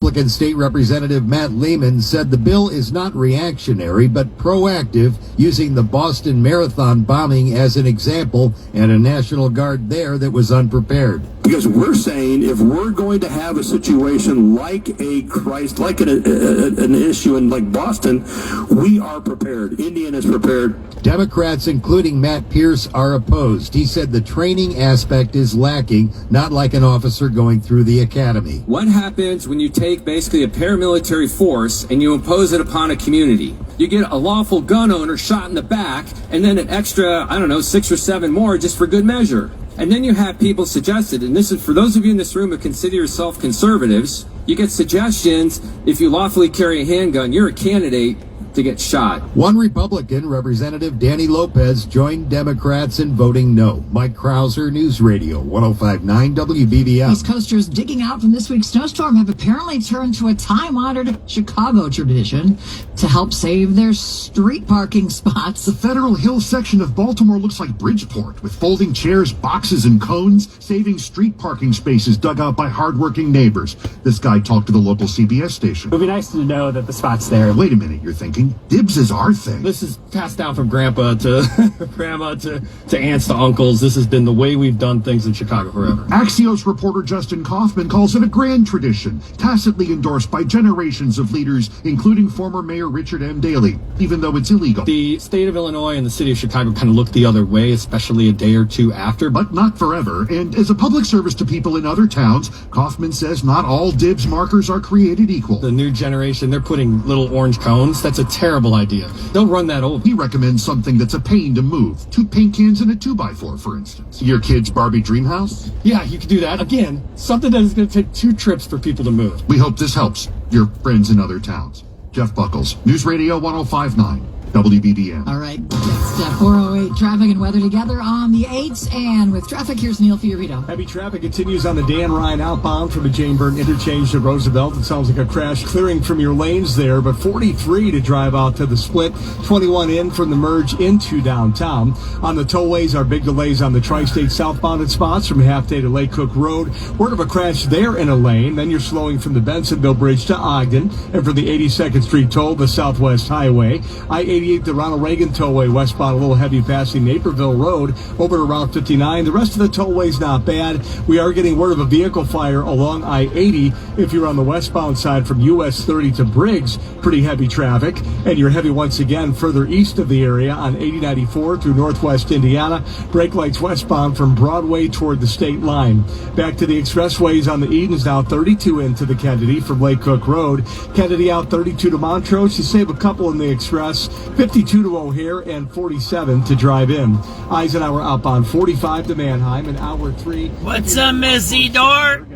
Republican State Representative Matt Lehman said the bill is not reactionary but proactive, using the Boston Marathon bombing as an example and a National Guard there that was unprepared. Because we're saying if we're going to have a situation like an issue in like Boston, we are prepared. Indiana is prepared. Democrats, including Matt Pierce, are opposed. He said the training aspect is lacking, not like an officer going through the academy. What happens when you take basically a paramilitary force and you impose it upon a community? You get a lawful gun owner shot in the back and then an extra, 6 or 7 more just for good measure. And then you have people suggested, and this is for those of you in this room who consider yourself conservatives, you get suggestions, if you lawfully carry a handgun, you're a candidate to get shot. One Republican, Representative Danny Lopez, joined Democrats in voting no. Mike Krauser, News Radio 105.9 WBBM. East Coasters digging out from this week's snowstorm have apparently turned to a time-honored Chicago tradition to help save their street parking spots. The Federal Hill section of Baltimore looks like Bridgeport, with folding chairs, boxes, and cones, saving street parking spaces dug out by hardworking neighbors. This guy talked to the local CBS station. It would be nice to know that the spot's there. Wait a minute, you're thinking, dibs is our thing. This is passed down from grandpa to grandma to aunts to uncles. This has been the way we've done things in Chicago forever. Axios reporter Justin Kaufman calls it a grand tradition, tacitly endorsed by generations of leaders, including former Mayor Richard M. Daley, even though it's illegal. The state of Illinois and the city of Chicago kind of looked the other way, especially a day or two after. But not forever. And as a public service to people in other towns, Kaufman says not all dibs markers are created equal. The new generation, they're putting little orange cones. That's a terrible idea. They'll run that over. He recommends something that's a pain to move. 2 paint cans and a 2x4, for instance. Your kid's Barbie dream house? Yeah, you could do that. Again, something that is going to take 2 trips for people to move. We hope this helps your friends in other towns. Jeff Buckles, News Radio 105.9 WBBM. All right, it's 408 traffic and weather together on the 8s, and with traffic, here's Neil Fiorito. Heavy traffic continues on the Dan Ryan outbound from the Jane Byrne interchange to Roosevelt. It sounds like a crash clearing from your lanes there, but 43 to drive out to the split, 21 in from the merge into downtown. On the tollways are big delays on the tri-state southbound spots from Half Day to Lake Cook Road. Word of a crash there in a lane. Then you're slowing from the Bensonville Bridge to Ogden, and from the 82nd Street toll, the Southwest Highway. I-88, the Ronald Reagan tollway westbound, a little heavy passing Naperville Road over to Route 59. The rest of the tollway's not bad. We are getting word of a vehicle fire along I-80 if you're on the westbound side from US 30 to Briggs. Pretty heavy traffic. And you're heavy once again further east of the area on 8094 through northwest Indiana. Brake lights westbound from Broadway toward the state line. Back to the expressways on the Edens now, 32 into the Kennedy from Lake Cook Road. Kennedy out 32 to Montrose. You save a couple in the express. 52 to O'Hare and 47 to drive in. Eisenhower outbound 45 to Manheim and hour 3. What's up, Miss Edor?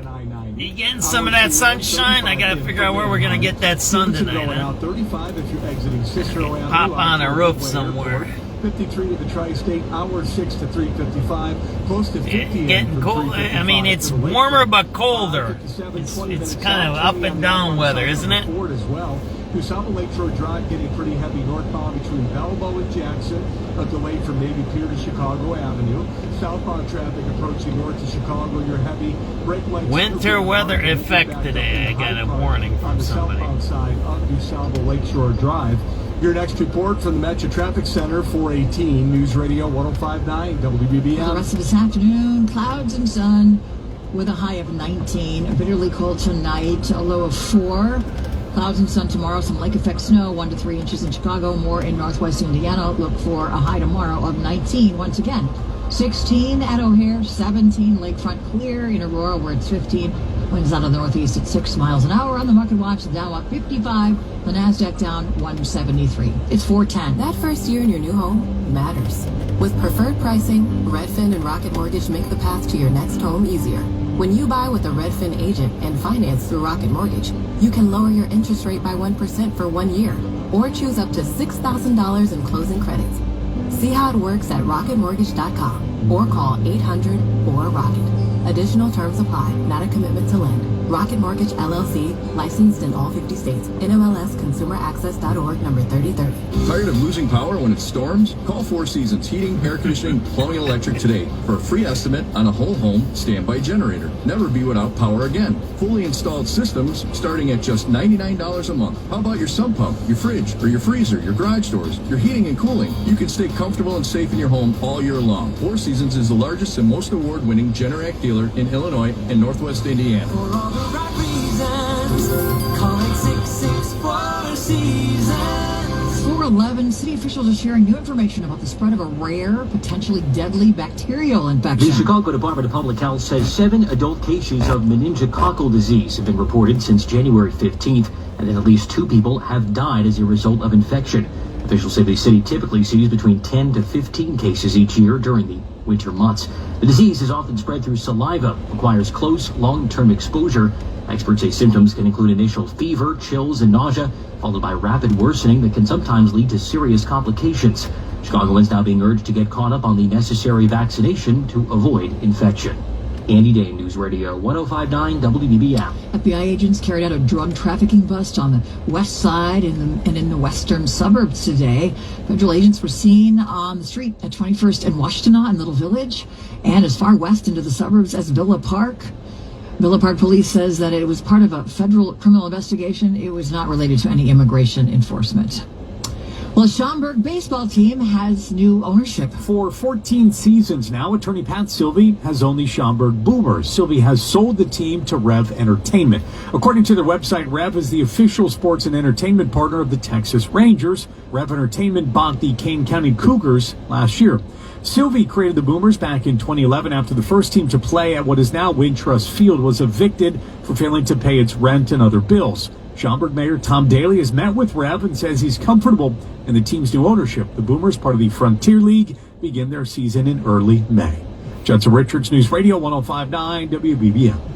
You getting some of that sunshine? I gotta figure out where we're gonna get that sun tonight. Huh? 35 if you're exiting Cicero Avenue. Pop on a roof somewhere. 53 to the tri-state, hour 6 to 3:55, close to 50. Getting cold. I mean, it's warmer but colder. It's kind of up and down weather, isn't it? As well. Kusama Lakeshore Drive getting pretty heavy northbound between Belleville and Jackson. A delay from Navy Pier to Chicago Avenue. Southbound traffic approaching north to Chicago. You're heavy. Brake lights. Winter weather effect today. I got a warning from somebody. On the southbound side of Kusama Lakeshore Drive. Your next report from the Metro Traffic Center, 418 News Radio 105.9 WBBM. For the rest of this afternoon, clouds and sun with a high of 19. Bitterly cold tonight, a low of 4. Clouds and sun tomorrow, some lake effect snow, 1 to 3 inches in Chicago, more in northwest Indiana. Look for a high tomorrow of 19 once again. 16 at O'Hare, 17 lakefront clear in Aurora where it's 15. Winds out of the northeast at 6 miles an hour. On the market watch, the Dow up 55, the NASDAQ down 173. It's 410. That first year in your new home matters. With preferred pricing, Redfin and Rocket Mortgage make the path to your next home easier. When you buy with a Redfin agent and finance through Rocket Mortgage, you can lower your interest rate by 1% for 1 year, or choose up to $6,000 in closing credits. See how it works at rocketmortgage.com or call 800-4ROCKET. Additional terms apply, not a commitment to lend. Rocket Mortgage LLC, licensed in all 50 states. NMLS ConsumerAccess.org, number 3030. Tired of losing power when it storms? Call Four Seasons Heating, Air Conditioning, Plumbing, and Electric today for a free estimate on a whole home standby generator. Never be without power again. Fully installed systems starting at just $99 a month. How about your sump pump, your fridge, or your freezer, your garage doors, your heating and cooling? You can stay comfortable and safe in your home all year long. Four Seasons is the largest and most award-winning Generac dealer in Illinois and Northwest Indiana. For all the right reasons, call 866-4 Seasons. 411, city officials are sharing new information about the spread of a rare, potentially deadly bacterial infection. The Chicago Department of Public Health says 7 adult cases of meningococcal disease have been reported since January 15th, and then at least 2 people have died as a result of infection. Officials say the city typically sees between 10 to 15 cases each year during the winter months. The disease is often spread through saliva, requires close, long-term exposure. Experts say symptoms can include initial fever, chills, and nausea, followed by rapid worsening that can sometimes lead to serious complications. Chicagoans now being urged to get caught up on the necessary vaccination to avoid infection. Andy Day, News Radio 105.9 WBBM. FBI agents carried out a drug trafficking bust on the west side and in the western suburbs today. Federal agents were seen on the street at 21st and Washtenaw in Little Village and as far west into the suburbs as Villa Park. Villa Park police says that it was part of a federal criminal investigation. It was not related to any immigration enforcement. Well, the Schaumburg baseball team has new ownership. For 14 seasons now, attorney Pat Sylvie has owned the Schaumburg Boomers. Sylvie has sold the team to Rev Entertainment. According to their website, Rev is the official sports and entertainment partner of the Texas Rangers. Rev Entertainment bought the Kane County Cougars last year. Sylvie created the Boomers back in 2011 after the first team to play at what is now Wintrust Field was evicted for failing to pay its rent and other bills. Schaumburg Mayor Tom Daly has met with Rev and says he's comfortable in the team's new ownership. The Boomers, part of the Frontier League, begin their season in early May. Judson Richards, News Radio 105.9 WBBM.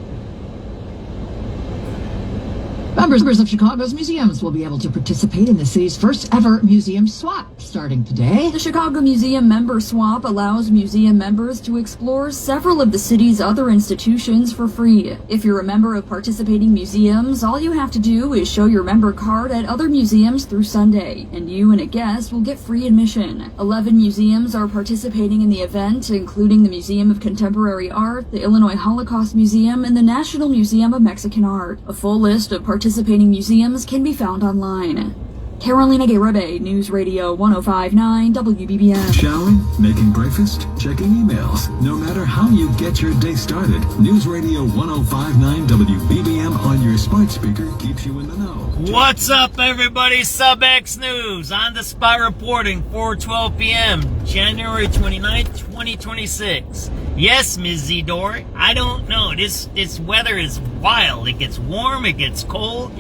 Members of Chicago's museums will be able to participate in the city's first ever museum swap starting today. The Chicago Museum Member Swap allows museum members to explore several of the city's other institutions for free. If you're a member of participating museums, all you have to do is show your member card at other museums through Sunday, and you and a guest will get free admission. 11 museums are participating in the event, including the Museum of Contemporary Art, the Illinois Holocaust Museum, and the National Museum of Mexican Art. A full list of participating museums can be found online. Carolina Garobe, News Radio 105.9 WBBM. Showering, making breakfast, checking emails. No matter how you get your day started, News Radio 105.9 WBBM on your smart speaker keeps you in the know. What's up, everybody? SubX.News on the spot reporting, 4:12 p.m., January 29th, 2026. Yes, Ms. Zidor, I don't know. This weather is wild. It gets warm, it gets cold.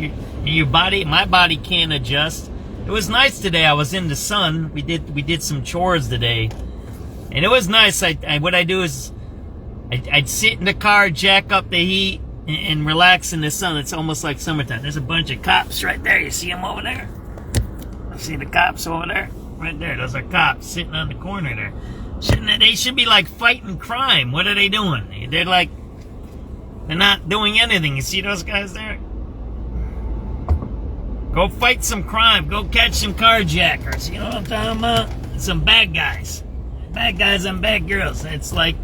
My body can't adjust. It was nice today. I was in the sun. We did some chores today, and it was nice. What I do is I'd sit in the car, jack up the heat, and relax in the sun. It's almost like summertime. There's a bunch of cops right there. You see them over there? I see the cops over there, right there. Those are cops sitting on the corner there. They should be like fighting crime. What are they doing? They're not doing anything. You see those guys there? Go fight some crime. Go catch some carjackers. You know what I'm talking about? Some bad guys. Bad guys and bad girls. It's like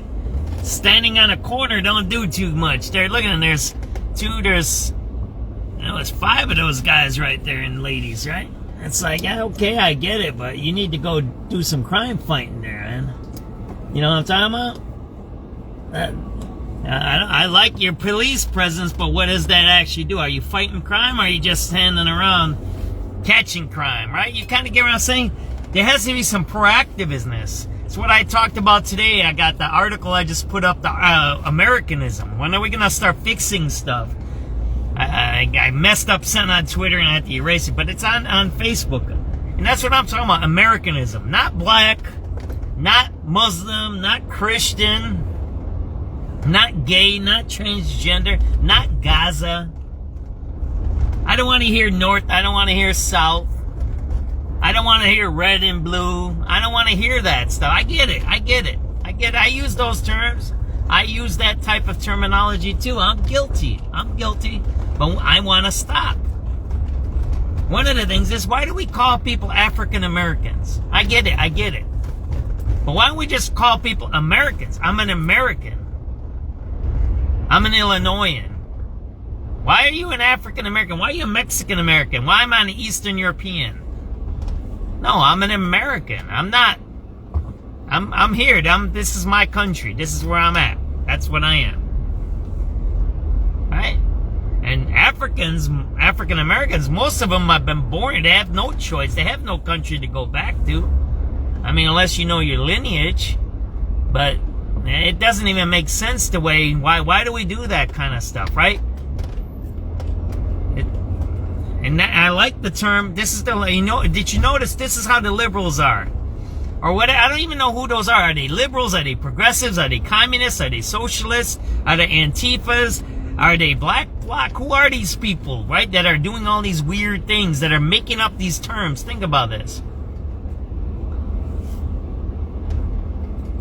standing on a corner don't do too much. They're looking and there's 5 of those guys right there and ladies, right? It's like, yeah, okay, I get it, but you need to go do some crime fighting there, man. You know what I'm talking about? I like your police presence, but what does that actually do? Are you fighting crime, or are you just standing around catching crime, right? You kind of get what I'm saying? There has to be some proactiveness. It's what I talked about today. I got the article I just put up, the Americanism. When are we going to start fixing stuff? I messed up something on Twitter and I had to erase it, but it's on Facebook. And that's what I'm talking about, Americanism. Not black, not Muslim, not Christian, not gay, not transgender, not Gaza. I don't want to hear North. I don't want to hear South. I don't want to hear red and blue. I don't want to hear that stuff. I get it. I use those terms. I use that type of terminology too. I'm guilty, but I want to stop. One of the things is, why do we call people African Americans? I get it. But why don't we just call people Americans? I'm an American. I'm an Illinoisan. Why are you an African American? Why are you a Mexican American? Why am I an Eastern European? No, I'm an American. I'm here. This is my country. This is where I'm at. That's what I am. Right? And African Americans, most of them have been born. They have no choice. They have no country to go back to. I mean, unless you know your lineage. But it doesn't even make sense the way, why do we do that kind of stuff, right? I like the term, did you notice this is how the liberals are? Or what? I don't even know who those are. Are they liberals? Are they progressives? Are they communists? Are they socialists? Are they Antifas? Are they black? Who are these people, right? That are doing all these weird things, that are making up these terms. Think about this.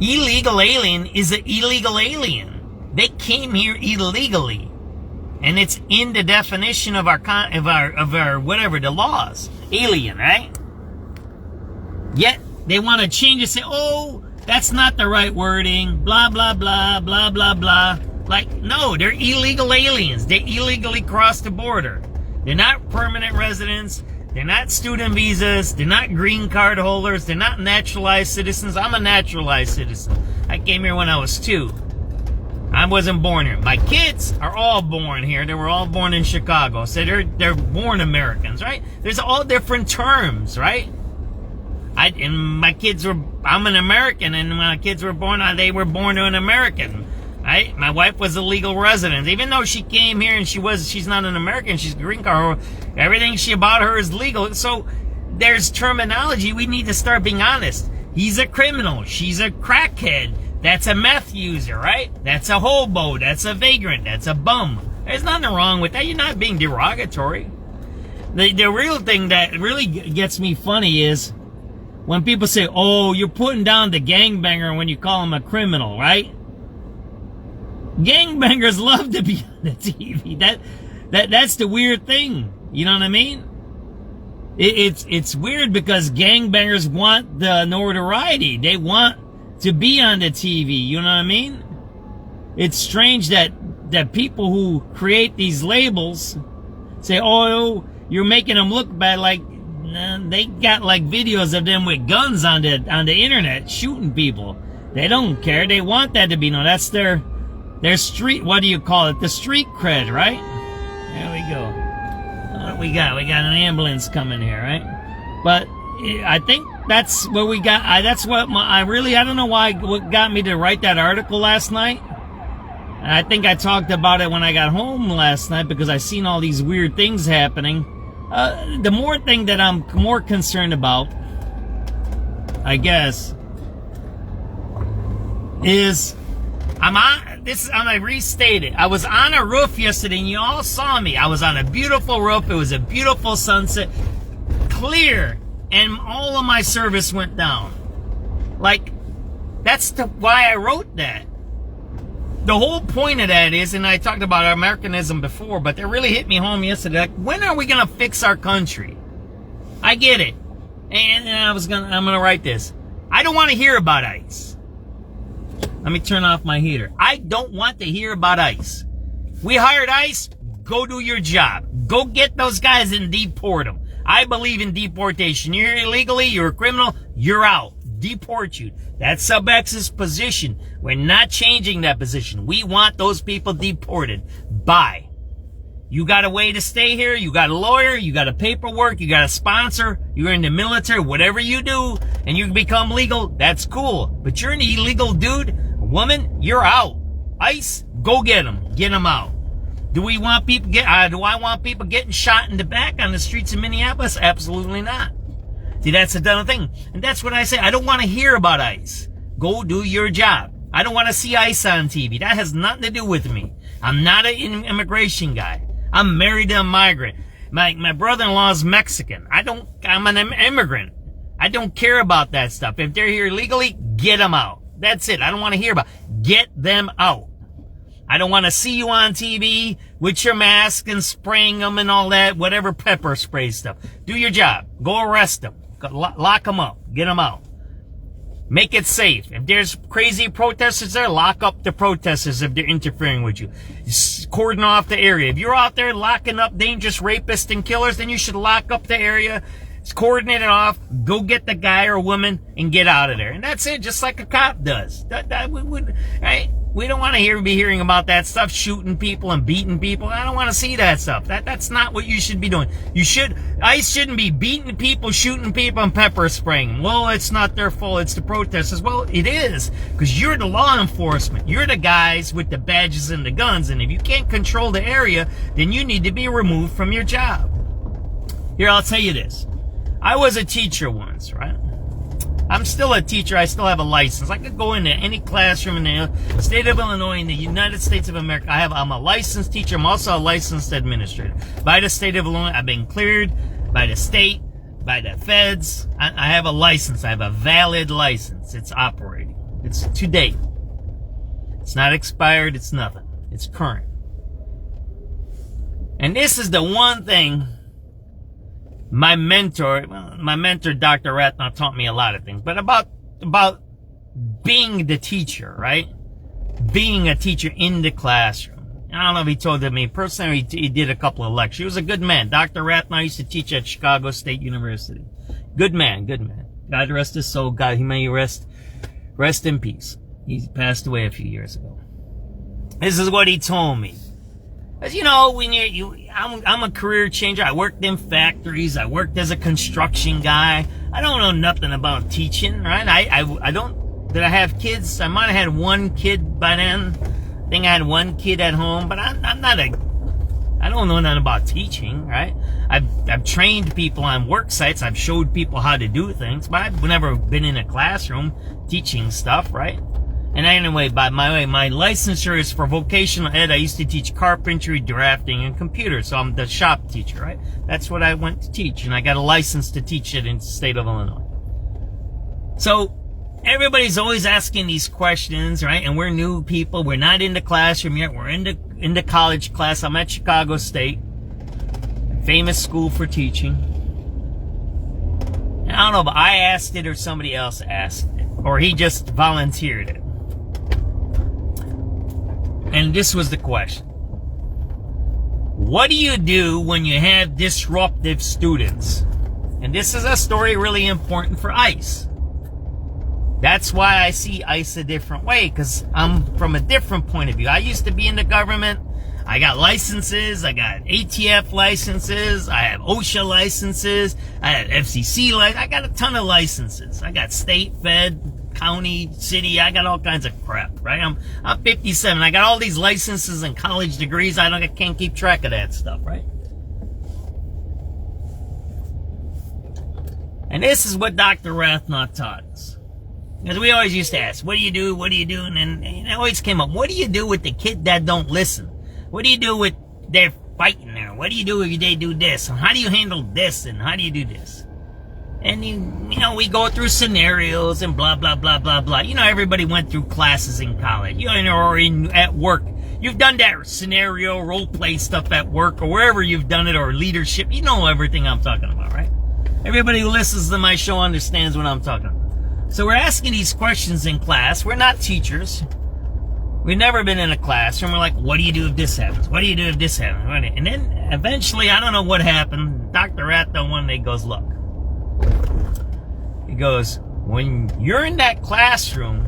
Illegal alien is an illegal alien. They came here illegally. And it's in the definition of our whatever, the laws. Alien, right? Yet, they want to change it, say, oh, that's not the right wording, blah, blah, blah, blah, blah, blah. Like, no, they're illegal aliens. They illegally crossed the border. They're not permanent residents. They're not student visas. They're not green card holders. They're not naturalized citizens. I'm a naturalized citizen. I came here when I was 2. I wasn't born here. My kids are all born here. They were all born in Chicago. So they're born Americans, right? There's all different terms, right? I'm an American, and when my kids were born, they were born to an American, right? My wife was a legal resident. Even though she came here and she's not an American, she's a green card holder, everything about her is legal. So there's terminology. We need to start being honest. He's a criminal. She's a crackhead. That's a meth user, right? That's a hobo. That's a vagrant. That's a bum. There's nothing wrong with that. You're not being derogatory. The real thing that really gets me funny is when people say, oh, you're putting down the gangbanger when you call him a criminal, right? Gangbangers love to be on the TV. That's the weird thing. You know what I mean? It's weird because gangbangers want the notoriety. They want to be on the TV, you know what I mean? It's strange that people who create these labels say, oh, you're making them look bad. Like, they got like videos of them with guns on the internet shooting people. They don't care. They want that to be known. That's their street, what do you call it? The street cred, right? There we go. What we got? We got an ambulance coming here, right? But I think that's what we got. I don't know what got me to write that article last night. I think I talked about it when I got home last night because I seen all these weird things happening. The more thing that I'm more concerned about, I guess, is I'm gonna restate it. I was on a roof yesterday and you all saw me. I was on a beautiful roof. It was a beautiful sunset, clear. And all of my service went down. Like, that's why I wrote that. The whole point of that is, and I talked about Americanism before, but it really hit me home yesterday. Like, when are we gonna fix our country? I get it. And I'm gonna write this. I don't want to hear about ICE. Let me turn off my heater. I don't want to hear about ICE. We hired ICE. Go do your job. Go get those guys and deport them. I believe in deportation. You're here illegally, you're a criminal, you're out. Deport you. That's SubX's position. We're not changing that position. We want those people deported. Bye. You got a way to stay here, you got a lawyer, you got a paperwork, you got a sponsor, you're in the military, whatever you do, and you become legal, that's cool. But you're an illegal dude, woman, you're out. ICE, go get them. Get them out. Do I want people getting shot in the back on the streets of Minneapolis? Absolutely not. See, that's another thing. And that's what I say. I don't want to hear about ICE. Go do your job. I don't want to see ICE on TV. That has nothing to do with me. I'm not an immigration guy. I'm married to a migrant. My brother-in-law is Mexican. I'm an immigrant. I don't care about that stuff. If they're here legally, get them out. That's it. I don't want to hear about it. Get them out. I don't want to see you on TV with your mask and spraying them and all that, whatever pepper spray stuff. Do your job. Go arrest them. Lock them up. Get them out. Make it safe. If there's crazy protesters there, lock up the protesters if they're interfering with you. Cordon off the area. If you're out there locking up dangerous rapists and killers, then you should lock up the area, coordinate it off, go get the guy or woman and get out of there. And that's it, just like a cop does. Right? We don't want to be hearing about that stuff, shooting people and beating people. I don't want to see that stuff. That's not what you should be doing. ICE shouldn't be beating people, shooting people, and pepper spraying them. Well, it's not their fault. It's the protesters. Well, it is, because you're the law enforcement. You're the guys with the badges and the guns. And if you can't control the area, then you need to be removed from your job. Here, I'll tell you this. I was a teacher once, right? I'm still a teacher. I still have a license. I could go into any classroom in the state of Illinois, in the United States of America. I'm a licensed teacher. I'm also a licensed administrator. By the state of Illinois, I've been cleared by the state, by the feds. I have a license. I have a valid license. It's operating. It's to date. It's not expired. It's nothing. It's current. And this is the one thing my mentor, Dr. Ratner, taught me a lot of things, but about being the teacher, right? Being a teacher in the classroom. I don't know if he told it to me personally. He did a couple of lectures. He was a good man. Dr. Ratner used to teach at Chicago State University. Good man, good man. God rest his soul. God, he may rest in peace. He passed away a few years ago. This is what he told me. As you know, when I'm a career changer. I worked in factories. I worked as a construction guy. I don't know nothing about teaching, right? I don't. Did I have kids? I might have had one kid by then. I think I had one kid at home, but I don't know nothing about teaching, right? I've trained people on work sites. I've showed people how to do things, but I've never been in a classroom teaching stuff, right? And anyway, by my licensure is for vocational ed. I used to teach carpentry, drafting, and computers. So I'm the shop teacher, right? That's what I went to teach. And I got a license to teach it in the state of Illinois. So everybody's always asking these questions, right? And we're new people. We're not in the classroom yet. We're in the college class. I'm at Chicago State, famous school for teaching. And I don't know if I asked it or somebody else asked it, or he just volunteered it. And this was the question. What do you do when you have disruptive students? And this is a story really important for ICE. That's why I see ICE a different way, because I'm from a different point of view. I used to be in the government. I got licenses. I got ATF licenses. I have OSHA licenses. I have FCC licenses. I got a ton of licenses. I got state, fed, county, city. I got all kinds of crap, right? I'm 57. I got all these licenses and college degrees. I can't keep track of that stuff, right? And this is what Dr. Rathnot taught us. Because we always used to ask, what do you do? What do you do? And it always came up, what do you do with the kid that don't listen? What do you do with their fighting there? What do you do if they do this? And how do you handle this? And how do you do this? And, we go through scenarios and blah, blah, blah, blah, blah. Everybody went through classes in college, or at work. You've done that scenario, role play stuff at work or wherever you've done it, or leadership. You know everything I'm talking about, right? Everybody who listens to my show understands what I'm talking about. So we're asking these questions in class. We're not teachers. We've never been in a classroom. We're like, what do you do if this happens? What do you do if this happens? And then eventually, I don't know what happened. Dr. Ratto one day goes, look. He goes, when you're in that classroom,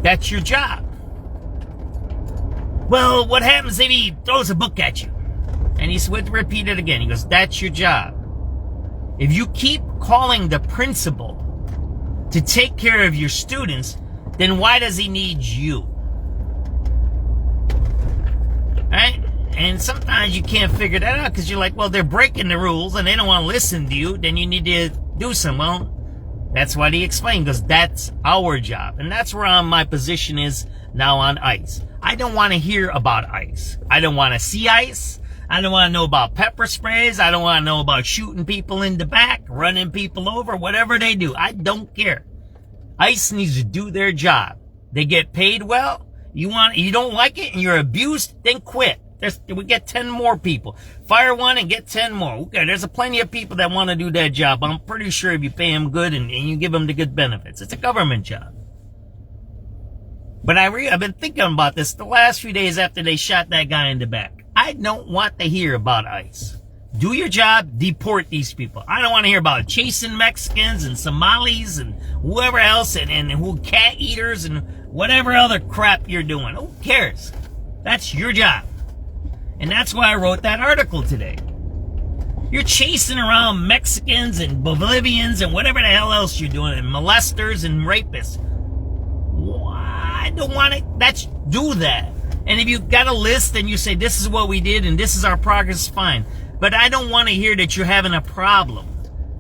that's your job. Well, what happens if he throws a book at you? And he would repeat it again. He goes, that's your job. If you keep calling the principal to take care of your students, then why does he need you? Right? And sometimes you can't figure that out because you're like, well, they're breaking the rules and they don't want to listen to you. Then you need to do some. Well, that's what he explained, because that's our job. And that's where my position is now on ICE. I don't want to hear about ICE. I don't want to see ICE. I don't want to know about pepper sprays. I don't want to know about shooting people in the back, running people over, whatever they do. I don't care. ICE needs to do their job. They get paid well. You don't like it and you're abused, then quit. We get 10 more people. Fire one and get 10 more. Okay, there's plenty of people that want to do that job. I'm pretty sure if you pay them good and you give them the good benefits. It's a government job. But I've been thinking about this the last few days after they shot that guy in the back. I don't want to hear about ICE. Do your job, deport these people. I don't want to hear about chasing Mexicans and Somalis and whoever else and who cat eaters and whatever other crap you're doing. Who cares? That's your job. And that's why I wrote that article today. You're chasing around Mexicans and Bolivians and whatever the hell else you're doing, and molesters and rapists. I don't want it. Do that. And if you got a list and you say this is what we did and this is our progress, fine. But I don't want to hear that you're having a problem.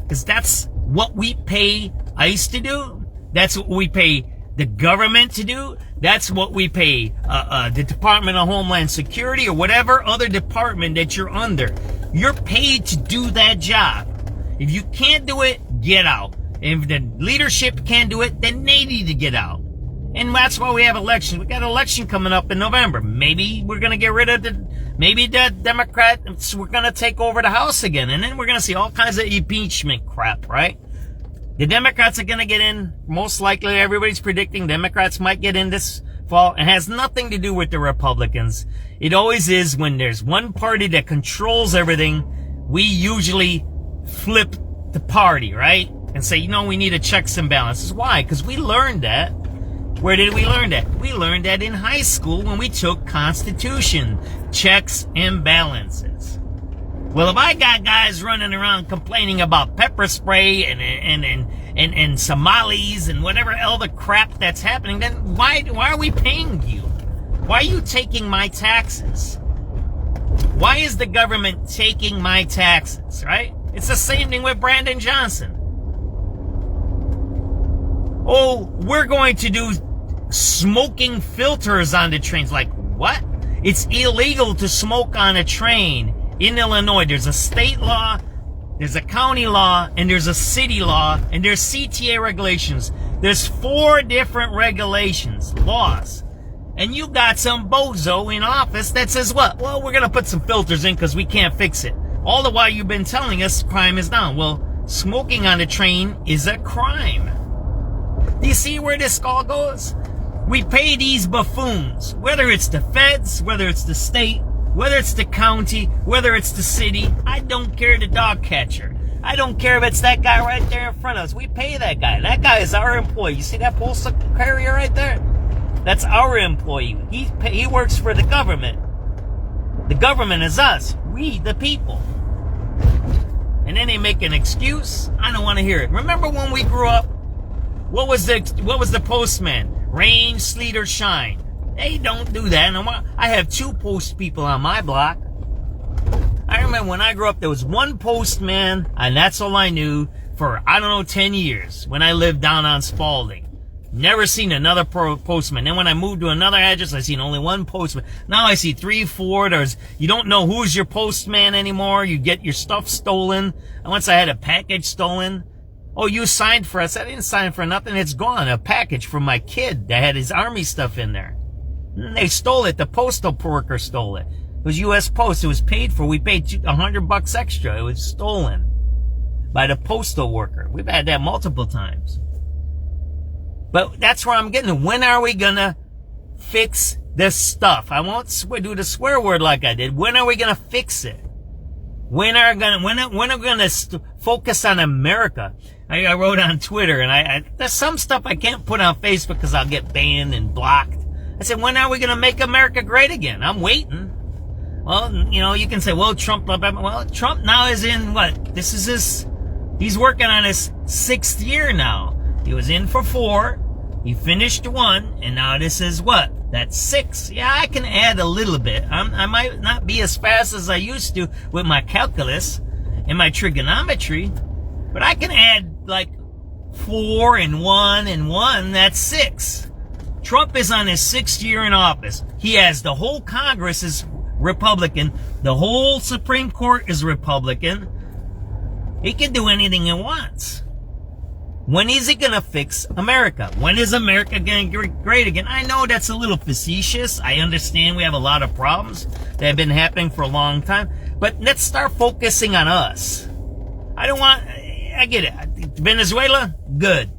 Because that's what we pay ICE to do. That's what we pay the government to do. That's what we pay the Department of Homeland Security or whatever other department that you're under. You're paid to do that job. If you can't do it, get out. If the leadership can't do it, then they need to get out. And that's why we have elections. We got an election coming up in November. Maybe we're going to get rid of maybe the Democrats, we're going to take over the House again. And then we're going to see all kinds of impeachment crap, right? The Democrats are going to get in. Most likely, everybody's predicting Democrats might get in this fall. It has nothing to do with the Republicans. It always is when there's one party that controls everything, we usually flip the party, right? And say, we need a checks and balances. Why? Because we learned that. Where did we learn that? We learned that in high school when we took Constitution, checks and balances. Well, if I got guys running around complaining about pepper spray and Somalis and whatever other crap that's happening, then why are we paying you? Why are you taking my taxes? Why is the government taking my taxes, right? It's the same thing with Brandon Johnson. Oh, we're going to do smoking filters on the trains. Like, what? It's illegal to smoke on a train in Illinois. There's a state law, there's a county law, and there's a city law, and there's CTA regulations. There's 4 different regulations, laws. And you got some bozo in office that says what? Well, we're going to put some filters in because we can't fix it. All the while you've been telling us crime is down. Well, smoking on a train is a crime. Do you see where this all goes? We pay these buffoons, whether it's the feds, whether it's the state, whether it's the county, whether it's the city. I don't care the dog catcher. I don't care if it's that guy right there in front of us. We pay that guy. That guy is our employee. You see that postal carrier right there? That's our employee. He works for the government. The government is us. We, the people. And then they make an excuse. I don't want to hear it. Remember when we grew up? What was the postman? Rain, sleet, or shine. They don't do that no more. I have 2 post people on my block. I remember when I grew up, there was one postman, and that's all I knew for, 10 years when I lived down on Spalding. Never seen another postman. Then when I moved to another address, I seen only one postman. Now I see 3, 4. You don't know who's your postman anymore. You get your stuff stolen. And once I had a package stolen. Oh, you signed for us. I didn't sign for nothing. It's gone. A package from my kid that had his army stuff in there. And they stole it. The postal worker stole it. It was U.S. Post. It was paid for. We paid $100 extra. It was stolen by the postal worker. We've had that multiple times. But that's where I'm getting. When are we gonna fix this stuff? I won't do the swear word like I did. When are we gonna fix it? When are we gonna focus on America? I wrote on Twitter, and there's some stuff I can't put on Facebook because I'll get banned and blocked. I said, when are we gonna make America great again? I'm waiting. Well, you can say, well, Trump, blah, blah, blah. Well, Trump now is in what? He's working on his 6th year now. He was in for 4. He finished 1, and now this is what? That's 6. Yeah, I can add a little bit. I might not be as fast as I used to with my calculus and my trigonometry, but I can add like 4 and 1 and 1. That's 6. Trump is on his 6th year in office. He has the whole Congress is Republican. The whole Supreme Court is Republican. He can do anything he wants. When is it gonna fix America? When is America gonna get great again? I know that's a little facetious. I understand we have a lot of problems that have been happening for a long time. But let's start focusing on us. I get it. Venezuela, good.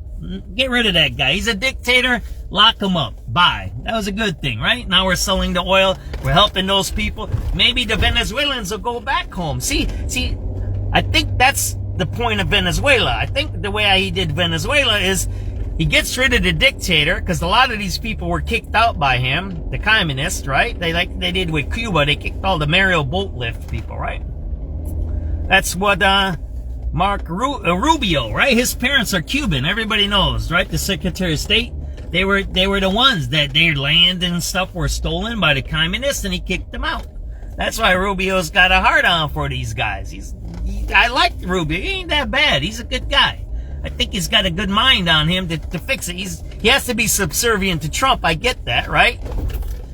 Get rid of that guy. He's a dictator. Lock him up. Bye. That was a good thing, right? Now we're selling the oil. We're helping those people. Maybe the Venezuelans will go back home. See, I think that's the point of Venezuela. I think the way he did Venezuela is he gets rid of the dictator, because a lot of these people were kicked out by him, the communists, right? They did with Cuba. They kicked all the Mario boat lift people, right? That's what Mark Rubio, right? His parents are Cuban. Everybody knows, right? The Secretary of State. They were the ones that their land and stuff were stolen by the communists, and he kicked them out. That's why Rubio's got a hard on for these guys. I like Rubio. He ain't that bad. He's a good guy. I think he's got a good mind on him to fix it. He has to be subservient to Trump. I get that, right?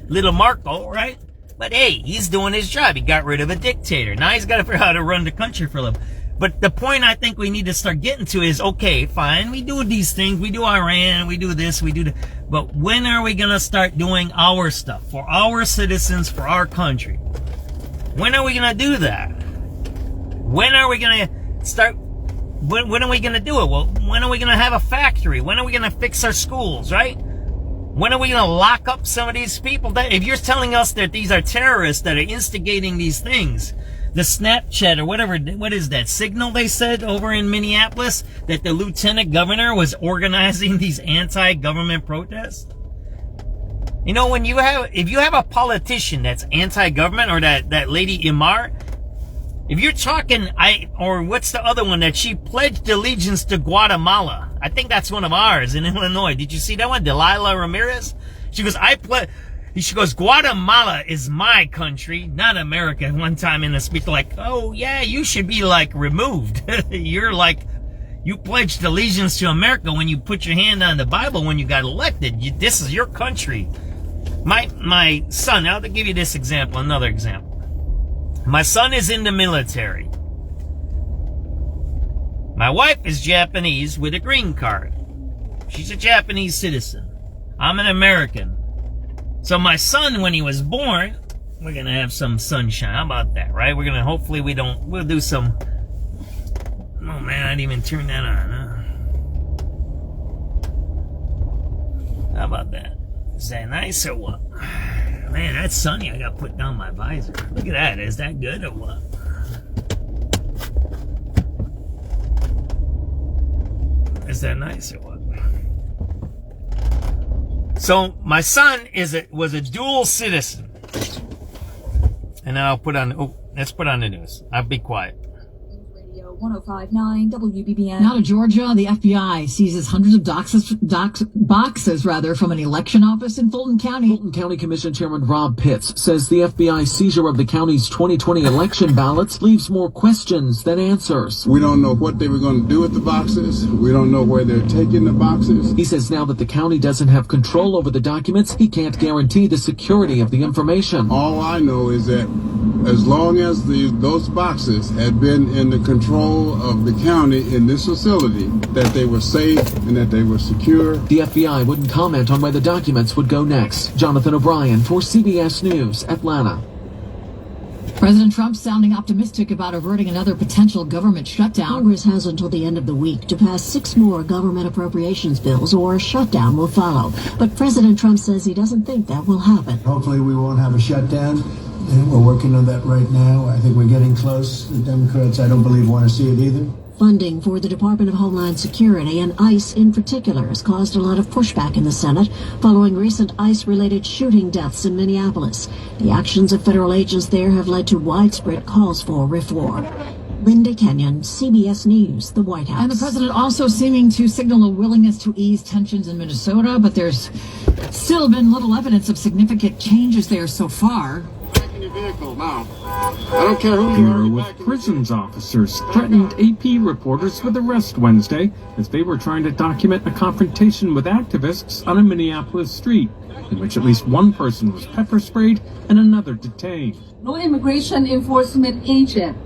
Little Marco, right? But hey, he's doing his job. He got rid of a dictator. Now he's got to figure out how to run the country for them. But the point I think we need to start getting to is, okay, fine, we do these things. We do Iran, we do this, we do that. But when are we going to start doing our stuff for our citizens, for our country? When are we going to do that? When are we going to start? When are we going to do it? Well, when are we going to have a factory? When are we going to fix our schools, right? When are we going to lock up some of these people? If you're telling us that these are terrorists that are instigating these things, the Snapchat or whatever, what is that, Signal they said over in Minneapolis, that the lieutenant governor was organizing these anti-government protests? You know, if you have a politician that's anti-government, or that lady Imar, if you're talking, or what's the other one that she pledged allegiance to Guatemala? I think that's one of ours in Illinois. Did you see that one? Delilah Ramirez? She goes, she goes, Guatemala is my country, not America. One time in a speech, like, oh yeah, you should be like removed. You're like, you pledged allegiance to America when you put your hand on the Bible when you got elected. This is your country. My son, I'll give you this example, another example. My son is in the military. My wife is Japanese with a green card. She's a Japanese citizen. I'm an American. So my son, when he was born, we're going to have some sunshine. How about that, right? We're going to, hopefully we'll do some, oh man, I didn't even turn that on, huh? How about that? Is that nice or what? Man, that's sunny. I got to put down my visor. Look at that. Is that good or what? Is that nice or what? So my son was a dual citizen. And then I'll put on, let's put on the news. I'll be quiet. 105.9 WBBM. Now to Georgia, the FBI seizes hundreds of boxes from an election office in Fulton County. Fulton County Commission Chairman Rob Pitts says the FBI seizure of the county's 2020 election ballots leaves more questions than answers. We don't know what they were going to do with the boxes. We don't know where they're taking the boxes. He says now that the county doesn't have control over the documents, he can't guarantee the security of the information. All I know is that as long as those boxes had been in the control of the county in this facility, that they were safe and that they were secure. The FBI wouldn't comment on where the documents would go next. Jonathan O'Brien for CBS News, Atlanta. President Trump sounding optimistic about averting another potential government shutdown. Congress has until the end of the week to pass 6 more government appropriations bills, or a shutdown will follow. But President Trump says he doesn't think that will happen. Hopefully we won't have a shutdown. And we're working on that right now. I think we're getting close. The Democrats, I don't believe, want to see it either. Funding for the Department of Homeland Security and ICE in particular has caused a lot of pushback in the Senate following recent ICE-related shooting deaths in Minneapolis. The actions of federal agents there have led to widespread calls for reform. Linda Kenyon, CBS News, the White House. And the president also seeming to signal a willingness to ease tensions in Minnesota, but there's still been little evidence of significant changes there so far. Vehicle now. I don't care who Bureau of Prisons officers threatened AP reporters with arrest Wednesday as they were trying to document a confrontation with activists on a Minneapolis street, in which at least one person was pepper sprayed and another detained. No immigration enforcement agent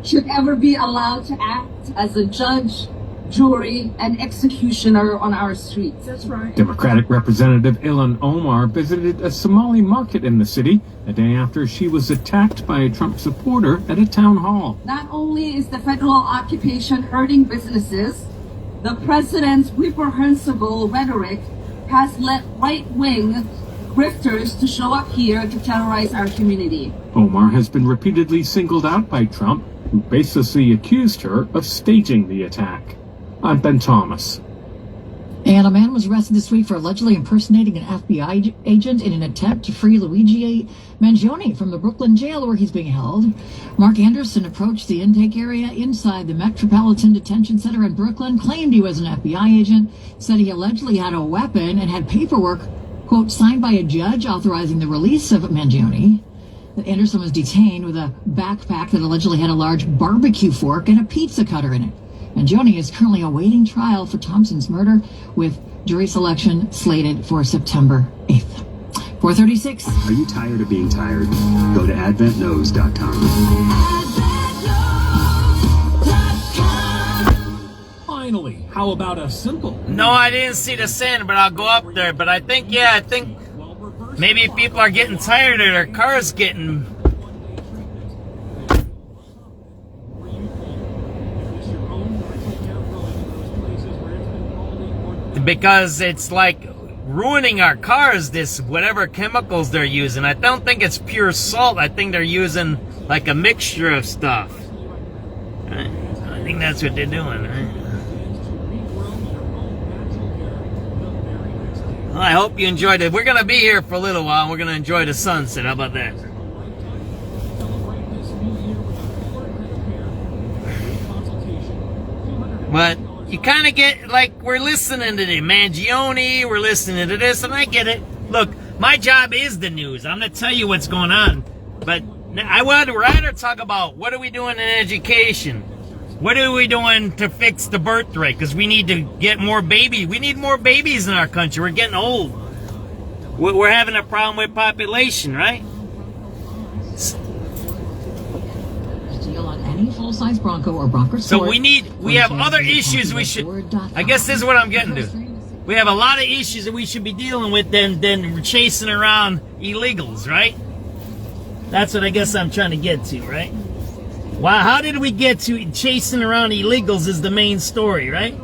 should ever be allowed to act as a judge, jury, and executioner on our streets. That's right. Democratic Representative Ilhan Omar visited a Somali market in the city a day after she was attacked by a Trump supporter at a town hall. Not only is the federal occupation hurting businesses, the president's reprehensible rhetoric has led right-wing grifters to show up here to terrorize our community. Omar has been repeatedly singled out by Trump, who basically accused her of staging the attack. I'm Ben Thomas. And a man was arrested this week for allegedly impersonating an FBI agent in an attempt to free Luigi Mangione from the Brooklyn jail where he's being held. Mark Anderson approached the intake area inside the Metropolitan Detention Center in Brooklyn, claimed he was an FBI agent, said he allegedly had a weapon and had paperwork, quote, signed by a judge authorizing the release of Mangione. Anderson was detained with a backpack that allegedly had a large barbecue fork and a pizza cutter in it. Mangione is currently awaiting trial for Thompson's murder, with jury selection slated for September 8th. 4:36. Are you tired of being tired? Go to AdventKnows.com. Finally, how about a simple? No, I didn't see the sand, but I'll go up there. But I think maybe people are getting tired of their cars getting... Because it's like ruining our cars, this whatever chemicals they're using. I don't think it's pure salt. I think they're using like a mixture of stuff. Right? I think that's what they're doing, right? Well, I hope you enjoyed it. We're going to be here for a little while. And we're going to enjoy the sunset. How about that? But you kind of get, like, we're listening to the Mangione, we're listening to this, and I get it. Look, my job is the news. I'm going to tell you what's going on. But I would rather talk about what are we doing in education? What are we doing to fix the birth rate? Because we need to get more babies. We need more babies in our country. We're getting old. We're having a problem with population, right? Deal on any full-size Bronco or Bronco Sport. So we have other issues we should, I guess this is what I'm getting to. We have a lot of issues that we should be dealing with than chasing around illegals, right? That's what I guess I'm trying to get to, right? Wow, how did we get to chasing around illegals is the main story, right?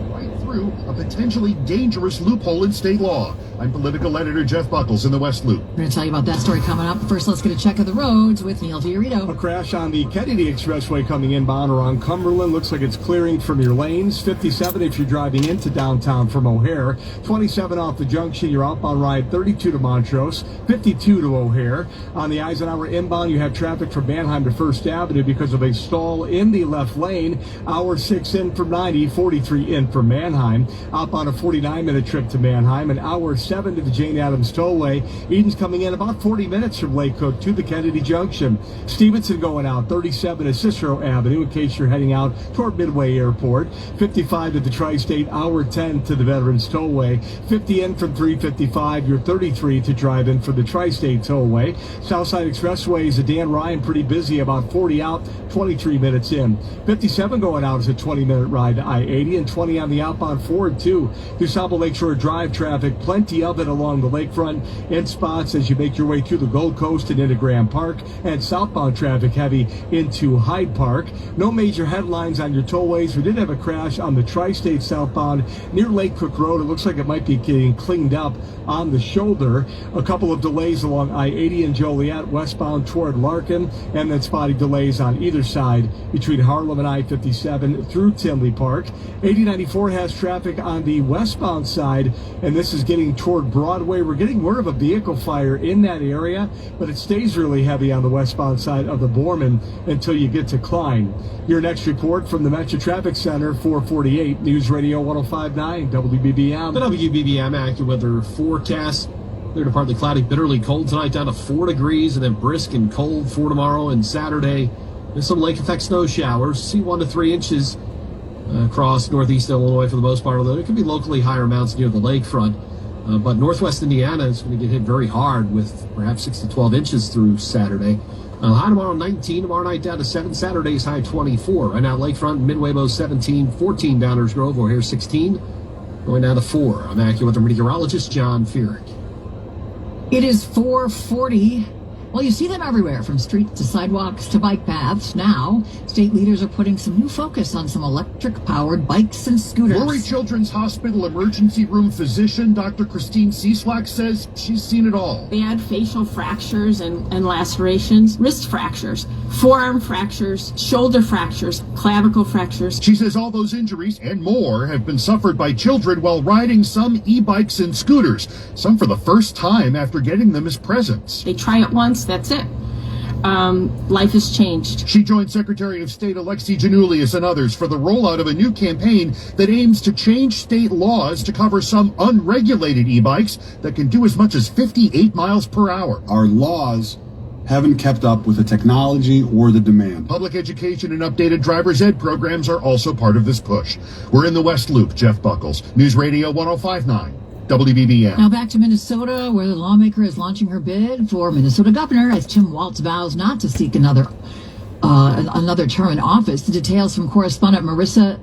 Right through a potentially dangerous loophole in state law. I'm political editor Jeff Buckles in the West Loop. We're going to tell you about that story coming up. First, let's get a check of the roads with Neil Fiorito. A crash on the Kennedy Expressway coming inbound around Cumberland. Looks like it's clearing from your lanes. 57 if you're driving into downtown from O'Hare. 27 off the junction. You're outbound ride 32 to Montrose. 52 to O'Hare. On the Eisenhower inbound, you have traffic from Manheim to First Avenue because of a stall in the left lane. Hour 6 in from 90, 43 in from Manheim. Outbound a 49-minute trip to Manheim. An hour 7 to the Jane Addams Tollway. Eden's coming in about 40 minutes from Lake Cook to the Kennedy Junction. Stevenson going out 37 to Cicero Avenue in case you're heading out toward Midway Airport. 55 to the Tri-State, hour 10 to the Veterans Tollway. 50 in from 355. You're 33 to drive in for the Tri-State Tollway. Southside Expressway is a Dan Ryan pretty busy, about 40 out, 23 minutes in. 57 going out is a 20-minute ride to I-80 and 20 on the outbound Ford too. Through South Lakeshore Drive traffic, plenty of it along the lakefront in spots as you make your way through the Gold Coast and into Graham Park, and southbound traffic heavy into Hyde Park. No major headlines on your tollways. We did have a crash on the Tri-State southbound near Lake Cook Road. It looks like it might be getting cleaned up on the shoulder. A couple of delays along I-80 and Joliet westbound toward Larkin, and then spotty delays on either side between Harlem and I-57 through Tinley Park. 8094 has traffic on the westbound side, and this is getting toward Broadway. We're getting word of a vehicle fire in that area, but it stays really heavy on the westbound side of the Borman until you get to Klein. Your next report from the Metro Traffic Center, 448 News Radio 105.9 WBBM. The WBBM AccuWeather forecast. Clear to partly cloudy, bitterly cold tonight, down to 4 degrees, and then brisk and cold for tomorrow and Saturday. There's some lake effect snow showers. See 1 to 3 inches across northeast Illinois for the most part, although it could be locally higher amounts near the lakefront. But northwest Indiana is going to get hit very hard with perhaps 6 to 12 inches through Saturday. High tomorrow 19, tomorrow night down to 7, Saturday's high 24. Right now Lakefront, Midway Bow 17, 14 Downers Grove, O'Hare 16, going down to 4. I'm AccuWeather meteorologist John Feerick. It is 4:40. Well, you see them everywhere, from streets to sidewalks to bike paths. Now, state leaders are putting some new focus on some electric-powered bikes and scooters. Lurie Children's Hospital emergency room physician Dr. Christine Cieslak says she's seen it all. Bad facial fractures and lacerations, wrist fractures, forearm fractures, shoulder fractures, clavicle fractures. She says all those injuries and more have been suffered by children while riding some e-bikes and scooters, some for the first time after getting them as presents. They try it once, that's it. Life has changed. She joined Secretary of State Alexi Janulius and others for the rollout of a new campaign that aims to change state laws to cover some unregulated e-bikes that can do as much as 58 miles per hour. Our laws haven't kept up with the technology or the demand. Public education and updated driver's ed programs are also part of this push. We're in the West Loop. Jeff Buckles, News Radio 105.9. WBBM. Now back to Minnesota, where the lawmaker is launching her bid for Minnesota governor as Tim Walz vows not to seek another term in office. The details from correspondent Marissa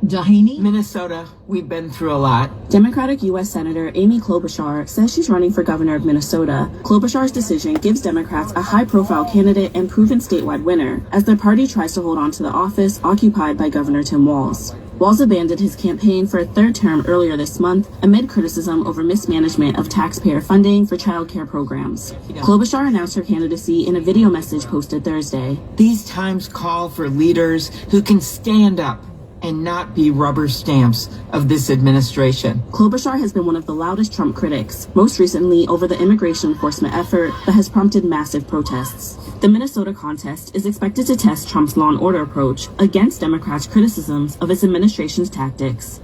Dahaney. Minnesota, we've been through a lot. Democratic U.S. Senator Amy Klobuchar says she's running for governor of Minnesota. Klobuchar's decision gives Democrats a high-profile candidate and proven statewide winner as their party tries to hold on to the office occupied by Governor Tim Walz. Walz abandoned his campaign for a third term earlier this month amid criticism over mismanagement of taxpayer funding for child care programs. Klobuchar announced her candidacy in a video message posted Thursday. These times call for leaders who can stand up and not be rubber stamps of this administration. Klobuchar has been one of the loudest Trump critics, most recently over the immigration enforcement effort that has prompted massive protests. The Minnesota contest is expected to test Trump's law and order approach against Democrats' criticisms of his administration's tactics.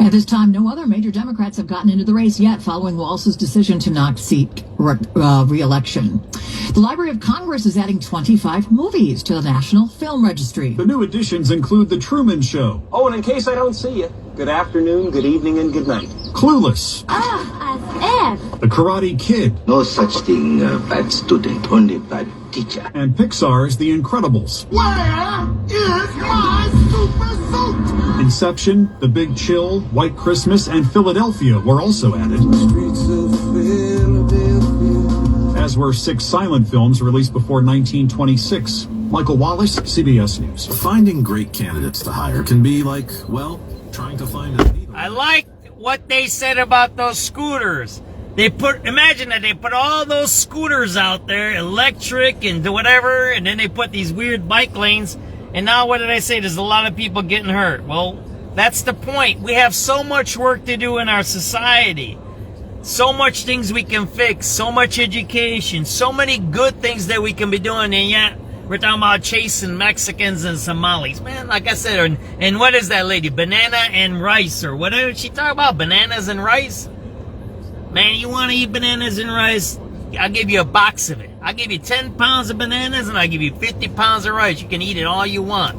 At this time, no other major Democrats have gotten into the race yet following Walz's decision to not seek re-election. The Library of Congress is adding 25 movies to the National Film Registry. The new additions include The Truman Show. Oh, and in case I don't see you, good afternoon, good evening, and good night. Clueless. As if. The Karate Kid. No such thing, bad student, only bad teacher. And Pixar's The Incredibles. Where is my super suit? Inception, The Big Chill, White Christmas, and Philadelphia were also added. As were 6 silent films released before 1926. Michael Wallace, CBS News. Finding great candidates to hire can be like, well, trying to find a needle. I like what they said about those scooters. Imagine that they put all those scooters out there, electric and whatever, and then they put these weird bike lanes. And now what did I say? There's a lot of people getting hurt. Well, that's the point. We have so much work to do in our society. So much things we can fix, so much education, so many good things that we can be doing, and yet we're talking about chasing Mexicans and Somalis. Man, like I said, and what is that lady? Banana and rice, or whatever she talk about? Bananas and rice? Man, you want to eat bananas and rice? I'll give you a box of it. I'll give you 10 pounds of bananas and I'll give you 50 pounds of rice. You can eat it all you want.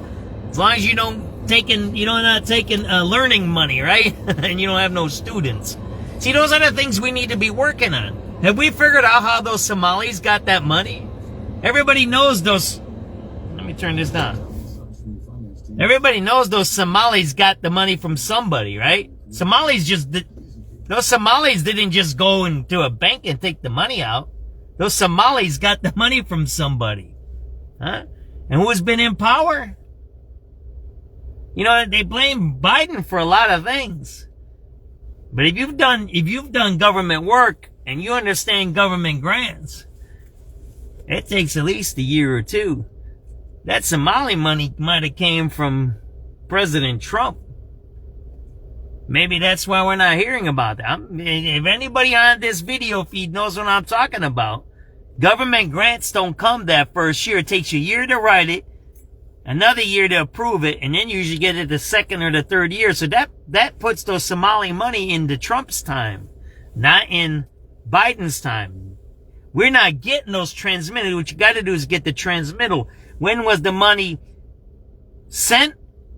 As long as you're not taking learning money, right? And you don't have no students. See, those are the things we need to be working on. Have we figured out how those Somalis got that money? Everybody knows those... Let me turn this down. Everybody knows those Somalis got the money from somebody, right? Those Somalis didn't just go into a bank and take the money out. Those Somalis got the money from somebody. Huh? And who's been in power? You know, they blame Biden for a lot of things. But if you've done government work and you understand government grants, it takes at least a year or two. That Somali money might have came from President Trump. Maybe that's why we're not hearing about that. If anybody on this video feed knows what I'm talking about, government grants don't come that first year. It takes you a year to write it, another year to approve it, and then you usually get it the second or the third year. So that puts those Somali money into Trump's time, not in Biden's time. We're not getting those transmitted. What you got to do is get the transmittal. When was the money sent?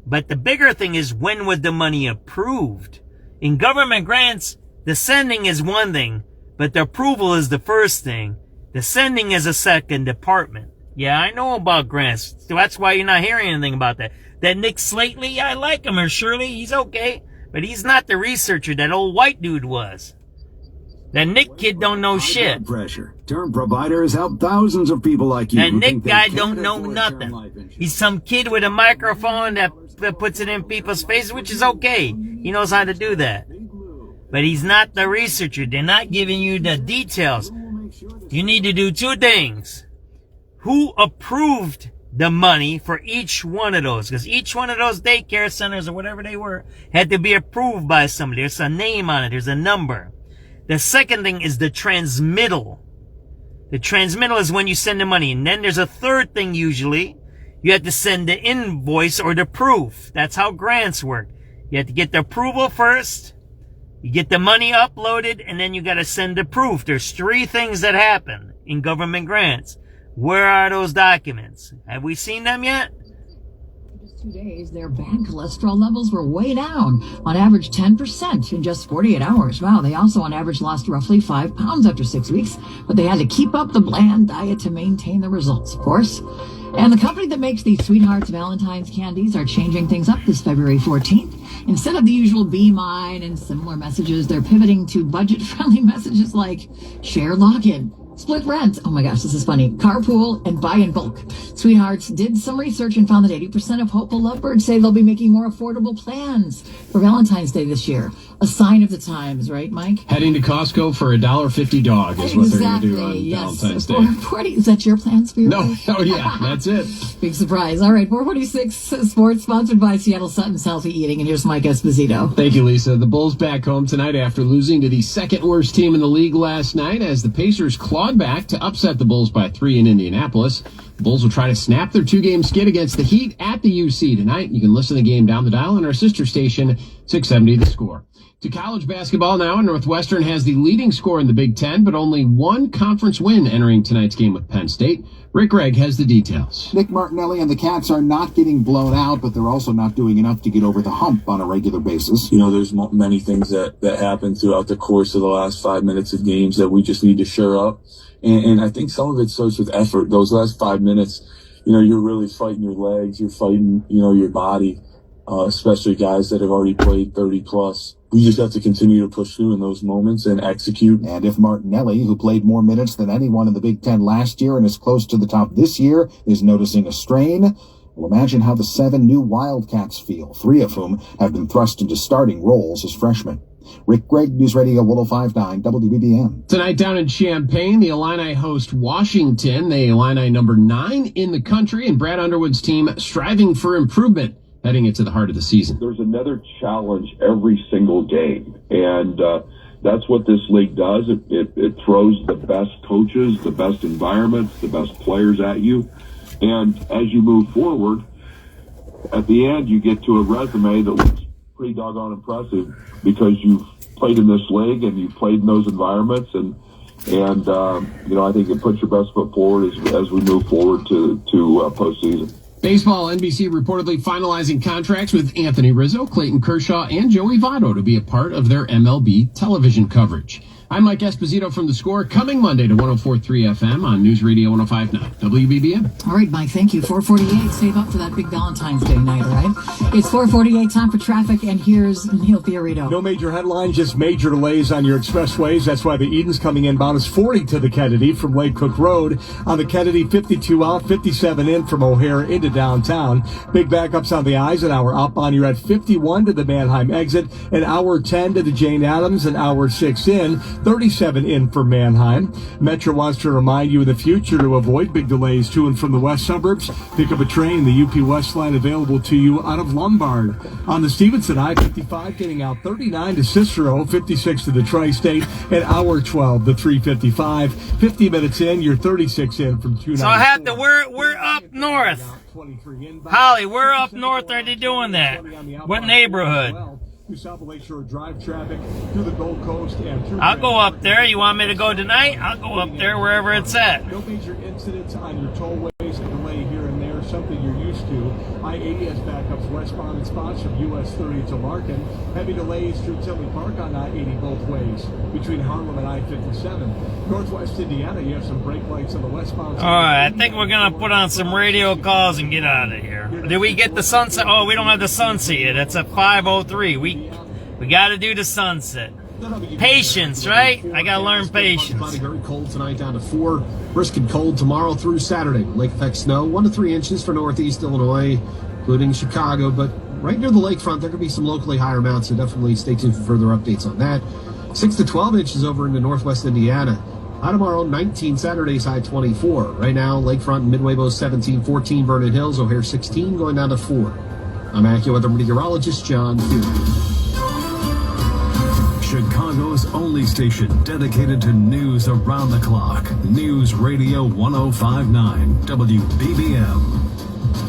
But the bigger thing is, when was the money approved? In government grants, the sending is one thing, but the approval is the first thing. The sending is a second department. Yeah, I know about grants. So that's why you're not hearing anything about that. That Nick Slately, I like him, or Shirley, he's okay. But he's not the researcher that old white dude was. That Nick kid don't know shit. Pressure. Term providers help thousands of people like you. That Nick guy don't know nothing. He's some kid with a microphone that puts it in people's faces, which is okay. He knows how to do that. But he's not the researcher. They're not giving you the details. You need to do two things. Who approved the money for each one of those? Because each one of those daycare centers or whatever they were had to be approved by somebody. There's a name on it. There's a number. The second thing is the transmittal. The transmittal is when you send the money. And then there's a third thing usually. You have to send the invoice or the proof. That's how grants work. You have to get the approval first. You get the money uploaded, and then you got to send the proof. There's three things that happen in government grants. Where are those documents? Have we seen them yet? Just 2 days, their bad cholesterol levels were way down, on average 10% in just 48 hours. Wow, they also on average lost roughly 5 pounds after 6 weeks, but they had to keep up the bland diet to maintain the results, of course. And the company that makes these Sweethearts Valentine's candies are changing things up this February 14th. Instead of the usual Be Mine and similar messages, they're pivoting to budget-friendly messages like share login, split rent, oh my gosh, this is funny, carpool, and buy in bulk. Sweethearts did some research and found that 80% of hopeful lovebirds say they'll be making more affordable plans for Valentine's Day this year. A sign of the times, right, Mike? Heading to Costco for a $1.50 dog is what they're going to do on Valentine's Day. 440, is that your plans for your life? Oh yeah, that's it. Big surprise. All right, 446 Sports, sponsored by Seattle Sutton's Healthy Eating, and here's Mike Esposito. Thank you, Lisa. The Bulls back home tonight after losing to the second worst team in the league last night as the Pacers clawed back to upset the Bulls by 3 in Indianapolis. The Bulls will try to snap their 2-game skid against the Heat at the UC tonight. You can listen to the game down the dial on our sister station, 670 The Score. To college basketball now, Northwestern has the leading score in the Big Ten, but only one conference win entering tonight's game with Penn State. Rick Gregg has the details. Nick Martinelli and the Cats are not getting blown out, but they're also not doing enough to get over the hump on a regular basis. You know, there's many things that happen throughout the course of the last 5 minutes of games that we just need to shore up. And I think some of it starts with effort. Those last 5 minutes, you know, you're really fighting your legs, you're fighting, you know, your body, especially guys that have already played 30 plus. We just have to continue to push through in those moments and execute. And if Martinelli, who played more minutes than anyone in the Big Ten last year and is close to the top this year, is noticing a strain, well, imagine how the 7 new Wildcats feel, 3 of whom have been thrust into starting roles as freshmen. Rick Gregg, News Radio 105.9 WBBM. Tonight down in Champaign, the Illini host Washington, the Illini number 9 in the country, and Brad Underwood's team striving for improvement heading into the heart of the season. There's another challenge every single game, and that's what this league does. It throws the best coaches, the best environments, the best players at you, and as you move forward, at the end you get to a resume that looks pretty doggone impressive because you've played in this league and you've played in those environments, and you know, I think it puts your best foot forward as we move forward to postseason. Baseball, NBC reportedly finalizing contracts with Anthony Rizzo, Clayton Kershaw, and Joey Votto to be a part of their MLB television coverage. I'm Mike Esposito from The Score, coming Monday to 104.3 FM on News Radio 105.9 WBBM. All right, Mike, thank you. 4:48, save up for that big Valentine's Day night, all right? It's 4:48, time for traffic, and here's Neil Fiorito. No major headlines, just major delays on your expressways. That's why the Eden's coming inbound is 40 to the Kennedy from Lake Cook Road. On the Kennedy, 52 out, 57 in from O'Hare into downtown. Big backups on the I's, an hour outbound. You're at 51 to the Manheim exit, an hour 10 to the Jane Addams, an hour 6 in. 37 in for Manheim. Metro wants to remind you in the future to avoid big delays to and from the west suburbs. Pick up a train, the UP West line available to you out of Lombard. On the Stevenson I-55, getting out 39 to Cicero, 56 to the Tri-State, and hour 12 to 355. 50 minutes in, you're 36 in from 294. So I have to, we're up north. Holly, we're up north. Are they doing that? What neighborhood? South Lakeshore Drive traffic through the Gold Coast and through. I'll go up there. You want me to go tonight? I'll go up there wherever it's at. No major incidents on your tollways. A delay here and there. something you're used to. I-80 has backups westbound in spots from US 30 to Larkin. Heavy delays through Tinley Park on I-80 both ways between Harlem and I-57. Northwest Indiana, you have some brake lights on the westbound. All right, I think we're going to put on some radio calls and get out of here. Did we get the sunset? Oh, we don't have the sunset yet. It's at 5:03. We got to do the sunset. Patience, right? I got to learn patience. Very cold tonight, down to 4. Brisk and cold tomorrow through Saturday. Lake effect snow, 1 to 3 inches for northeast Illinois, including Chicago. But right near the lakefront, there could be some locally higher amounts, so definitely stay tuned for further updates on that. 6 to 12 inches over into northwest Indiana. High tomorrow, 19, Saturday's high 24. Right now, lakefront and Midway 17, 14, Vernon Hills, O'Hare 16, going down to 4. I'm AccuWeather meteorologist John Feely. Chicago's only station dedicated to news around the clock. News Radio 105.9 WBBM.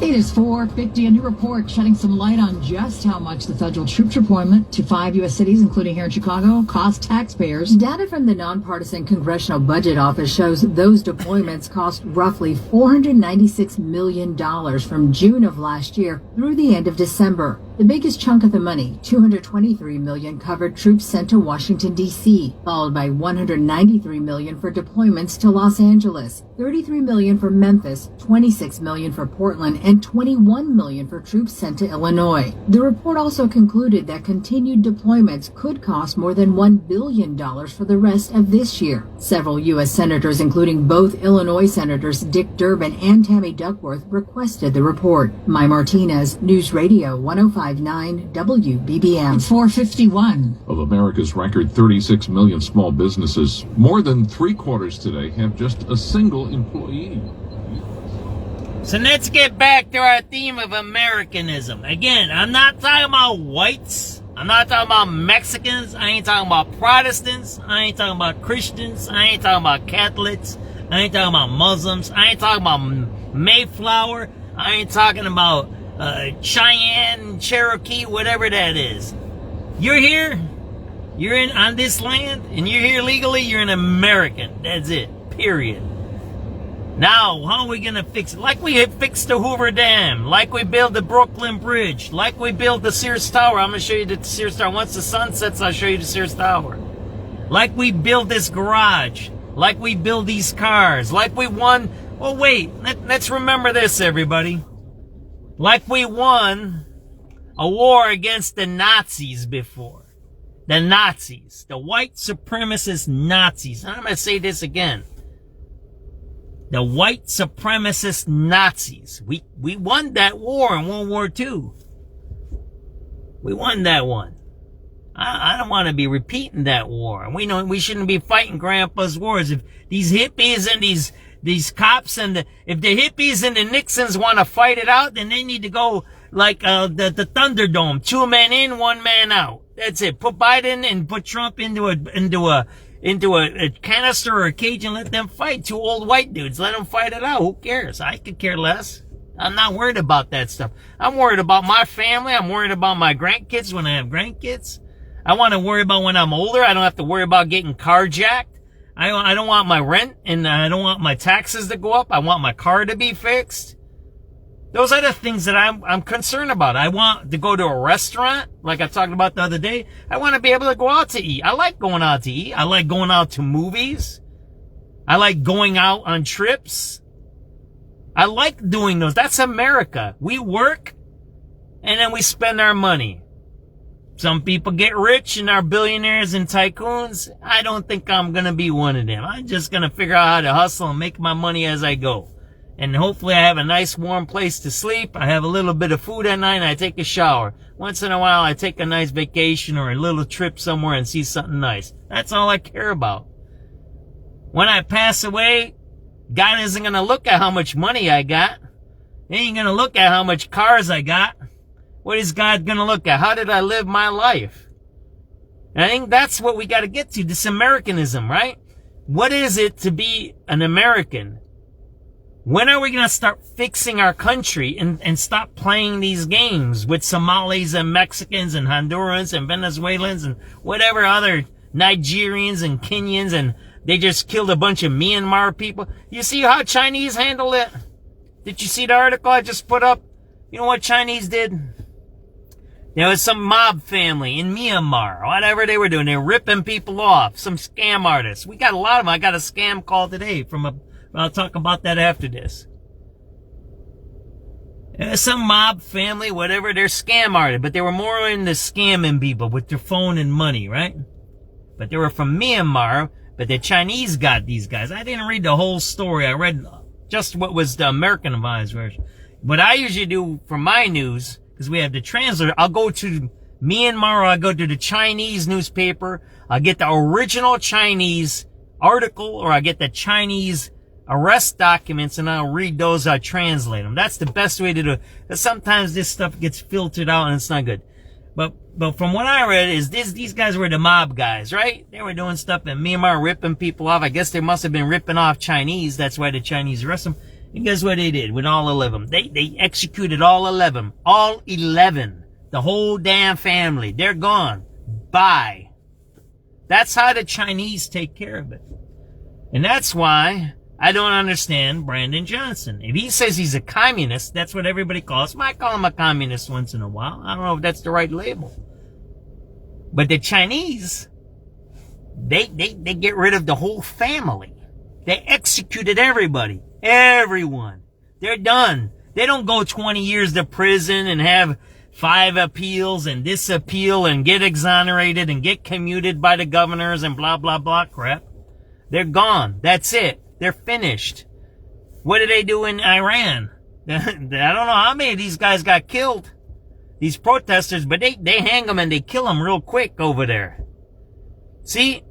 It is 4:50. A new report shedding some light on just how much the federal troops deployment to 5 U.S. cities, including here in Chicago, cost taxpayers. Data from the nonpartisan Congressional Budget Office shows those deployments cost roughly $496 million from June of last year through the end of December. The biggest chunk of the money, $223 million, covered troops sent to Washington, D.C., followed by $193 million for deployments to Los Angeles, $33 million for Memphis, $26 million for Portland, and $21 million for troops sent to Illinois. The report also concluded that continued deployments could cost more than $1 billion for the rest of this year. Several U.S. senators, including both Illinois Senators Dick Durbin and Tammy Duckworth, requested the report. Mai Martinez, News Radio 105.9 WBBM. 451. Of America's record 36 million small businesses, more than 3/4 today have just a single employee. So let's get back to our theme of Americanism. Again, I'm not talking about whites. I'm not talking about Mexicans. I ain't talking about Protestants. I ain't talking about Christians. I ain't talking about Catholics. I ain't talking about Muslims. I ain't talking about Mayflower. I ain't talking about Cheyenne, Cherokee, whatever that is. You're here. You're on this land, and you're here legally. You're an American. That's it. Period. Now, how are we going to fix it? Like we fixed the Hoover Dam. Like we built the Brooklyn Bridge. Like we built the Sears Tower. I'm going to show you the Sears Tower. Once the sun sets, I'll show you the Sears Tower. Like we built this garage. Like we built these cars. Like we won. Oh, wait. Let's remember this, everybody. Like we won a war against the Nazis before. The Nazis. The white supremacist Nazis. And I'm going to say this again. The white supremacist Nazis. We won that war in World War II. We won that one. I don't want to be repeating that war. And we know we shouldn't be fighting Grandpa's wars. If these hippies and these cops and if the hippies and the Nixons want to fight it out, then they need to go like the Thunderdome. 2 men in, 1 man out. That's it. Put Biden and put Trump into a canister or a cage and let them fight. 2 old white dudes. Let them fight it out. Who cares? I could care less. I'm not worried about that stuff. I'm worried about my family. I'm worried about my grandkids when I have grandkids. I want to worry about when I'm older. I don't have to worry about getting carjacked. I don't want my rent and I don't want my taxes to go up. I want my car to be fixed. Those are the things that I'm concerned about. I want to go to a restaurant, like I talked about the other day. I want to be able to go out to eat. I like going out to eat. I like going out to movies. I like going out on trips. I like doing those. That's America. We work and then we spend our money. Some people get rich and are billionaires and tycoons. I don't think I'm going to be one of them. I'm just going to figure out how to hustle and make my money as I go. And hopefully I have a nice warm place to sleep. I have a little bit of food at night and I take a shower. Once in a while I take a nice vacation or a little trip somewhere and see something nice. That's all I care about. When I pass away, God isn't going to look at how much money I got. He ain't going to look at how much cars I got. What is God going to look at? How did I live my life? And I think that's what we got to get to, this Americanism, right? What is it to be an American? When are we going to start fixing our country and stop playing these games with Somalis and Mexicans and Hondurans and Venezuelans and whatever other Nigerians and Kenyans, and they just killed a bunch of Myanmar people? You see how Chinese handle it? Did you see the article I just put up? You know what Chinese did? There was some mob family in Myanmar, whatever they were doing. They were ripping people off, some scam artists. We got a lot of them. I got a scam call today I'll talk about that after this. Some mob family, whatever, they're scam artists, but they were more into scamming people with their phone and money, right? But they were from Myanmar, but the Chinese got these guys. I didn't read the whole story. I read just what was the Americanized version. What I usually do for my news, because we have the translator, I'll go to Myanmar, or I'll go to the Chinese newspaper, I'll get the original Chinese article, or I'll get the Chinese arrest documents, and I'll read those, I'll translate them. That's the best way to do it. Because sometimes this stuff gets filtered out and it's not good. But from what I read is these guys were the mob guys, right? They were doing stuff in Myanmar, ripping people off. I guess they must have been ripping off Chinese. That's why the Chinese arrested them. And guess what they did with all 11? They executed all 11. All 11. The whole damn family. They're gone. Bye. That's how the Chinese take care of it. And that's why I don't understand Brandon Johnson. If he says he's a communist, that's what everybody calls him. I call him a communist once in a while. I don't know if that's the right label. But the Chinese, they get rid of the whole family. They executed everybody. Everyone. They're done. They don't go 20 years to prison and have 5 appeals and this appeal and get exonerated and get commuted by the governors and blah, blah, blah crap. They're gone. That's it. They're finished. What did they do in Iran? I don't know how many of these guys got killed. These protesters, but they hang them and they kill them real quick over there. See,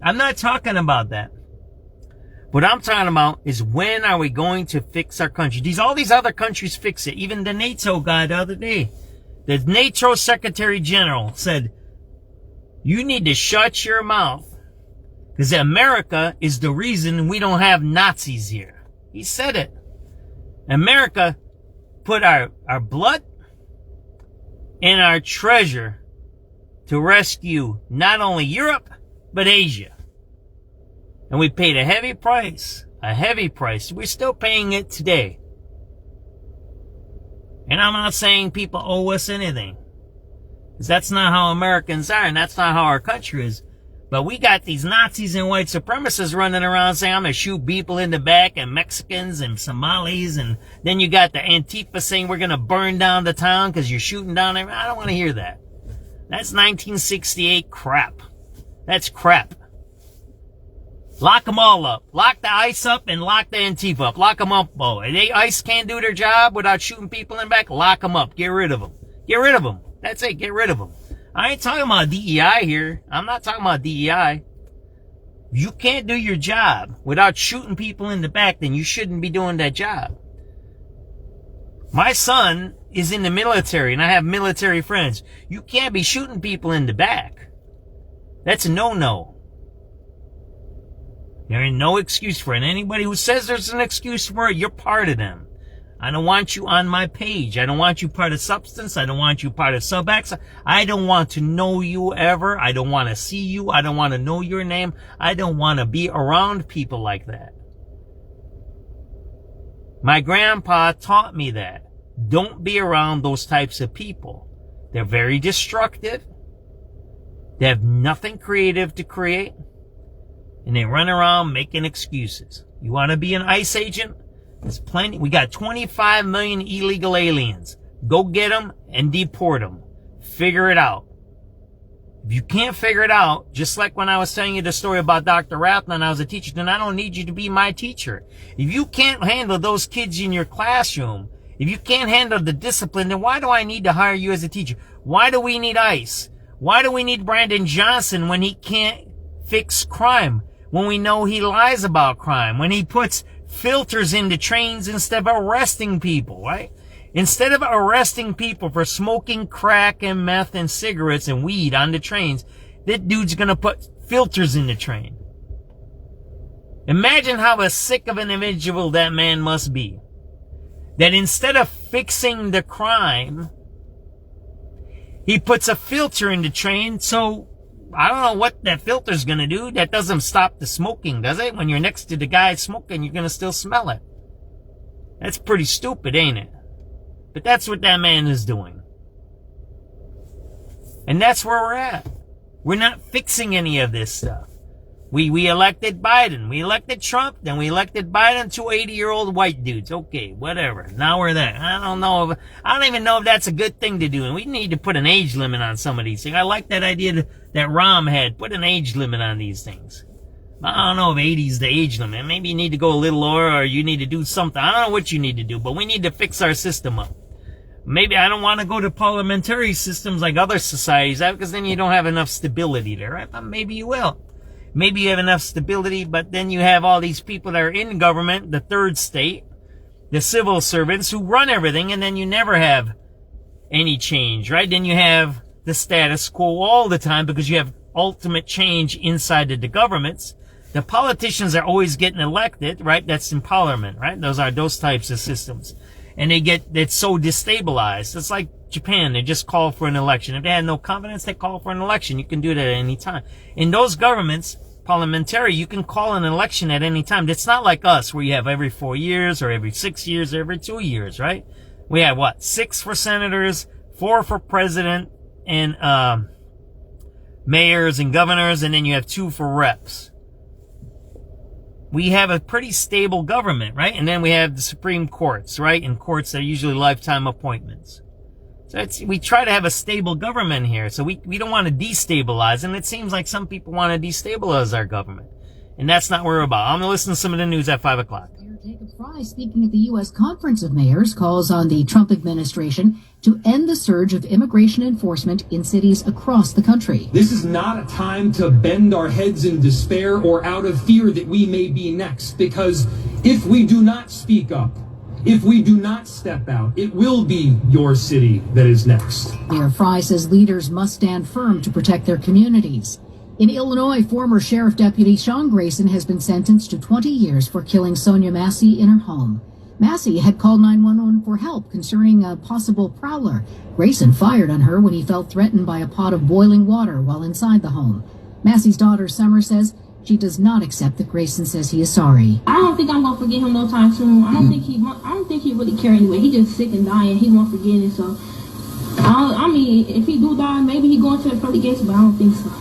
I'm not talking about that. What I'm talking about is when are we going to fix our country? All these other countries fix it. Even the NATO guy the other day, the NATO Secretary General said, you need to shut your mouth. Because America is the reason we don't have Nazis here. He said it. America put our blood and our treasure to rescue not only Europe, but Asia. And we paid a heavy price. A heavy price. We're still paying it today. And I'm not saying people owe us anything. Because that's not how Americans are, and that's not how our country is. But we got these Nazis and white supremacists running around saying, I'm going to shoot people in the back, and Mexicans and Somalis, and then you got the Antifa saying we're going to burn down the town because you're shooting down everything. I don't want to hear that. That's 1968 crap. That's crap. Lock them all up. Lock the ICE up and lock the Antifa up. Lock them up. Oh, ICE can't do their job without shooting people in the back. Lock them up. Get rid of them. Get rid of them. That's it. Get rid of them. I ain't talking about DEI here. I'm not talking about DEI. If you can't do your job without shooting people in the back, then you shouldn't be doing that job. My son is in the military, and I have military friends. You can't be shooting people in the back. That's a no-no. There ain't no excuse for it. Anybody who says there's an excuse for it, you're part of them. I don't want you on my page. I don't want you part of Substance. I don't want you part of SubX. I don't want to know you ever. I don't want to see you. I don't want to know your name. I don't want to be around people like that. My grandpa taught me that. Don't be around those types of people. They're very destructive. They have nothing creative to create. And they run around making excuses. You want to be an ICE agent? There's plenty. We got 25 million illegal aliens. Go get them and deport them. Figure it out. If you can't figure it out, just like when I was telling you the story about Dr. Rathman and I was a teacher, then I don't need you to be my teacher. If you can't handle those kids in your classroom, if you can't handle the discipline, then why do I need to hire you as a teacher? Why do we need ICE? Why do we need Brandon Johnson when he can't fix crime? When we know he lies about crime? When he puts filters into trains instead of arresting people, right? Instead of arresting people for smoking crack and meth and cigarettes and weed on the trains, that dude's gonna put filters in the train. Imagine how sick of an individual that man must be. That instead of fixing the crime, he puts a filter in the train, so I don't know what that filter's gonna do. That doesn't stop the smoking, does it? When you're next to the guy smoking, you're gonna still smell it. That's pretty stupid, ain't it? But that's what that man is doing. And that's where we're at. We're not fixing any of this stuff. We elected Biden. We elected Trump. Then we elected Biden, 2 80-year-old white dudes. Okay, whatever. Now we're there. I don't even know if that's a good thing to do. And we need to put an age limit on some of these things. I like that idea that Rahm had. Put an age limit on these things. I don't know if 80 is the age limit. Maybe you need to go a little lower, or you need to do something. I don't know what you need to do, but we need to fix our system up. Maybe I don't want to go to parliamentary systems like other societies, because then you don't have enough stability there, right? But maybe you will. Maybe you have enough stability, but then you have all these people that are in government, the third state, the civil servants who run everything, and then you never have any change, right? Then you have the status quo all the time because you have ultimate change inside the governments. The politicians are always getting elected, right? That's empowerment, right? Those types of systems. And it's so destabilized. It's like Japan. They just call for an election. If they had no confidence, they call for an election. You can do that at any time. In those governments, parliamentary, you can call an election at any time. It's not like us where you have every 4 years or every 6 years or every 2 years, right? We have 6 for senators, 4 for president and mayors and governors, and then you have 2 for reps. We have a pretty stable government, right? And then we have the Supreme Courts, right? And courts are usually lifetime appointments. So we try to have a stable government here. So we don't want to destabilize. And it seems like some people want to destabilize our government. And that's not what we're about. I'm going to listen to some of the news at 5 o'clock. Jacob Fry, speaking at the U.S. Conference of Mayors, calls on the Trump administration to end the surge of immigration enforcement in cities across the country. This is not a time to bend our heads in despair or out of fear that we may be next, because if we do not speak up, if we do not step out, it will be your city that is next. Mayor Fry says leaders must stand firm to protect their communities. In Illinois, former Sheriff Deputy Sean Grayson has been sentenced to 20 years for killing Sonia Massey in her home. Massey had called 911 for help concerning a possible prowler. Grayson fired on her when he felt threatened by a pot of boiling water while inside the home. Massey's daughter, Summer, says she does not accept that Grayson says he is sorry. I don't think I'm gonna forget him no time soon. I don't think he really care anyway. He just sick and dying. He won't forget it. So, I mean, if he do die, maybe he going to the pearly gates, but I don't think so.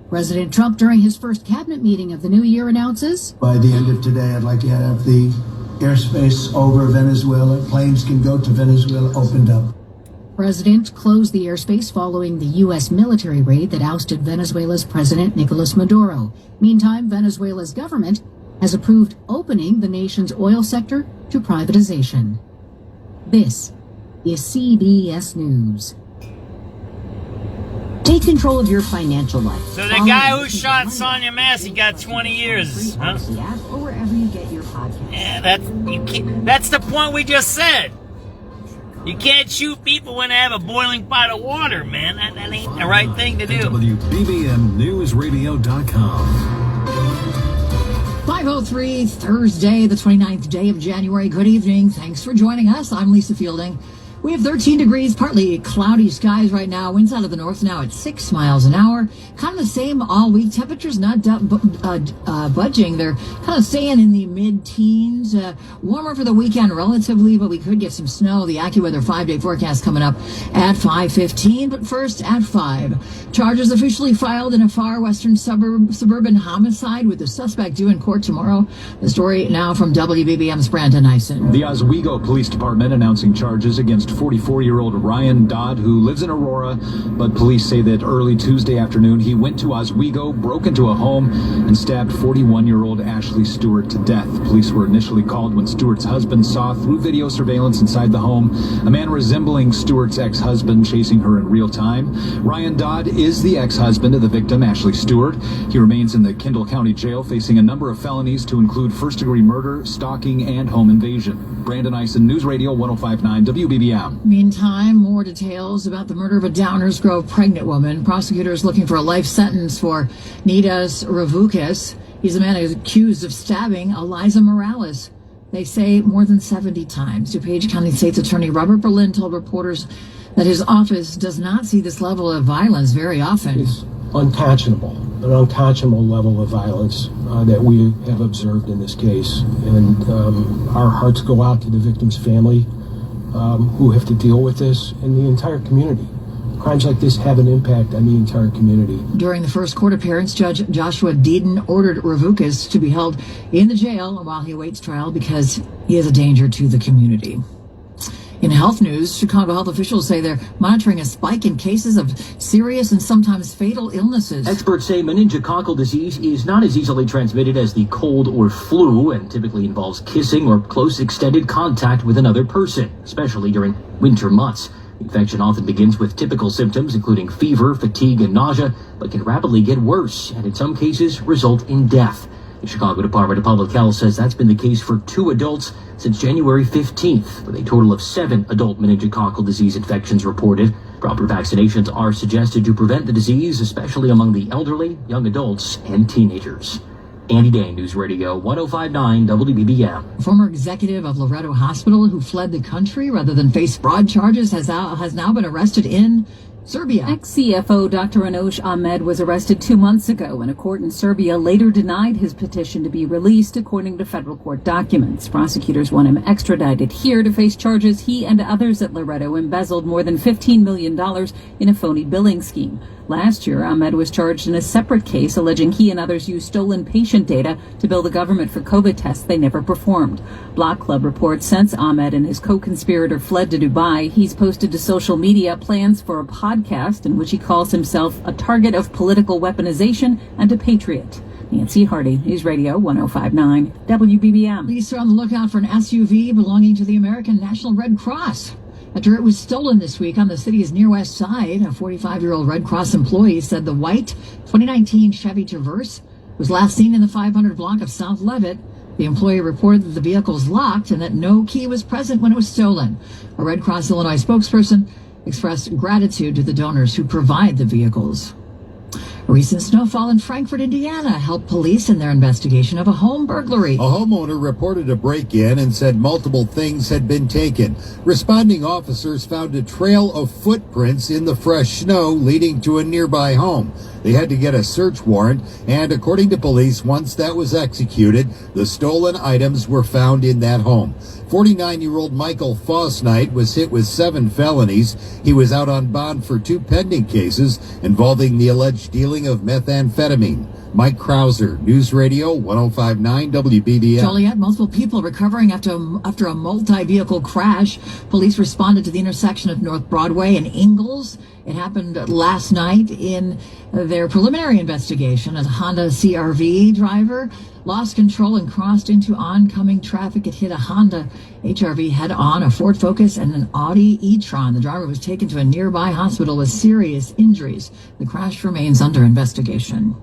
President Trump, during his first cabinet meeting of the new year, announces, by the end of today, I'd like to have the airspace over Venezuela. Planes can go to Venezuela opened up. President closed the airspace following the U.S. military raid that ousted Venezuela's President Nicolas Maduro. Meantime, Venezuela's government has approved opening the nation's oil sector to privatization. This is CBS News. Take control of your financial life. So the guy who shot Sonia Massey got 20 years, huh? Or wherever you get your podcast. Yeah, that's the point we just said. You can't shoot people when they have a boiling pot of water, man. That ain't the right thing to do. WBMNewsRadio.com. 5:03 Thursday, the 29th day of January. Good evening. Thanks for joining us. I'm Lisa Fielding. We have 13 degrees, partly cloudy skies right now. Winds out of the north now at 6 miles an hour. Kind of the same all week. Temperatures not budging. They're kind of staying in the mid-teens. Warmer for the weekend relatively, but we could get some snow. The AccuWeather 5-day forecast coming up at 5:15. But first at 5. Charges officially filed in a far western suburban homicide with the suspect due in court tomorrow. The story now from WBBM's Brandon Eisen. The Oswego Police Department announcing charges against 44-year-old Ryan Dodd, who lives in Aurora, but police say that early Tuesday afternoon he went to Oswego, broke into a home, and stabbed 41-year-old Ashley Stewart to death. Police were initially called when Stewart's husband saw through video surveillance inside the home a man resembling Stewart's ex-husband chasing her in real time. Ryan Dodd is the ex-husband of the victim, Ashley Stewart. He remains in the Kendall County Jail facing a number of felonies to include first-degree murder, stalking, and home invasion. Brandon Eisen, News Radio 105.9 WBBM. Meantime, more details about the murder of a Downers Grove pregnant woman. Prosecutors looking for a life sentence for Nidas Ravukis. He's a man accused of stabbing Eliza Morales. They say more than 70 times. DuPage County State's Attorney Robert Berlin told reporters that his office does not see this level of violence very often. unconscionable, an unconscionable level of violence that we have observed in this case. And our hearts go out to the victim's family who have to deal with this, and the entire community. Crimes like this have an impact on the entire community. During the first court appearance, Judge Joshua Deedon ordered Ravukas to be held in the jail while he awaits trial because he is a danger to the community. In health news, Chicago health officials say they're monitoring a spike in cases of serious and sometimes fatal illnesses. Experts say meningococcal disease is not as easily transmitted as the cold or flu and typically involves kissing or close extended contact with another person, especially during winter months. Infection often begins with typical symptoms, including fever, fatigue, and nausea, but can rapidly get worse and in some cases result in death. The Chicago Department of Public Health says that's been the case for 2 adults since January 15th, with a total of 7 adult meningococcal disease infections reported. Proper vaccinations are suggested to prevent the disease, especially among the elderly, young adults, and teenagers. Andy Day, News Radio 105.9 WBBM. Former executive of Loretto Hospital who fled the country rather than face fraud charges has now been arrested in Serbia. Ex-CFO Dr. Anosh Ahmed was arrested 2 months ago, and a court in Serbia later denied his petition to be released, according to federal court documents. Prosecutors want him extradited here to face charges he and others at Loretto embezzled more than $15 million in a phony billing scheme. Last year, Ahmed was charged in a separate case alleging he and others used stolen patient data to bill the government for COVID tests they never performed. Block Club reports since Ahmed and his co-conspirator fled to Dubai, he's posted to social media plans for a podcast in which he calls himself a target of political weaponization and a patriot. Nancy Hardy, News Radio 105.9 WBBM. Police are on the lookout for an SUV belonging to the American National Red Cross after it was stolen this week on the city's near west side. A 45-year-old Red Cross employee said the white 2019 Chevy Traverse was last seen in the 500 block of South Levitt. The employee reported that the vehicle was locked and that no key was present when it was stolen. A Red Cross Illinois spokesperson expressed gratitude to the donors who provide the vehicles. A recent snowfall in Frankfort, Indiana, helped police in their investigation of a home burglary. A homeowner reported a break-in and said multiple things had been taken. Responding officers found a trail of footprints in the fresh snow leading to a nearby home. They had to get a search warrant, and according to police, once that was executed, the stolen items were found in that home. 49-year-old Michael Fosnight was hit with 7 felonies. He was out on bond for 2 pending cases involving the alleged dealing of methamphetamine. Mike Krauser, News Radio 105.9 WBBM. Joliet, multiple people recovering after a multi-vehicle crash. Police responded to the intersection of North Broadway and Ingalls. It happened last night in their preliminary investigation. A Honda CR-V driver lost control and crossed into oncoming traffic. It hit a Honda HR-V head-on, a Ford Focus, and an Audi e-tron. The driver was taken to a nearby hospital with serious injuries. The crash remains under investigation.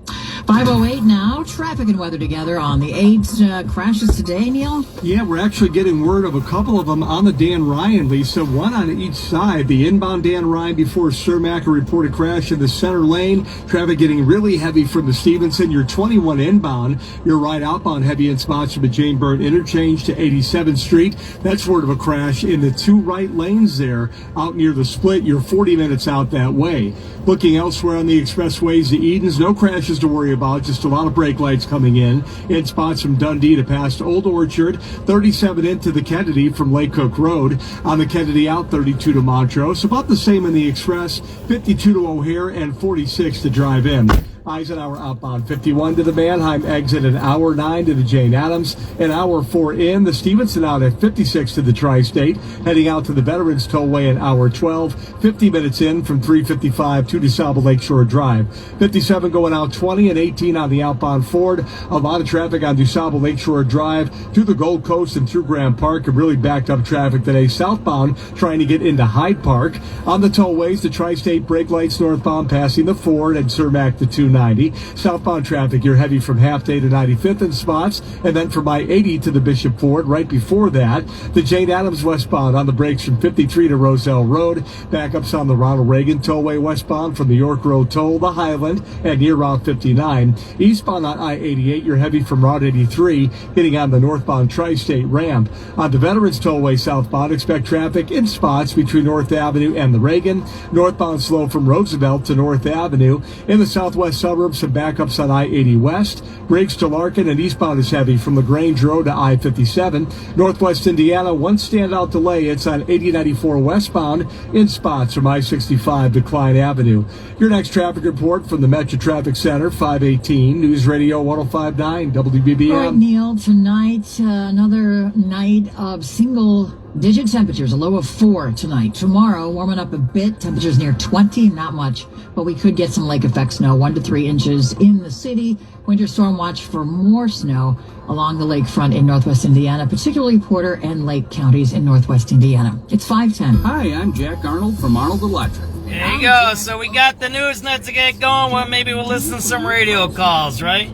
5:08 now. Traffic and weather together on the 8 crashes today, Neil? Yeah, we're actually getting word of a couple of them on the Dan Ryan, Lisa. One on each side. The inbound Dan Ryan before Cermak, a reported crash in the center lane. Traffic getting really heavy from the Stevenson. You're 21 inbound. You're right outbound heavy in spots from the Jane Byrne interchange to 87th Street. That's word of a crash in the 2 right lanes there out near the split. You're 40 minutes out that way. Looking elsewhere on the expressways, the Edens, no crashes to worry about, just a lot of brake lights coming in spots from Dundee to past Old Orchard, 37 into the Kennedy from Lake Cook Road, on the Kennedy out 32 to Montrose, about the same in the Express, 52 to O'Hare, and 46 to drive in. Eisenhower outbound 51 to the Mannheim exit at hour 9 to the Jane Addams, and hour 4 in. The Stevenson out at 56 to the Tri-State, heading out to the Veterans Tollway at hour 12, 50 minutes in from 355 to DeSable Lakeshore Drive. 57 going out 20 and 18 on the outbound Ford. A lot of traffic on DeSable Lakeshore Drive to the Gold Coast and through Grand Park, and really backed up traffic today southbound trying to get into Hyde Park. On the tollways, the Tri-State brake lights northbound passing the Ford and Cermak to 2 90. Southbound traffic, you're heavy from Half Day to 95th in spots, and then from I-80 to the Bishop Ford. Right before that, the Jane Addams westbound on the brakes from 53 to Roselle Road. Backups on the Ronald Reagan Tollway westbound from the York Road Toll, the Highland, and near Route 59. Eastbound on I-88, you're heavy from Route 83, hitting on the northbound Tri-State ramp. On the Veterans Tollway southbound, expect traffic in spots between North Avenue and the Reagan. Northbound slow from Roosevelt to North Avenue. In the southwest suburbs, some backups on I-80 West. Brakes to Larkin, and eastbound is heavy from LaGrange Road to I-57. Northwest Indiana, one standout delay. It's on 8094 westbound in spots from I-65 to Klein Avenue. Your next traffic report from the Metro Traffic Center, 518 News Radio 105.9 WBBM. All right, Neil, tonight, another night of single-digit temperatures, a low of 4 tonight. Tomorrow, warming up a bit, temperatures near 20, not much, but we could get some lake effect snow, 1 to 3 inches in the city. Winter storm watch for more snow along the lakefront in northwest Indiana, particularly Porter and Lake counties in northwest Indiana. It's 5:10. Hi, I'm Jack Arnold from Arnold Electric. There you go. So we got the news net to get going. Well, maybe we'll listen to some radio calls, right?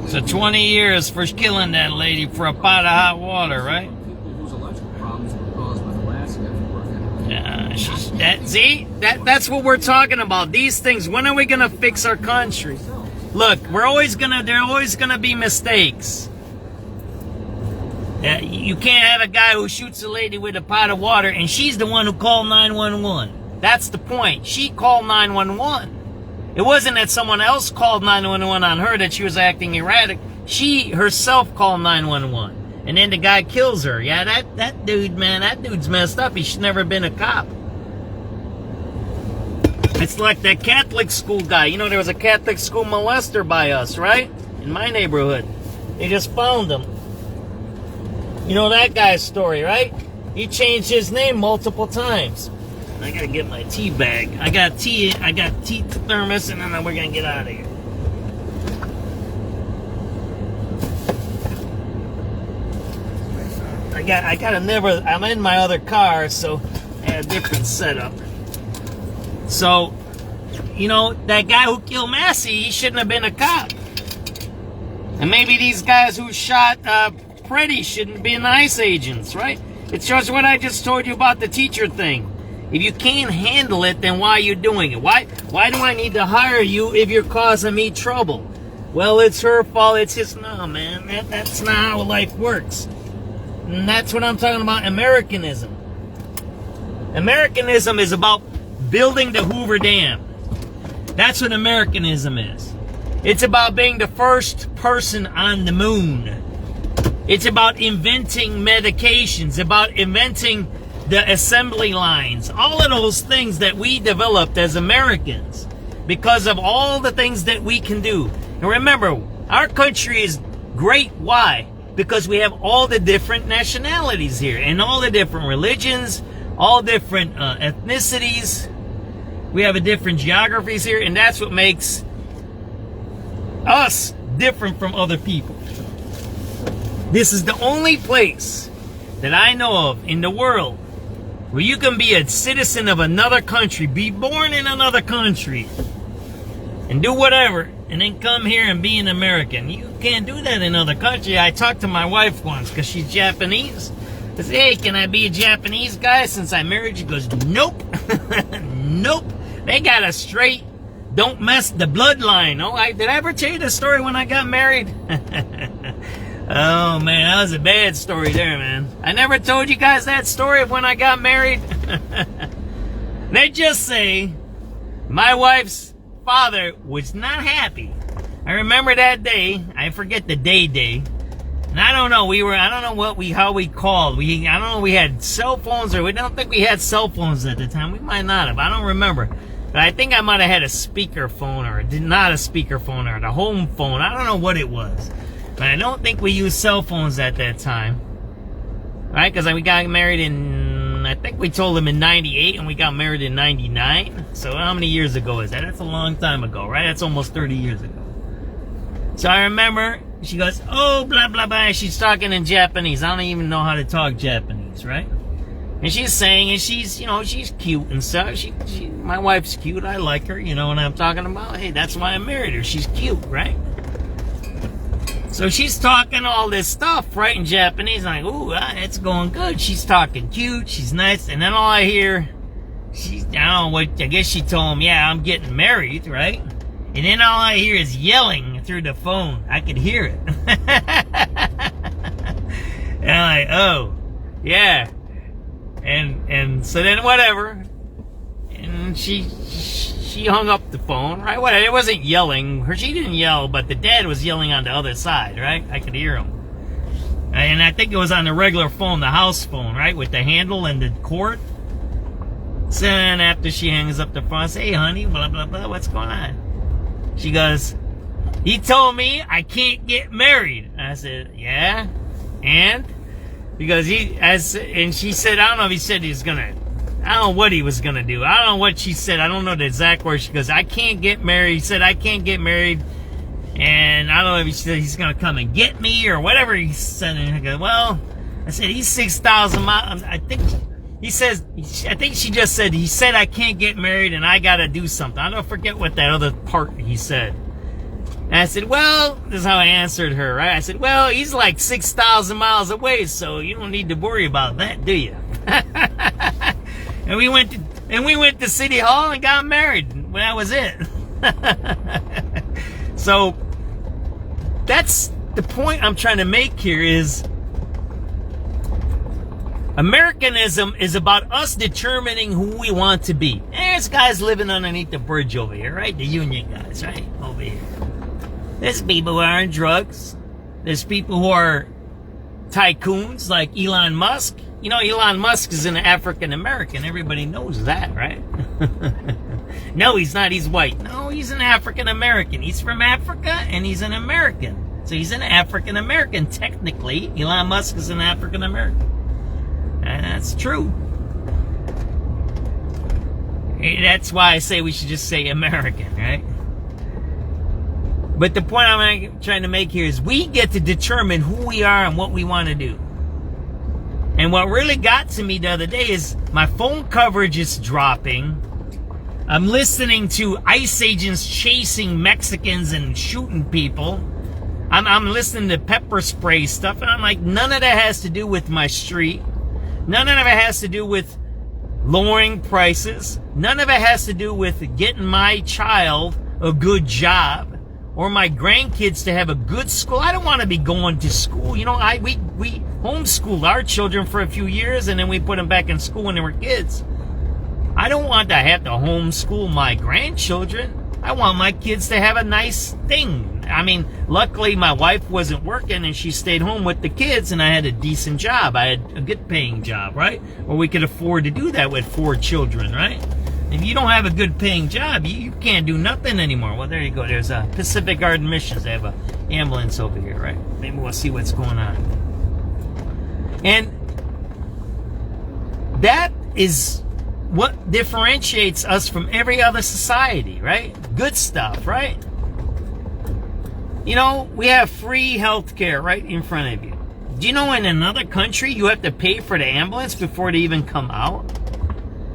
So 20 years for killing that lady for a pot of hot water, right? Yeah, that's what we're talking about. These things. When are we gonna fix our country? Look, there are always gonna be mistakes. You can't have a guy who shoots a lady with a pot of water, and she's the one who called 911. That's the point. She called 911. It wasn't that someone else called 911 on her that she was acting erratic. She herself called 911. And then the guy kills her. Yeah, that dude, man, that dude's messed up. He should never have been a cop. It's like that Catholic school guy. You know, there was a Catholic school molester by us, right? In my neighborhood. They just found him. You know that guy's story, right? He changed his name multiple times. I gotta get my tea bag. I got tea thermos, and then we're gonna get out of here. I'm in my other car, so I had a different setup. So, you know, that guy who killed Massey, he shouldn't have been a cop. And maybe these guys who shot Preddy shouldn't be ICE agents, right? It's just what I just told you about the teacher thing. If you can't handle it, then why are you doing it? Why do I need to hire you if you're causing me trouble? Well, it's her fault. It's his... No, man. That's not how life works. And that's what I'm talking about, Americanism. Americanism is about building the Hoover Dam. That's what Americanism is. It's about being the first person on the moon. It's about inventing medications, about inventing the assembly lines, all of those things that we developed as Americans because of all the things that we can do. And remember, our country is great. Why? Because we have all the different nationalities here and all the different religions, all different ethnicities. We have a different geographies here, and that's what makes us different from other people. This is the only place that I know of in the world where you can be a citizen of another country, be born in another country, and do whatever, and then come here and be an American. You can't do that in other countries. I talked to my wife once because she's Japanese. I said, hey, can I be a Japanese guy since I married? She goes, nope. Nope. They got a straight, don't mess the bloodline. Oh, did I ever tell you the story when I got married? Oh, man, that was a bad story there, man. I never told you guys that story of when I got married. They just say my wife's father was not happy. I remember that day. I forget the day. And I don't know. I don't know how we called. I don't know. We had cell phones, or we don't think we had cell phones at the time. We might not have. I don't remember. But I think I might have had a speakerphone, or not a speakerphone, or the home phone. I don't know what it was. But I don't think we used cell phones at that time. Right? Because we got married I think we told him in 98, and we got married in 99. So how many years ago is that? That's a long time ago, right? That's almost 30 years ago. So I remember, she goes, oh, blah, blah, blah. She's talking in Japanese. I don't even know how to talk Japanese, right? And she's saying, and she's, she's cute and stuff. My wife's cute. I like her. You know what I'm talking about? Hey, that's why I married her. She's cute, right? So she's talking all this stuff, right, in Japanese. I'm like, ooh, it's going good. She's talking cute. She's nice. And then all I hear, I don't know what, I guess she told him, yeah, I'm getting married, right? And then all I hear is yelling through the phone. I could hear it. And I'm like, oh, yeah. And so then whatever. And she hung up the phone, right? What? It wasn't yelling. She didn't yell, but the dad was yelling on the other side, right? I could hear him. And I think it was on the regular phone, the house phone, right? With the handle and the cord. So then after she hangs up the phone, I say, hey, honey, blah, blah, blah, what's going on? She goes, he told me I can't get married. I said, yeah? And? Because and she said, I don't know if he said he's gonna, I don't know what he was gonna do. I don't know what she said. I don't know the exact words. She goes, I can't get married. He said, I can't get married. And I don't know if he said he's gonna come and get me or whatever he said. And I go, well, I said, he's 6,000 miles. I think she just said, he said I can't get married and I gotta do something. I don't forget what that other part he said. And I said, well, this is how I answered her, right? I said, well, he's like 6,000 miles away, so you don't need to worry about that, do you? And we went to City Hall and got married. Well, that was it. So that's the point I'm trying to make here is Americanism is about us determining who we want to be. There's guys living underneath the bridge over here, right? The union guys, right? Over here. There's people who are on drugs. There's people who are tycoons like Elon Musk. You know, Elon Musk is an African American. Everybody knows that, right? No, he's not. He's white. No, he's an African American. He's from Africa and he's an American. So he's an African American. Technically, Elon Musk is an African American. And that's true. That's why I say we should just say American, right? But the point I'm trying to make here is we get to determine who we are and what we want to do. And what really got to me the other day is my phone coverage is dropping. I'm listening to ICE agents chasing Mexicans and shooting people. I'm listening to pepper spray stuff. And I'm like, none of that has to do with my street. None of it has to do with lowering prices. None of it has to do with getting my child a good job. Or my grandkids to have a good school. I don't want to be going to school. You know, we homeschooled our children for a few years and then we put them back in school when they were kids. I don't want to have to homeschool my grandchildren. I want my kids to have a nice thing. I mean, luckily my wife wasn't working and she stayed home with the kids and I had a decent job. I had a good paying job, right? Where we could afford to do that with 4 children, right? If you don't have a good paying job, you can't do nothing anymore. Well, there you go. There's a Pacific Garden Missions. They have an ambulance over here, right? Maybe we'll see what's going on. And that is what differentiates us from every other society, right? Good stuff, right? You know, we have free health care right in front of you. Do you know in another country you have to pay for the ambulance before they even come out?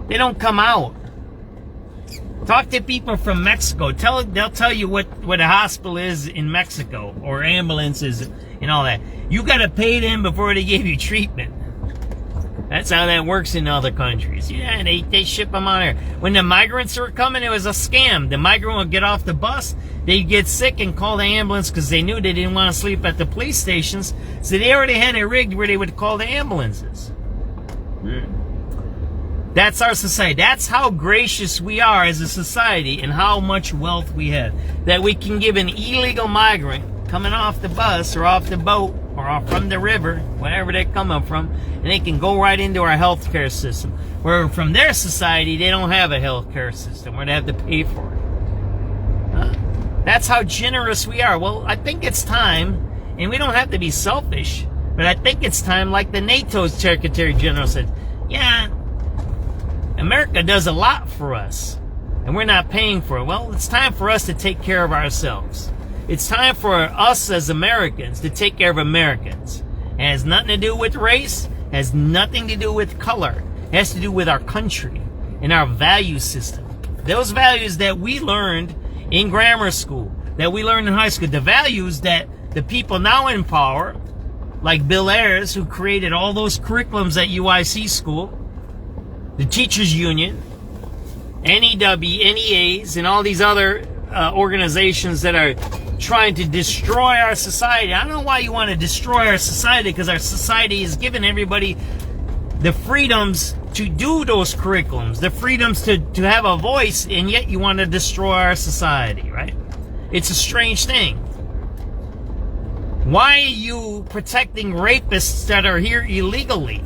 They don't come out. Talk to people from Mexico. They'll tell you what a hospital is in Mexico or ambulances and all that. You got to pay them before they give you treatment. That's how that works in other countries. Yeah, they ship them on there. When the migrants were coming, it was a scam. The migrant would get off the bus, they'd get sick and call the ambulance because they knew they didn't want to sleep at the police stations. So they already had it rigged where they would call the ambulances. That's our society. That's how gracious we are as a society and how much wealth we have. That we can give an illegal migrant coming off the bus or off the boat or off from the river, wherever they're coming from, and they can go right into our healthcare system. Where from their society, they don't have a healthcare system where they have to pay for it. That's how generous we are. Well, I think it's time, and we don't have to be selfish, but I think it's time, like the NATO Secretary General said, yeah, America does a lot for us, and we're not paying for it. Well, it's time for us to take care of ourselves. It's time for us as Americans to take care of Americans. It has nothing to do with race, has nothing to do with color. It has to do with our country and our value system. Those values that we learned in grammar school, that we learned in high school, the values that the people now in power, like Bill Ayers, who created all those curriculums at UIC school, the teachers union, NEW, NEAs, and all these other organizations that are trying to destroy our society. I don't know why you want to destroy our society, because our society is giving everybody the freedoms to do those curriculums, the freedoms to have a voice, and yet you want to destroy our society, right? It's a strange thing. Why are you protecting rapists that are here illegally?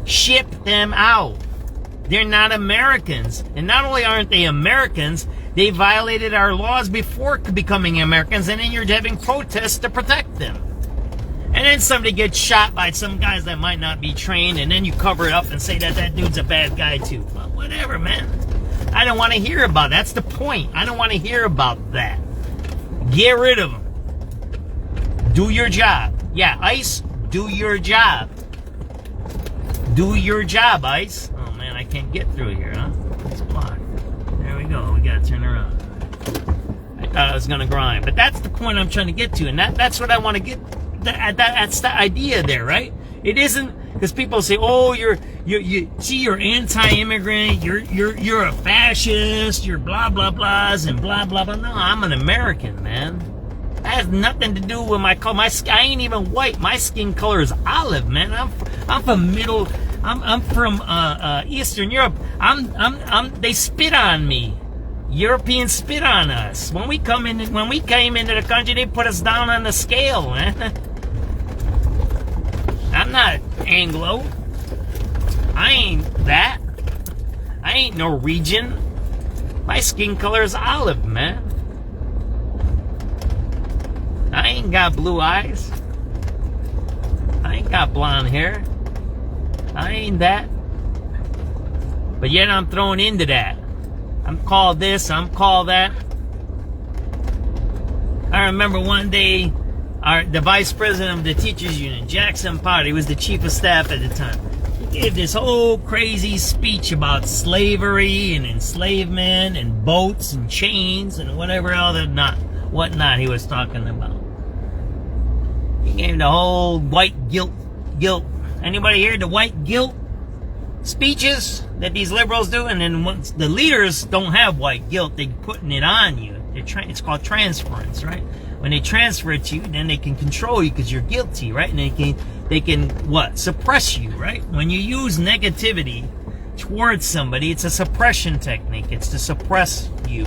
Ship them out. They're not Americans. And not only aren't they Americans, they violated our laws before becoming Americans, and then you're having protests to protect them. And then somebody gets shot by some guys that might not be trained, and then you cover it up and say that that dude's a bad guy too. Well, whatever, man. I don't want to hear about it. That's the point. I don't want to hear about that. Get rid of them. Do your job. Yeah, ICE, do your job. Do your job, ICE. Oh, man, I can't get through here, huh? It's blocked. There we go. We got to turn around. I thought I was going to grind. But that's the point I'm trying to get to, and that's what I want to get. That's the idea there, right? It isn't because people say, "Oh, you're anti-immigrant, you're a fascist, you're blah blah blahs and blah blah blah." No, I'm an American, man. That has nothing to do with my color. I ain't even white. My skin color is olive, man. I'm from I'm from Eastern Europe. They spit on me. Europeans spit on us. When we came into the country, they put us down on the scale, man. I'm not Anglo. I ain't that. I ain't Norwegian. My skin color is olive, man. I ain't got blue eyes. I ain't got blonde hair. I ain't that. But yet I'm thrown into that. I'm called this, I'm called that. I remember one day, the vice president of the teachers union, Jackson Potter, he was the chief of staff at the time. He gave this whole crazy speech about slavery and enslavement and boats and chains and whatever else whatnot he was talking about. He gave the whole white guilt. Anybody hear the white guilt speeches that these liberals do? And then once the leaders don't have white guilt, they're putting it on you. It's called transference, right? When they transfer it to you, then they can control you because you're guilty, right? And they can what? Suppress you, right? When you use negativity towards somebody, it's a suppression technique. It's to suppress you,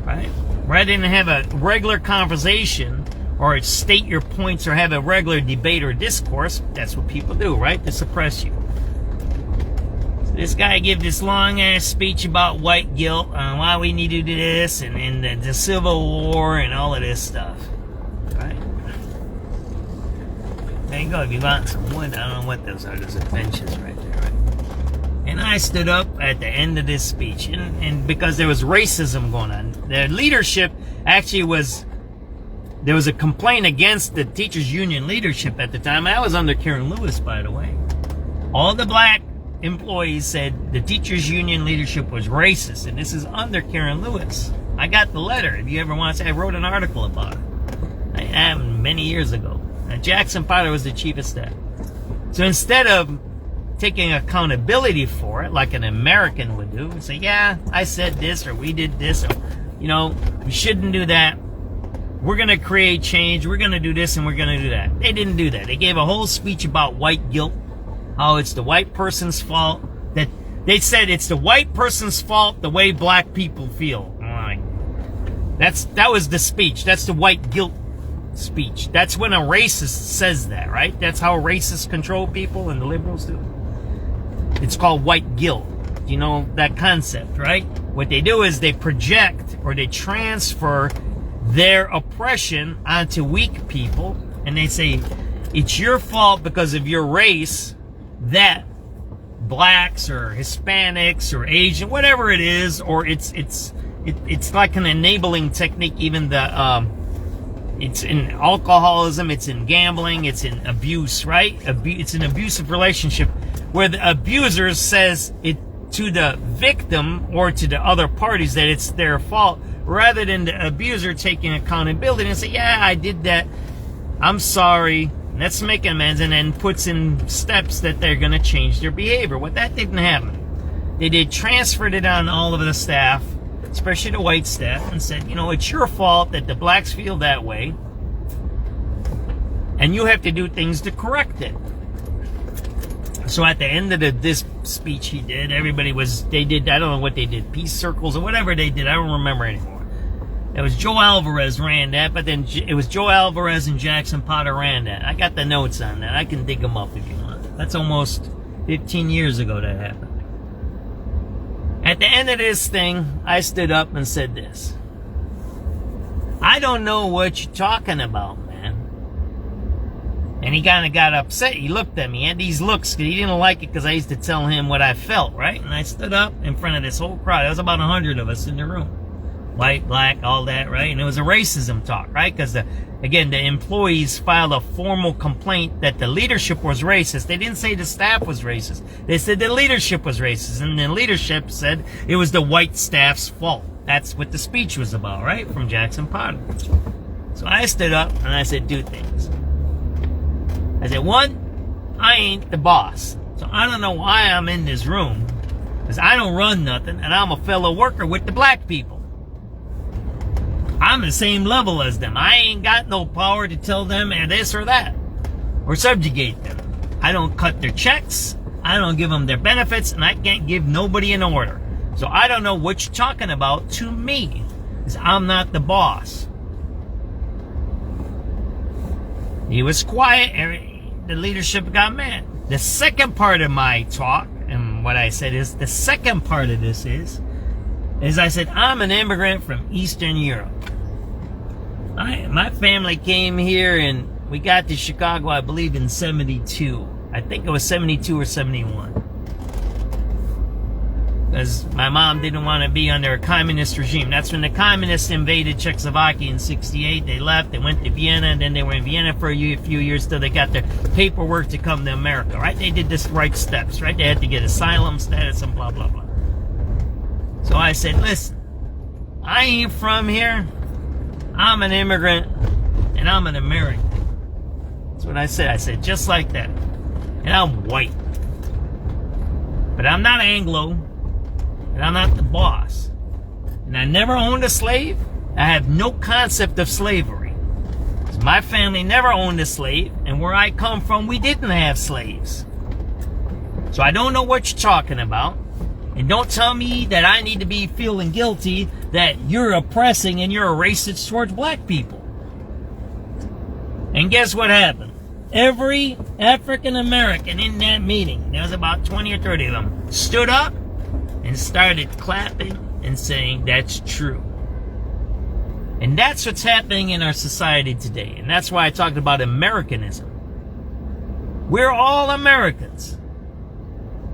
right? Rather than have a regular conversation or state your points or have a regular debate or discourse, that's what people do, right? To suppress you. This guy gave this long-ass speech about white guilt, why we need to do this, and the Civil War, and all of this stuff. Right? There you go. If you want some wood, I don't know what those are. Those are benches right there, right? And I stood up at the end of this speech, and because there was racism going on. The leadership actually was... There was a complaint against the teachers' union leadership at the time. I was under Karen Lewis, by the way. All the black employees said the teachers union leadership was racist, and this is under Karen Lewis. I got the letter. If you ever want to say, I wrote an article about it. I happened many years ago. And Jackson Potter was the chief of staff. So instead of taking accountability for it, like an American would do, and say, yeah, I said this, or we did this, or, we shouldn't do that. We're going to create change. We're going to do this, and we're going to do that. They didn't do that. They gave a whole speech about white guilt. How it's the white person's fault. That they said it's the white person's fault the way black people feel. That was the speech. That's the white guilt speech. That's when a racist says that, right? That's how racists control people, and the liberals do. It's called white guilt. You know that concept, right? What they do is they project or they transfer their oppression onto weak people, and they say it's your fault because of your race that blacks or Hispanics or Asian, whatever it is, or it's like an enabling technique. Even the It's in alcoholism, it's in gambling, it's in abuse, right? It's an abusive relationship where the abuser says it to the victim or to the other parties that it's their fault, rather than the abuser taking accountability and say, yeah, I did that, I'm sorry, let's make amends, and then puts in steps that they're going to change their behavior. Well, that didn't happen. They transferred it on all of the staff, especially the white staff, and said, you know, it's your fault that the blacks feel that way, and you have to do things to correct it. So at the end of this speech he did, they did, I don't know what they did, peace circles or whatever they did, I don't remember anymore. It was Joe Alvarez ran that, but then it was Joe Alvarez and Jackson Potter ran that. I got the notes on that. I can dig them up if you want. That's almost 15 years ago that happened. At the end of this thing, I stood up and said this. I don't know what you're talking about, man. And he kind of got upset. He looked at me. He had these looks because he didn't like it because I used to tell him what I felt, right? And I stood up in front of this whole crowd. There was about 100 of us in the room. White, black, all that, right? And it was a racism talk, right? Because, again, the employees filed a formal complaint that the leadership was racist. They didn't say the staff was racist. They said the leadership was racist. And the leadership said it was the white staff's fault. That's what the speech was about, right? From Jackson Potter. So I stood up and I said two things. I said, one, I ain't the boss. So I don't know why I'm in this room. Because I don't run nothing. And I'm a fellow worker with the black people. I'm the same level as them. I ain't got no power to tell them this or that. Or subjugate them. I don't cut their checks. I don't give them their benefits. And I can't give nobody an order. So I don't know what you're talking about to me. Because I'm not the boss. He was quiet and the leadership got mad. The second part of my talk, and what I said is, the second part of this is I said, I'm an immigrant from Eastern Europe. My family came here and we got to Chicago, I believe, in 72. I think it was 72 or 71. Because my mom didn't want to be under a communist regime. That's when the communists invaded Czechoslovakia in 68. They left, they went to Vienna, and then they were in Vienna for a few years till they got their paperwork to come to America, right? They did the right steps, right? They had to get asylum status and blah, blah, blah. So I said, listen, I ain't from here. I'm an immigrant, and I'm an American. That's what I said. I said, just like that. And I'm white. But I'm not Anglo, and I'm not the boss. And I never owned a slave. I have no concept of slavery. My family never owned a slave, and where I come from, we didn't have slaves. So I don't know what you're talking about. And don't tell me that I need to be feeling guilty that you're oppressing and you're a racist towards black people. And guess what happened? Every African American in that meeting, there was about 20 or 30 of them, stood up and started clapping and saying, that's true. And that's what's happening in our society today. And that's why I talked about Americanism. We're all Americans.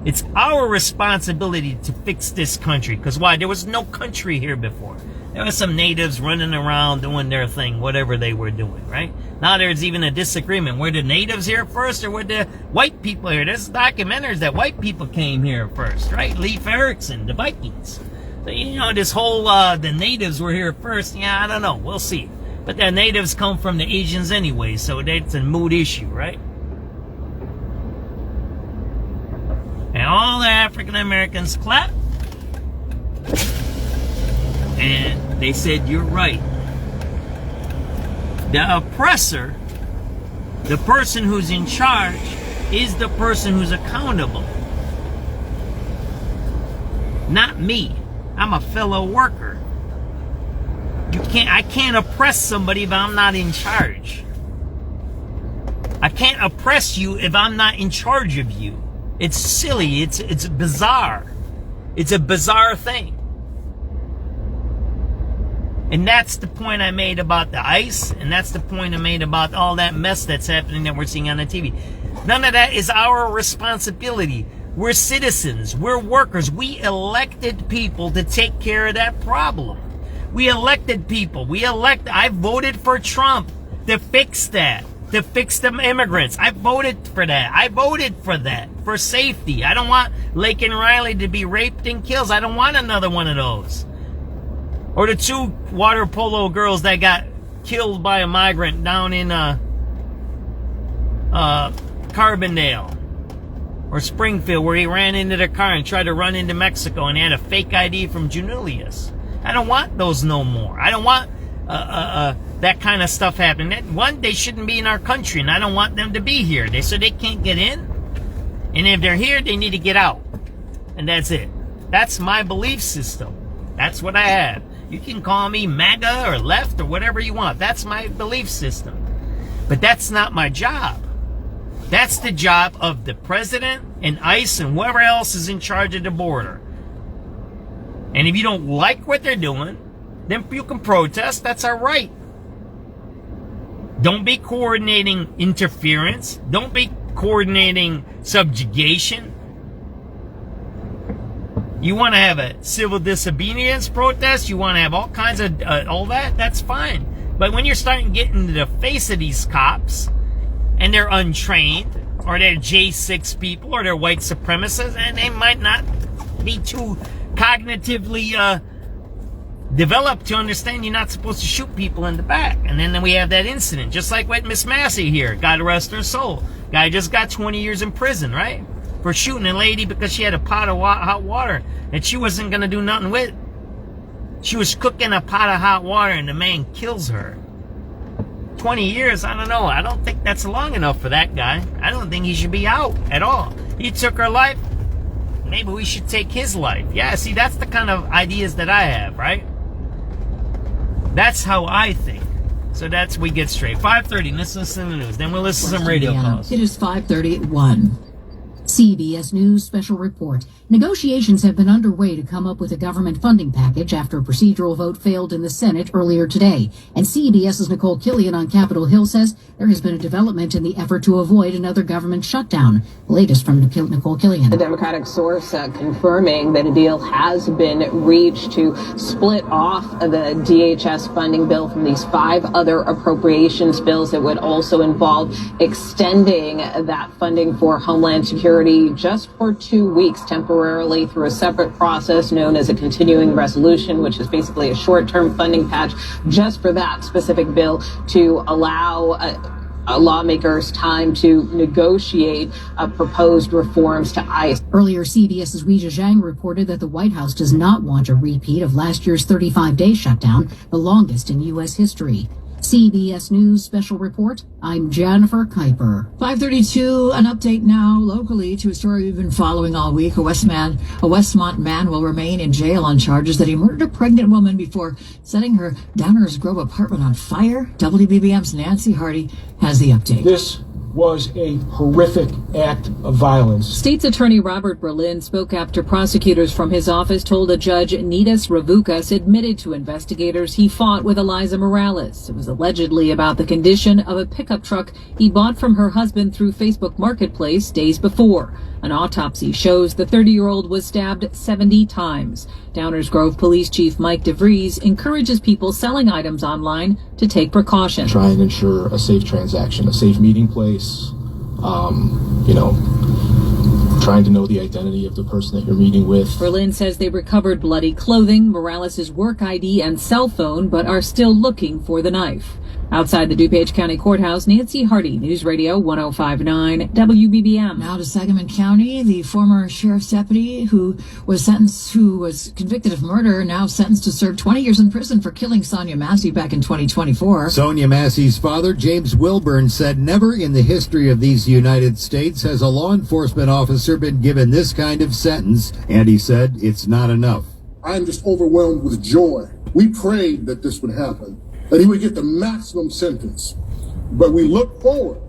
It's our responsibility to fix this country. Because why? There was no country here before. There were some natives running around doing their thing, whatever they were doing, right? Now there's even a disagreement. Were the natives here first or were the white people here? There's documentaries that white people came here first, right? Leif Erikson, the Vikings. So, you know, this whole, the natives were here first. Yeah, I don't know. We'll see. But the natives come from the Asians anyway, so that's a mood issue, right? And all the African Americans clapped. And they said, you're right. The oppressor, the person who's in charge, is the person who's accountable. Not me. I'm a fellow worker. I can't oppress somebody if I'm not in charge. I can't oppress you if I'm not in charge of you. It's silly. It's bizarre. It's a bizarre thing. And that's the point I made about the ICE, and that's the point I made about all that mess that's happening that we're seeing on the TV. None of that is our responsibility. We're citizens. We're workers. We elected people to take care of that problem. We elected people. I voted for Trump. to fix that. To fix the immigrants. I voted for that. I voted for that. For safety. I don't want Lake and Riley to be raped and killed. I don't want another one of those. Or the 2 water polo girls that got killed by a migrant down in Carbondale or Springfield, where he ran into their car and tried to run into Mexico and he had a fake ID from Julius. I don't want those no more. I don't want that kind of stuff happening. They shouldn't be in our country, and I don't want them to be here. They can't get in, and if they're here, they need to get out, and that's it. That's my belief system. That's what I have. You can call me MAGA or left or whatever you want. That's my belief system. But that's not my job. That's the job of the president and ICE and whoever else is in charge of the border. And if you don't like what they're doing, then you can protest. That's our right. Don't be coordinating interference. Don't be coordinating subjugation. You want to have a civil disobedience protest? You want to have all kinds of all that? That's fine. But when you're starting to get into the face of these cops, and they're untrained, or they're J6 people, or they're white supremacists, and they might not be too cognitively developed to understand you're not supposed to shoot people in the back. And then we have that incident, just like with Miss Massey here. God rest her soul. Guy just got 20 years in prison, right? For shooting a lady because she had a pot of hot water that she wasn't going to do nothing with. She was cooking a pot of hot water and the man kills her. 20 years, I don't know. I don't think that's long enough for that guy. I don't think he should be out at all. He took her life. Maybe we should take his life. Yeah, see, that's the kind of ideas that I have, right? That's how I think. So that's, we get straight. 5:30, let's listen to the news. Then we'll listen to some radio calls. It is 5:31. CBS News special report. Negotiations have been underway to come up with a government funding package after a procedural vote failed in the Senate earlier today. And CBS's Nicole Killian on Capitol Hill says there has been a development in the effort to avoid another government shutdown. The latest from Nicole Killian. The Democratic source confirming that a deal has been reached to split off the DHS funding bill from these 5 other appropriations bills that would also involve extending that funding for Homeland Security just for 2 weeks temporarily through a separate process known as a continuing resolution, which is basically a short-term funding patch just for that specific bill to allow lawmakers time to negotiate proposed reforms to ICE. Earlier, CBS's Weijia Zhang reported that the White House does not want a repeat of last year's 35-day shutdown, the longest in U.S. history. CBS News special report. I'm Jennifer Kuiper. 5:32. An update now locally to a story we've been following all week. A Westmont man will remain in jail on charges that he murdered a pregnant woman before setting her Downers Grove apartment on fire. WBBM's Nancy Hardy has the update. This was a horrific act of violence. State's Attorney Robert Berlin spoke after prosecutors from his office told a judge Nidas Ravukas admitted to investigators he fought with Eliza Morales. It was allegedly about the condition of a pickup truck he bought from her husband through Facebook Marketplace days before. An autopsy shows the 30-year-old was stabbed 70 times. Downers Grove Police Chief Mike DeVries encourages people selling items online to take precautions. Try and ensure a safe transaction, a safe meeting place, trying to know the identity of the person that you're meeting with. Berlin says they recovered bloody clothing, Morales' work ID, and cell phone, but are still looking for the knife. Outside the DuPage County Courthouse, Nancy Hardy, News Radio 105.9 WBBM. Now to Sangamon County, the former sheriff's deputy who was convicted of murder, now sentenced to serve 20 years in prison for killing Sonia Massey back in 2024. Sonia Massey's father, James Wilburn, said never in the history of these United States has a law enforcement officer been given this kind of sentence, and he said it's not enough. I'm just overwhelmed with joy. We prayed that this would happen, that he would get the maximum sentence. But we look forward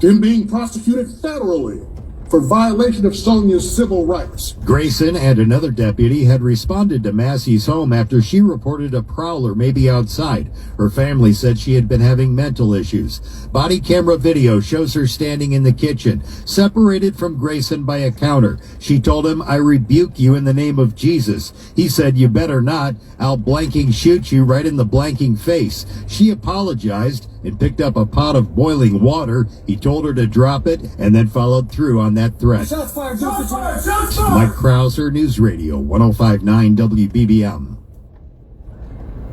to him being prosecuted federally for violation of Sonia's civil rights. Grayson and another deputy had responded to Massey's home after she reported a prowler may be outside. Her family said she had been having mental issues. Body camera video shows her standing in the kitchen, separated from Grayson by a counter. She told him, "I rebuke you in the name of Jesus." He said, "You better not. I'll blanking shoot you right in the blanking face." She apologized and picked up a pot of boiling water. He told her to drop it and then followed through on that threat. Shots fired! Shots fired! Shots fired! Mike Krauser, News Radio 105.9 WBBM.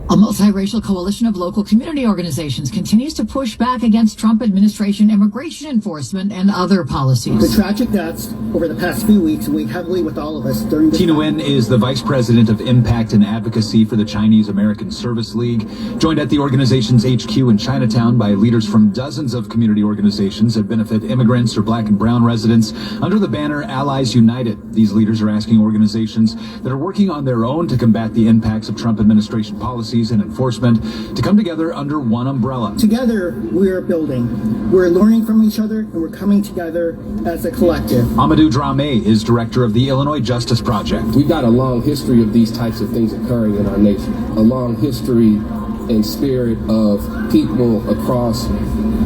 A multiracial coalition of local community organizations continues to push back against Trump administration immigration enforcement and other policies. The tragic deaths over the past few weeks weighed heavily with all of us during this Tina Nguyen is the Vice President of Impact and Advocacy for the Chinese American Service League, joined at the organization's HQ in Chinatown by leaders from dozens of community organizations that benefit immigrants or black and brown residents under the banner Allies United. These leaders are asking organizations that are working on their own to combat the impacts of Trump administration policies and enforcement to come together under one umbrella. Together, we're building. We're learning from each other, and we're coming together as a collective. Amadou Dramé is director of the Illinois Justice Project. We've got a long history of these types of things occurring in our nation. A long history and spirit of people across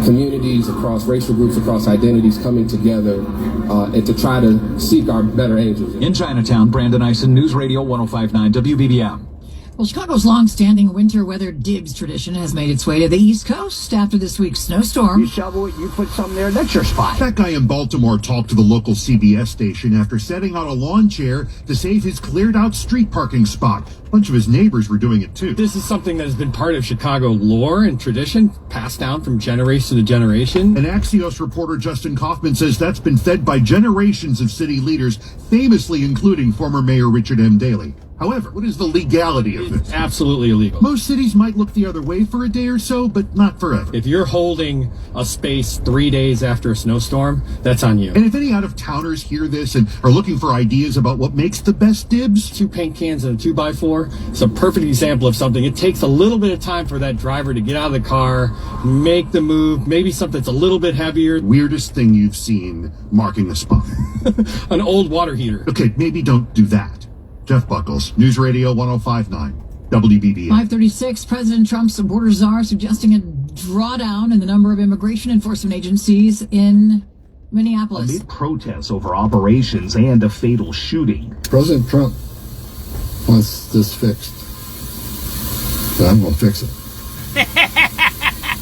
communities, across racial groups, across identities coming together and to try to seek our better angels. In Chinatown, Brandon Eisen, News Radio 105.9 WBBM. Well, Chicago's long-standing winter weather dibs tradition has made its way to the East Coast after this week's snowstorm. You shovel it, you put some there, that's your spot. That guy in Baltimore talked to the local CBS station after setting out a lawn chair to save his cleared-out street parking spot. A bunch of his neighbors were doing it, too. This is something that has been part of Chicago lore and tradition, passed down from generation to generation. And Axios reporter Justin Kaufman says that's been fed by generations of city leaders, famously including former Mayor Richard M. Daley. However, what is the legality of this? Absolutely illegal. Most cities might look the other way for a day or so, but not forever. If you're holding a space 3 days after a snowstorm, that's on you. And if any out-of-towners hear this and are looking for ideas about what makes the best dibs, 2 paint cans and a 2x4, it's a perfect example of something. It takes a little bit of time for that driver to get out of the car, make the move, maybe something that's a little bit heavier. Weirdest thing you've seen marking the spot? An old water heater. Okay, maybe don't do that. Jeff Buckles, News Radio 105.9 WBBM. 5:36, President Trump's border czar suggesting a drawdown in the number of immigration enforcement agencies in Minneapolis. Amid protests over operations and a fatal shooting. President Trump wants this fixed. But I'm going to fix it.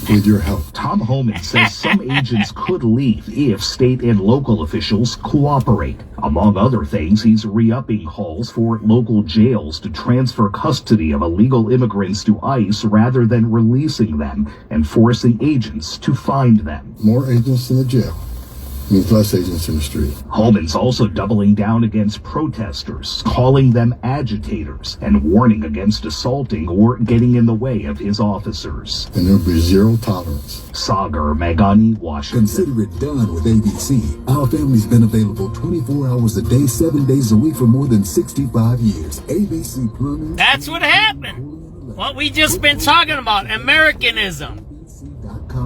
With your help. Tom Homan says some agents could leave if state and local officials cooperate. Among other things, he's re-upping calls for local jails to transfer custody of illegal immigrants to ICE rather than releasing them and forcing agents to find them. More agents in the jail means less agents in the street. Homan's also doubling down against protesters, calling them agitators, and warning against assaulting or getting in the way of his officers. And there'll be zero tolerance. Sagar Meghani, Washington. Consider it done with ABC. Our family's been available 24 hours a day, 7 days a week for more than 65 years. ABC Plumbing. That's what happened. What we just been talking about, Americanism.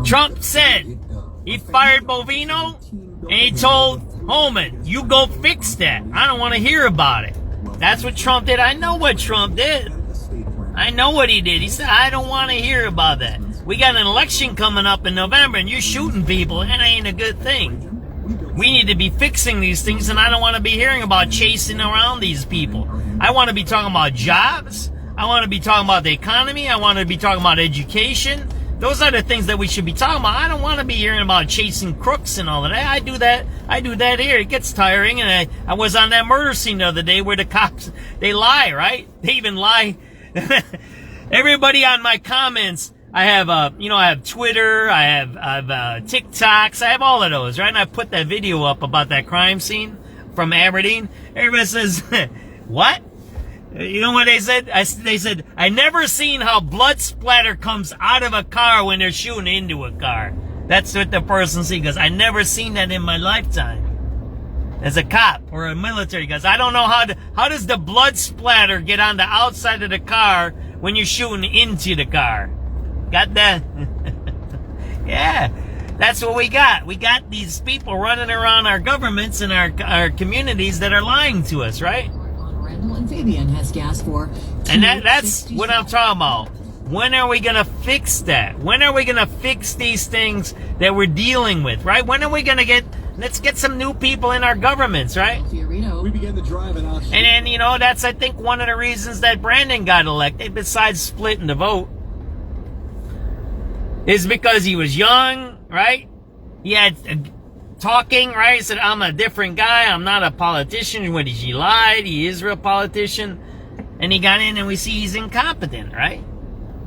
Trump said he fired Bovino, and he told Holman, you go fix that. I don't want to hear about it. That's what Trump did. I know what Trump did. I know what he did. He said, I don't want to hear about that. We got an election coming up in November, and you're shooting people, and it ain't a good thing. We need to be fixing these things, and I don't want to be hearing about chasing around these people. I want to be talking about jobs. I want to be talking about the economy. I want to be talking about education. Those are the things that we should be talking about. I don't want to be hearing about chasing crooks and all of that. I do that here. It gets tiring. And I was on that murder scene the other day where the cops, they lie, right? They even lie. Everybody on my comments, I have, I have Twitter, I have TikToks, I have all of those, right? And I put that video up about that crime scene from Aberdeen. Everybody says, what? You know what they said? They said, I never seen how blood splatter comes out of a car when they're shooting into a car. That's what the person said. Because I never seen that in my lifetime. As a cop or a military, because I don't know how does the blood splatter get on the outside of the car when you're shooting into the car? Got that? Yeah. That's what we got. We got these people running around our governments and our communities that are lying to us, right? Randall and Fabian has gas for. And that's what I'm talking about. When are we going to fix that? When are we going to fix these things that we're dealing with, right? When are we going to let's get some new people in our governments, right? We began the drive and then, that's, I think, one of the reasons that Brandon got elected, besides splitting the vote, is because he was young, right? He had talking, right? He said, I'm a different guy. I'm not a politician. When he lied, he is a real politician. And he got in and we see he's incompetent, right?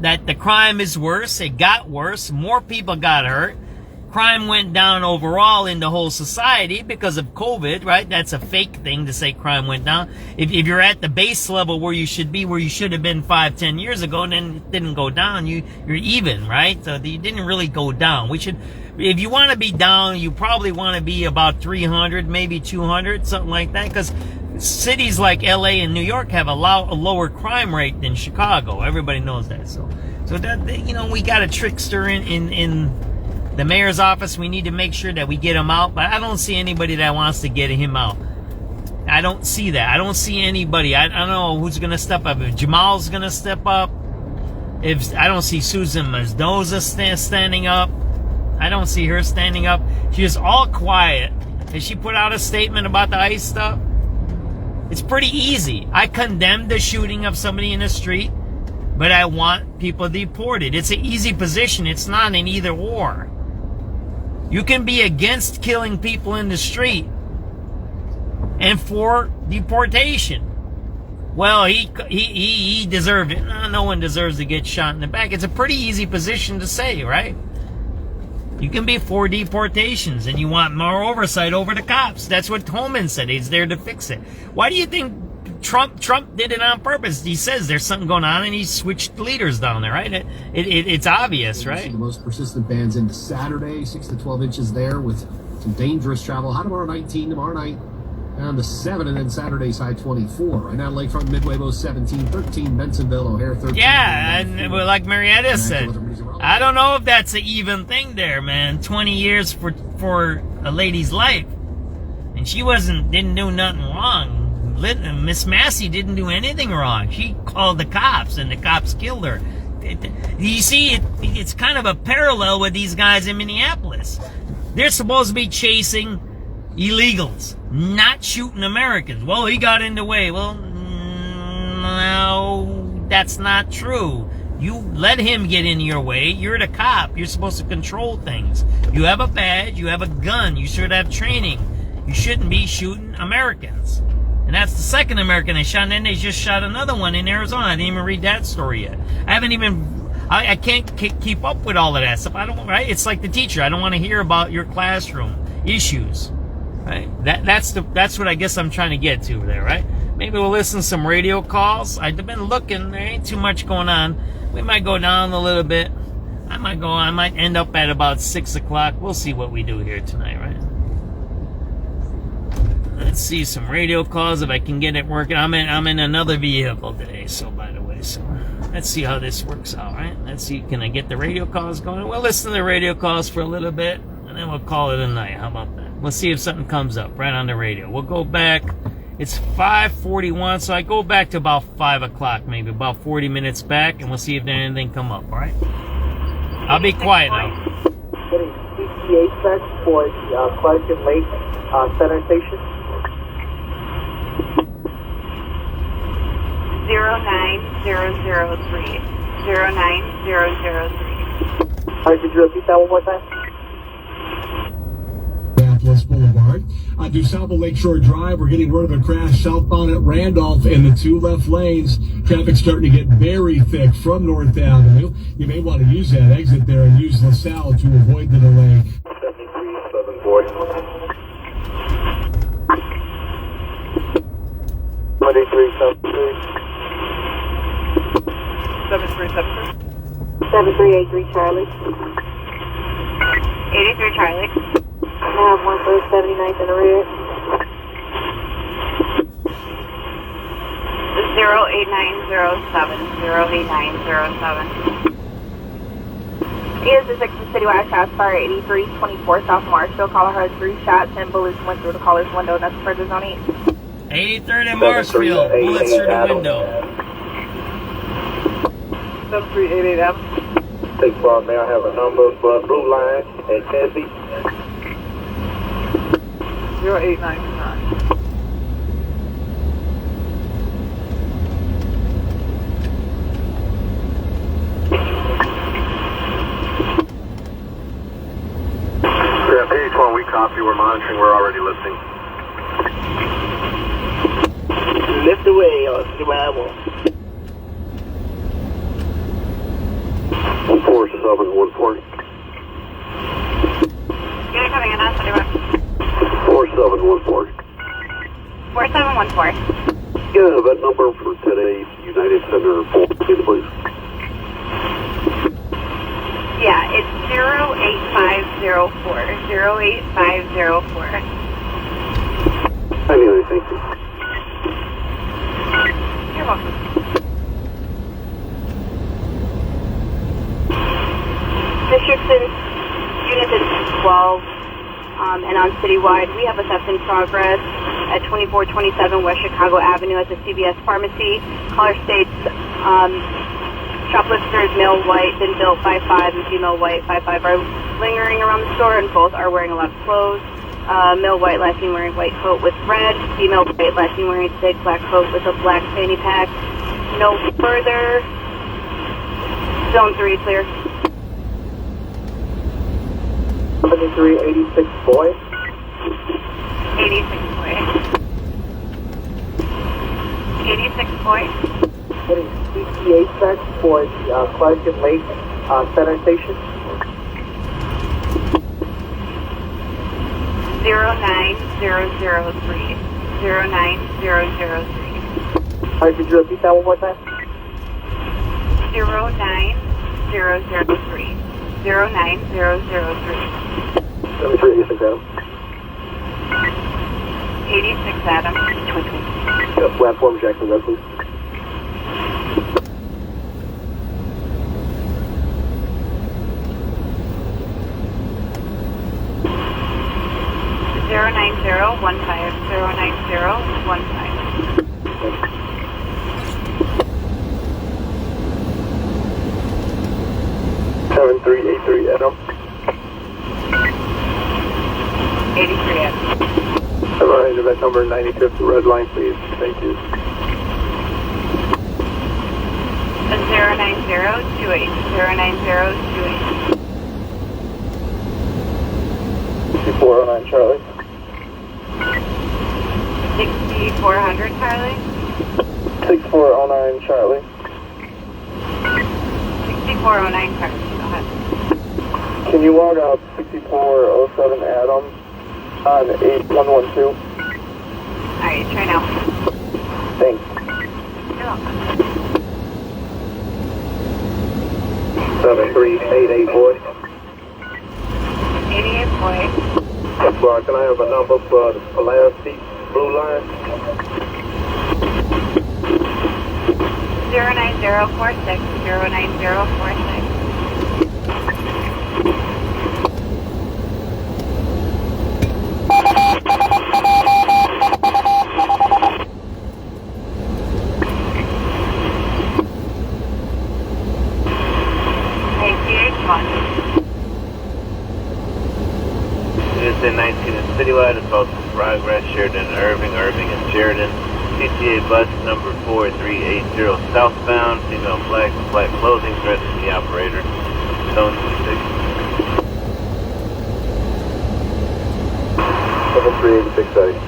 That the crime is worse. It got worse. More people got hurt. Crime went down overall in the whole society because of COVID, right? That's a fake thing to say crime went down. If you're at the base level where you should be, where you should have been 5-10 years ago, then it didn't go down. You're even, right? So you didn't really go down. If you want to be down, you probably want to be about 300, maybe 200, something like that, because cities like LA and New York have a lower crime rate than Chicago. Everybody knows that. So that, we got a trickster in the mayor's office. We need to make sure that we get him out, but I don't see anybody that wants to get him out. I don't see that. I don't see anybody. I don't know who's going to step up. If Jamal's going to step up, I don't see Susan Mendoza standing up. I don't see her standing up. She's all quiet. Has she put out a statement about the ICE stuff? It's pretty easy. I condemn the shooting of somebody in the street, but I want people deported. It's an easy position. It's not an either or. You can be against killing people in the street and for deportation. Well, he deserved it. No one deserves to get shot in the back. It's a pretty easy position to say, right? You can be for deportations and you want more oversight over the cops. That's what Holman said. He's there to fix it. Why do you think Trump did it on purpose? He says there's something going on and he switched leaders down there, right? It's obvious, right? The most persistent bands into Saturday, 6 to 12 inches there with some dangerous travel. High tomorrow 19, tomorrow night down to 7, and then Saturday side 24. Right now, Lakefront, Midway, both 17, 13, Bensonville, O'Hare 13. Yeah, and like Marietta said, I don't know if that's an even thing there, man. 20 years for a lady's life. And she didn't do nothing wrong. Miss Massey didn't do anything wrong. She called the cops, and the cops killed her. You see, it's kind of a parallel with these guys in Minneapolis. They're supposed to be chasing illegals, not shooting Americans. Well, he got in the way. Well, no, that's not true. You let him get in your way. You're the cop. You're supposed to control things. You have a badge. You have a gun. You should have training. You shouldn't be shooting Americans. And that's the second American they shot, and then they just shot another one in Arizona. I didn't even read that story yet. I can't keep up with all of that stuff. Right? It's like the teacher. I don't want to hear about your classroom issues. Right? That's what I guess I'm trying to get to there, right? Maybe we'll listen to some radio calls. I've been looking. There ain't too much going on. We might go down a little bit. I might end up at about 6 o'clock. We'll see what we do here tonight, right? Let's see some radio calls if I can get it working. I'm in another vehicle today, so by the way, so let's see how this works out, right? Let's see, can I get the radio calls going? We'll listen to the radio calls for a little bit, and then we'll call it a night. How about that? We'll see if something comes up right on the radio. We'll go back. It's 5:41, so I go back to about 5 o'clock, maybe about 40 minutes back, and we'll see if there's anything come up, all right? I'll be quiet now. Getting CTA check for the Clark and Lake Center Station. 09003. 09003. Alright, could you repeat that one more time? West Boulevard. To South of Lakeshore Drive, we're getting word of a crash southbound at Randolph in the 2 left lanes. Traffic starting to get very thick from North Avenue. You may want to use that exit there and use LaSalle to avoid the delay. 73740. 7383 Charlie. 83 Charlie. I have one for 79th in the rear. 08907. 08907. Is the 6 citywide shots fire 8324 South Marshville. Caller has 3 shots and bullets went through the caller's window. That's further zone 8. 83rd and Marshfield. Bullets through the window. 7388 Adam. Take bar, may I have a number for Blue Line at 10 feet? 0899. Page 1, we copy. We're monitoring. We're already listening. Lift away on citywide 1. 4714. Unit coming in on citywide. 4714. 4714. Yeah, that number for today's United Center 4, please. Yeah, it's 08504. 08504. Anyway, thank you. You're welcome. Districts in units in 12 and on citywide, we have a theft in progress at 2427 West Chicago Avenue at the CVS Pharmacy. Caller states shoplifters, male white, been built by 5, and female white by 5 are lingering around the store, and both are wearing a lot of clothes. Male white last seen wearing white coat with red. Female white last seen wearing thick black coat with a black fanny pack. No further. Zone 3 clear. 7386 boy. 86 boy. 86 boy. Getting CTA check for Clark and Lake Center Station. 09003. 09003. Alright, could you repeat that one more time? 09003. 09003. 7386 Adam. 86 Adam. Platform Jackson Red, please. Zero 9015. 7383 Adam. 83 Adam. Alright, that number 95th red line, please. Thank you. 09028. 09028. 6409 Charlie. 6400 Charlie. 6409 Charlie. 6409 Charlie. Go ahead. Can you log out 6407 Adam on 8112? Alright, try now. Thanks. You're welcome. 7388 boy. 88 boy. Can I have a number for the last seat, Blue Line? 09046. 09046. Units in 19 and citywide, assault in progress, Sheridan, Irving and Sheridan. CTA bus number 4380 southbound, female flag with black clothing, threatening the operator. Zone 6. 7386 Eddie.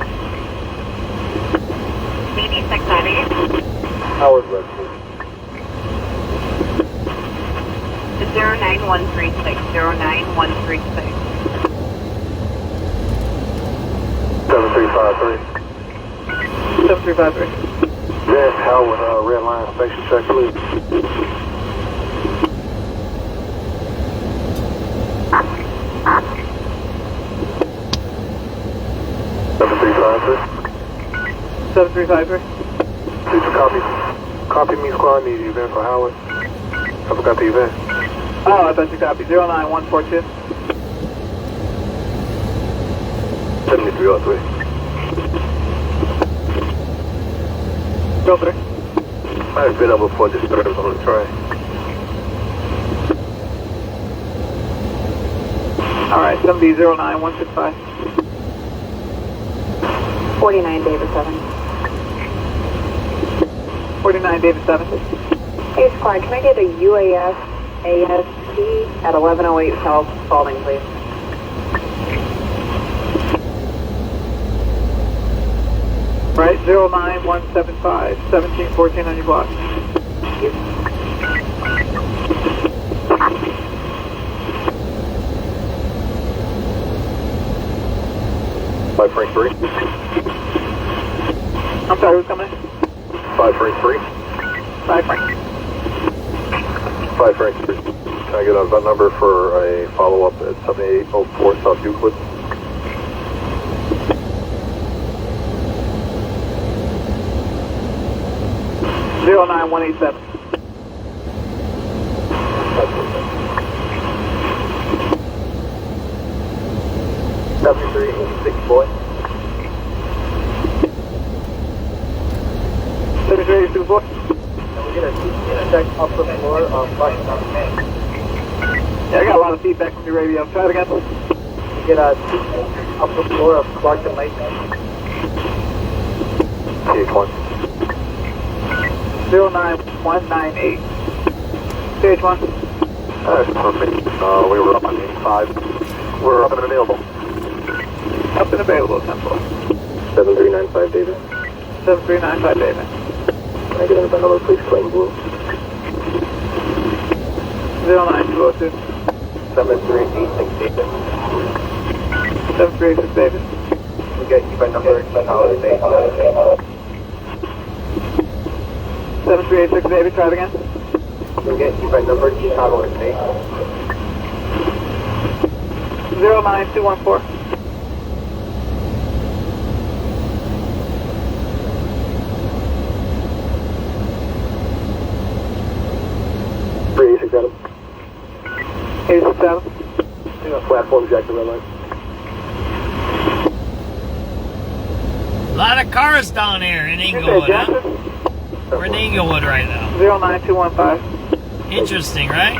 86 Eddie. Howard Red, please. 09136. 09136. 7353. 7353. Yes, Howard, red line, station check, please. 7353. Did you copy? Copy me, squad. Need the event for Howard. I forgot the event. Oh, I thought you copied. 09142. 7303. Go 3. I've been able for disturbance on the try. Alright, 7B09165. 49 David 7. 49 David 7. Hey, Squad, can I get a UAS AST at 1108 South Spalding, please? Right, 09175. 1714 on your block. 5 Frank 3. I'm sorry, who's coming in? 5 Frank 3. 5 Frank. 5 Frank 3. Can I get a VIN number for a follow-up at 7804 South Euclid? Zero 9187. boy. 7382 boy. Can we get a check up the floor on Washington Main? Yeah, I got a lot of feedback from your radio. Try it again. Get a up the floor of Clarkson Lake. CH1. 09198. CH1. That's perfect. We were up on 85. We're up and available. Up and available, 10-4. 7395 David. 7395 David. Can I get another number, please? Flame blue. 09202. 7386 David. 7386 David. We get you by number, holiday date. 7386 David, try it again. We get you by number, Chicago and date. 09214. 387. 867. Platform jack the red line. A lot of cars down here in Inglewood, huh? We're in Inglewood right now. 09215. Interesting, right?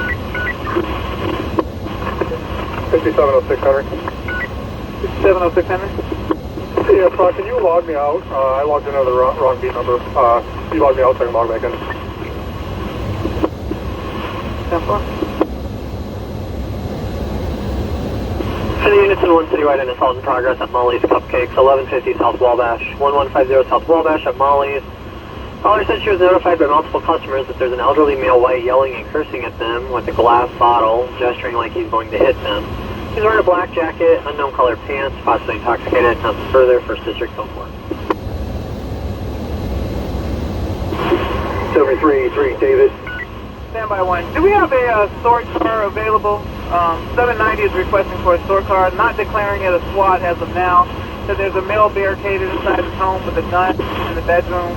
5700600. 70600. Yeah, can you log me out? I logged in under the wrong beat number. You logged me out so I can log back in. 10-4. City units in 1 citywide and assault in progress at Molly's Cupcakes, 1150 South Wabash, 1150 South Wabash at Molly's. Caller said she was notified by multiple customers that there's an elderly male white yelling and cursing at them with a glass bottle, gesturing like he's going to hit them. He's wearing a black jacket, unknown color pants, possibly intoxicated. Nothing further, 1st District, go for it. 7383 David. Standby 1. Do we have a sort car available? 790 is requesting for a sort car, not declaring it a SWAT as of now. So there's a male barricaded inside his home with a gun in the bedroom,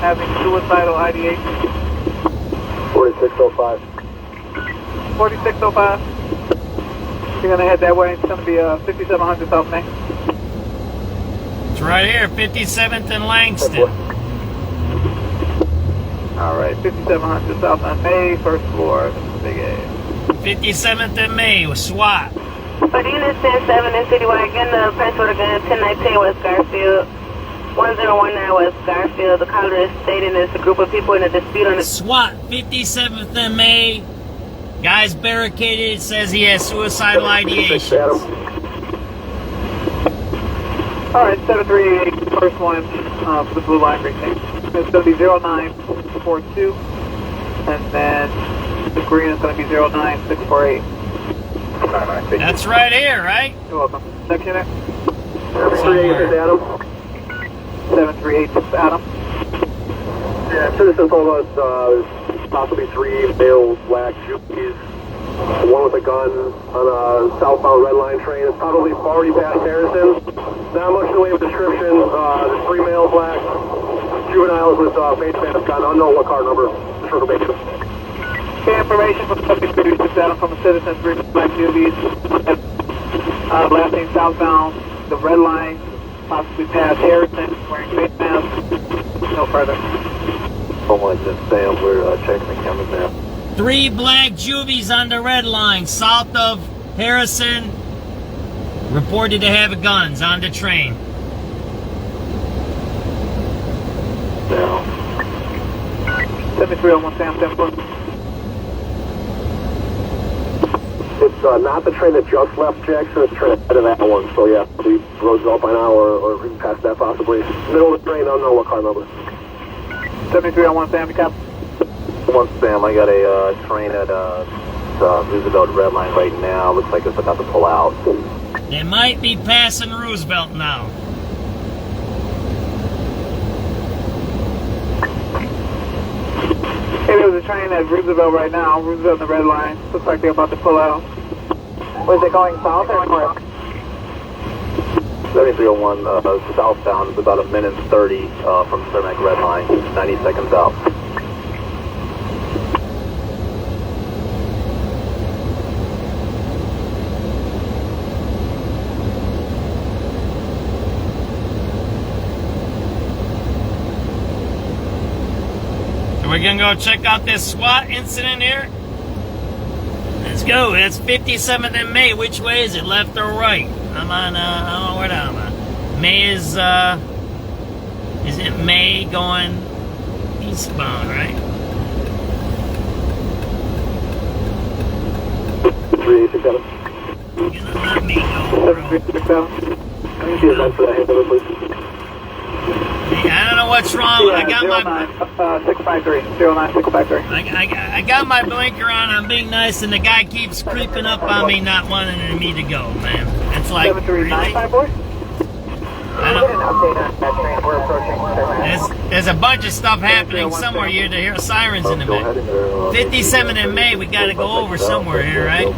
having suicidal ideation. 4605. 4605. You're gonna head that way. It's gonna be 5700 South Main. It's right here, 57th and Langston. Alright, 5700 South on May, 1st floor, Big A. 57th and May with SWAT. But unit 10-7 in Citywide, getting the press order gun, 1019 West Garfield, 1019 West Garfield. The caller is stating there's a group of people in a dispute on the SWAT, 57th and May. Guy's barricaded, says he has suicidal ideation. Alright, 738, first one for the blue line precinct. It's going to be 0942, and then the green is going to be 09648. That's right here, right? You're welcome. Next unit? 738 Adam. 738 Adam. Yeah, citizens told us there's possibly 3 male black Jewies, one with a gun on a southbound red line train. It's probably already past Harrison. Not much in the way of description. There's 3 male black juveniles with face mask on, unknown what car number. Just for the bacon. Okay, information from 73 from a citizen, 3 black Juvies, last name southbound, the red line, possibly past Harrison, wearing face mask. No further. Someone just saying we're checking the cameras now. 3 black Juvies on the red line, south of Harrison, reported to have guns on the train. Now. 7301 Sam, 74. It's not the train that just left Jackson, it's the train ahead of that one. So yeah, we Roosevelt by now or past that possibly. Middle of the train, I don't know what car number. 7301 Sam, cap. 1 Sam, I got a train at Roosevelt red line right now. Looks like it's about to pull out. They might be passing Roosevelt now. Hey, there's a train at Roosevelt right now. Roosevelt on the red line. Looks like they're about to pull out. Was it going south or north? 7301 southbound is about 1:30 from Cermak red line. 90 seconds out. We're gonna go check out this SWAT incident here. Let's go. It's 57th and May. Which way is it? Left or right? I'm on, I don't know where I'm on. May is it May going eastbound, right? 3867. You're gonna let me go, bro. I don't know what's wrong. Yeah, I got 653. 09653. I got my blinker on. I'm being nice, and the guy keeps creeping up on me, not wanting me to go, man. It's like, really? There's a bunch of stuff happening somewhere here to hear sirens in a minute. 57 in May, we got to go over somewhere here, right?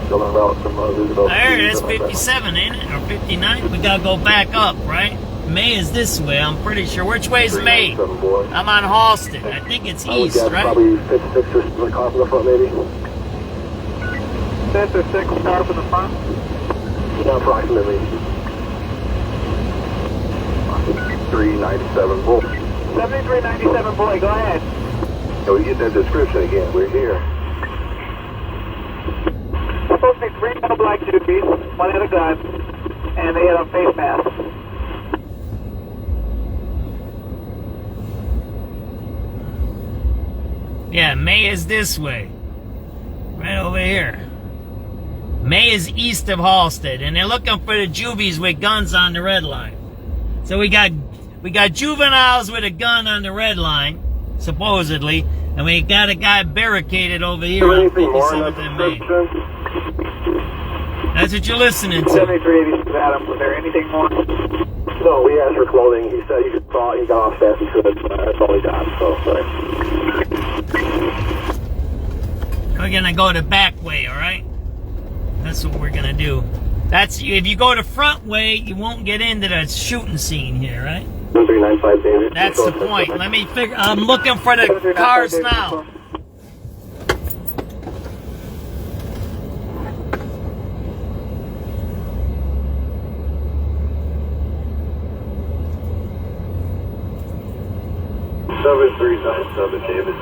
There it is, 57, ain't it? Or 59? We got to go back up, right? May is this way, I'm pretty sure. Which way is May? I'm on Halston. I think it's east, right? Probably 56 or 6 cars in the front, maybe. 5 or 6 cars in the front? Yeah, approximately. 397 bull. 7397 boy, go ahead. So we get that description again. We're here. Supposed to be 3 male black Juvies, 1 had a gun, and they had a face mask. Yeah, May is this way. Right over here. May is east of Halstead, and they're looking for the Juvies with guns on the red line. So we got juveniles with a gun on the red line, supposedly, and we got a guy barricaded over here on 57th and May. That's what you're listening to. 7386 Adam, was there anything more? No, we asked for clothing. He said he thought he got off fast and could. That's all he got, so sorry. We're gonna go the back way, alright? That's what we're gonna do. That's, if you go the front way, you won't get into the shooting scene here, right? 1395 David. That's the point. Let me figure, I'm looking for the cars now. David, who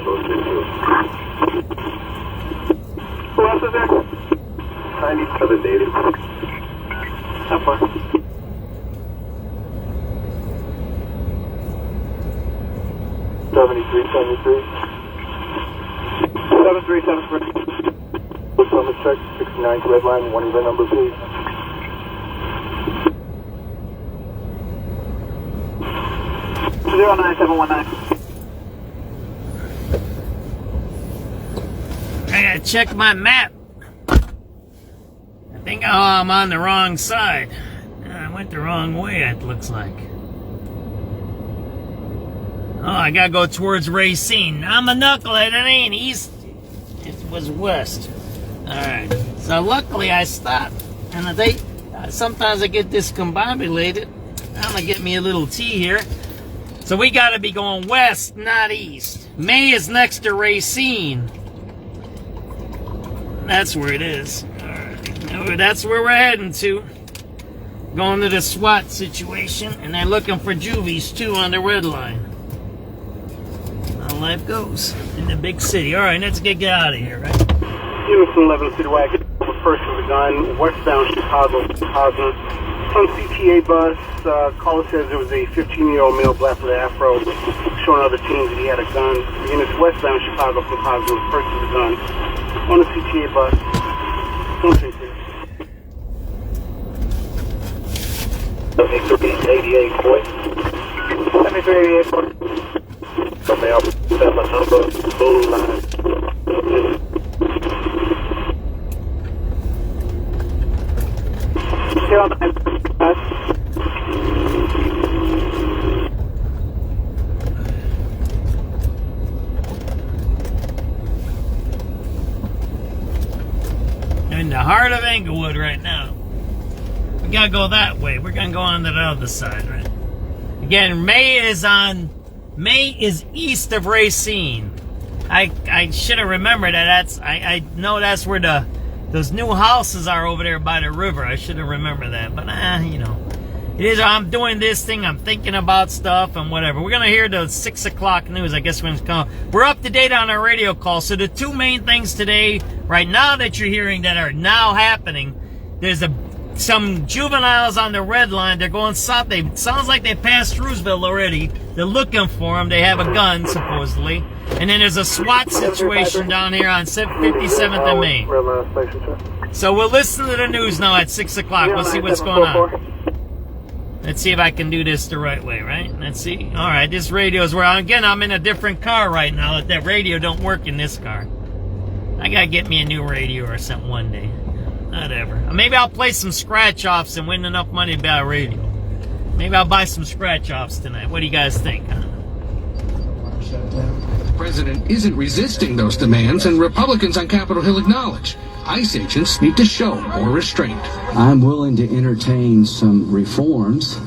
else is there? 97 David. How far? 7373. 7373. Summit check, 69 red line, 1 event number, please. Zero 9719. I gotta check my map. I think I'm on the wrong side. I went the wrong way, it looks like. Oh, I gotta go towards Racine. I'm a knucklehead, it ain't east. It was west. Alright. So luckily I stopped. And sometimes I get discombobulated. I'm gonna get me a little tea here. So we gotta be going west, not east. May is next to Racine. That's where it is. Alright. That's where we're heading to. Going to the SWAT situation, and they're looking for juvies too on the red line. How life goes in the big city. Alright, let's get out of here, right? Units 11 Citywide, first with a gun, westbound Chicago, Cosmos. Some CTA bus, caller says there was a 15-year-old male black with an afro showing other teens that he had a gun. Units westbound Chicago from Cosmos, first with a gun. On the CTA bus. Don't think this. 7388, boy. 7388, boy. Somebody else set my number. Bull line. In the heart of Englewood right now. We gotta go that way. We're gonna go on to the other side, right? Again, May is east of Racine. I should have remembered that. I know that's where those new houses are over there by the river. I should have remembered that. But you know, it is. I'm doing this thing. I'm thinking about stuff and whatever. We're gonna hear the 6 o'clock news. I guess when it's coming. We're up to date on our radio call. So the two main things today, right now, that you're hearing that are now happening. There's some juveniles on the red line. They're going south. Sounds like they passed Roosevelt already. They're looking for them. They have a gun, supposedly. And then there's a SWAT situation down here on 57th and Main. So we'll listen to the news now at 6 o'clock. We'll see what's going on. Let's see if I can do this the right way, right? Let's see. All right, this radio is where, again, I'm in a different car right now. That radio don't work in this car. I gotta get me a new radio or something one day. Whatever. Maybe I'll play some scratch-offs and win enough money to buy a radio. Maybe I'll buy some scratch-offs tonight. What do you guys think, huh? The president isn't resisting those demands, and Republicans on Capitol Hill acknowledge ICE agents need to show more restraint. I'm willing to entertain some reforms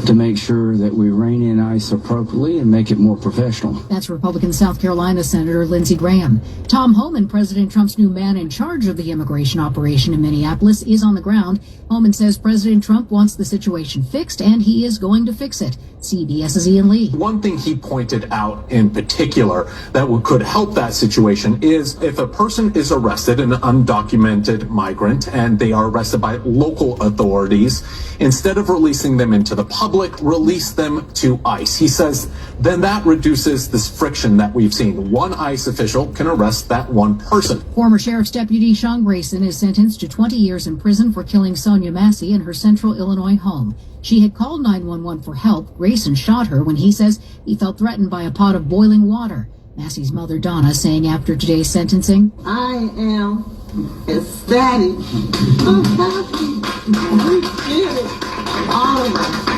to make sure that we rein in ICE appropriately and make it more professional. That's Republican South Carolina Senator Lindsey Graham. Tom Homan, President Trump's new man in charge of the immigration operation in Minneapolis, is on the ground. Homan says President Trump wants the situation fixed, and he is going to fix it. CBS's Ian Lee. One thing he pointed out in particular that could help that situation is if a person is arrested, an undocumented migrant, and they are arrested by local authorities, instead of releasing them into the public, release them to ICE. He says then that reduces this friction that we've seen. One ICE official can arrest that one person. Former Sheriff's Deputy Sean Grayson is sentenced to 20 years in prison for killing Sonia Massey in her Central Illinois home. She had called 911 for help. Grayson shot her when he says he felt threatened by a pot of boiling water. Massey's mother, Donna, saying after today's sentencing, I am ecstatic. I'm happy. We did it all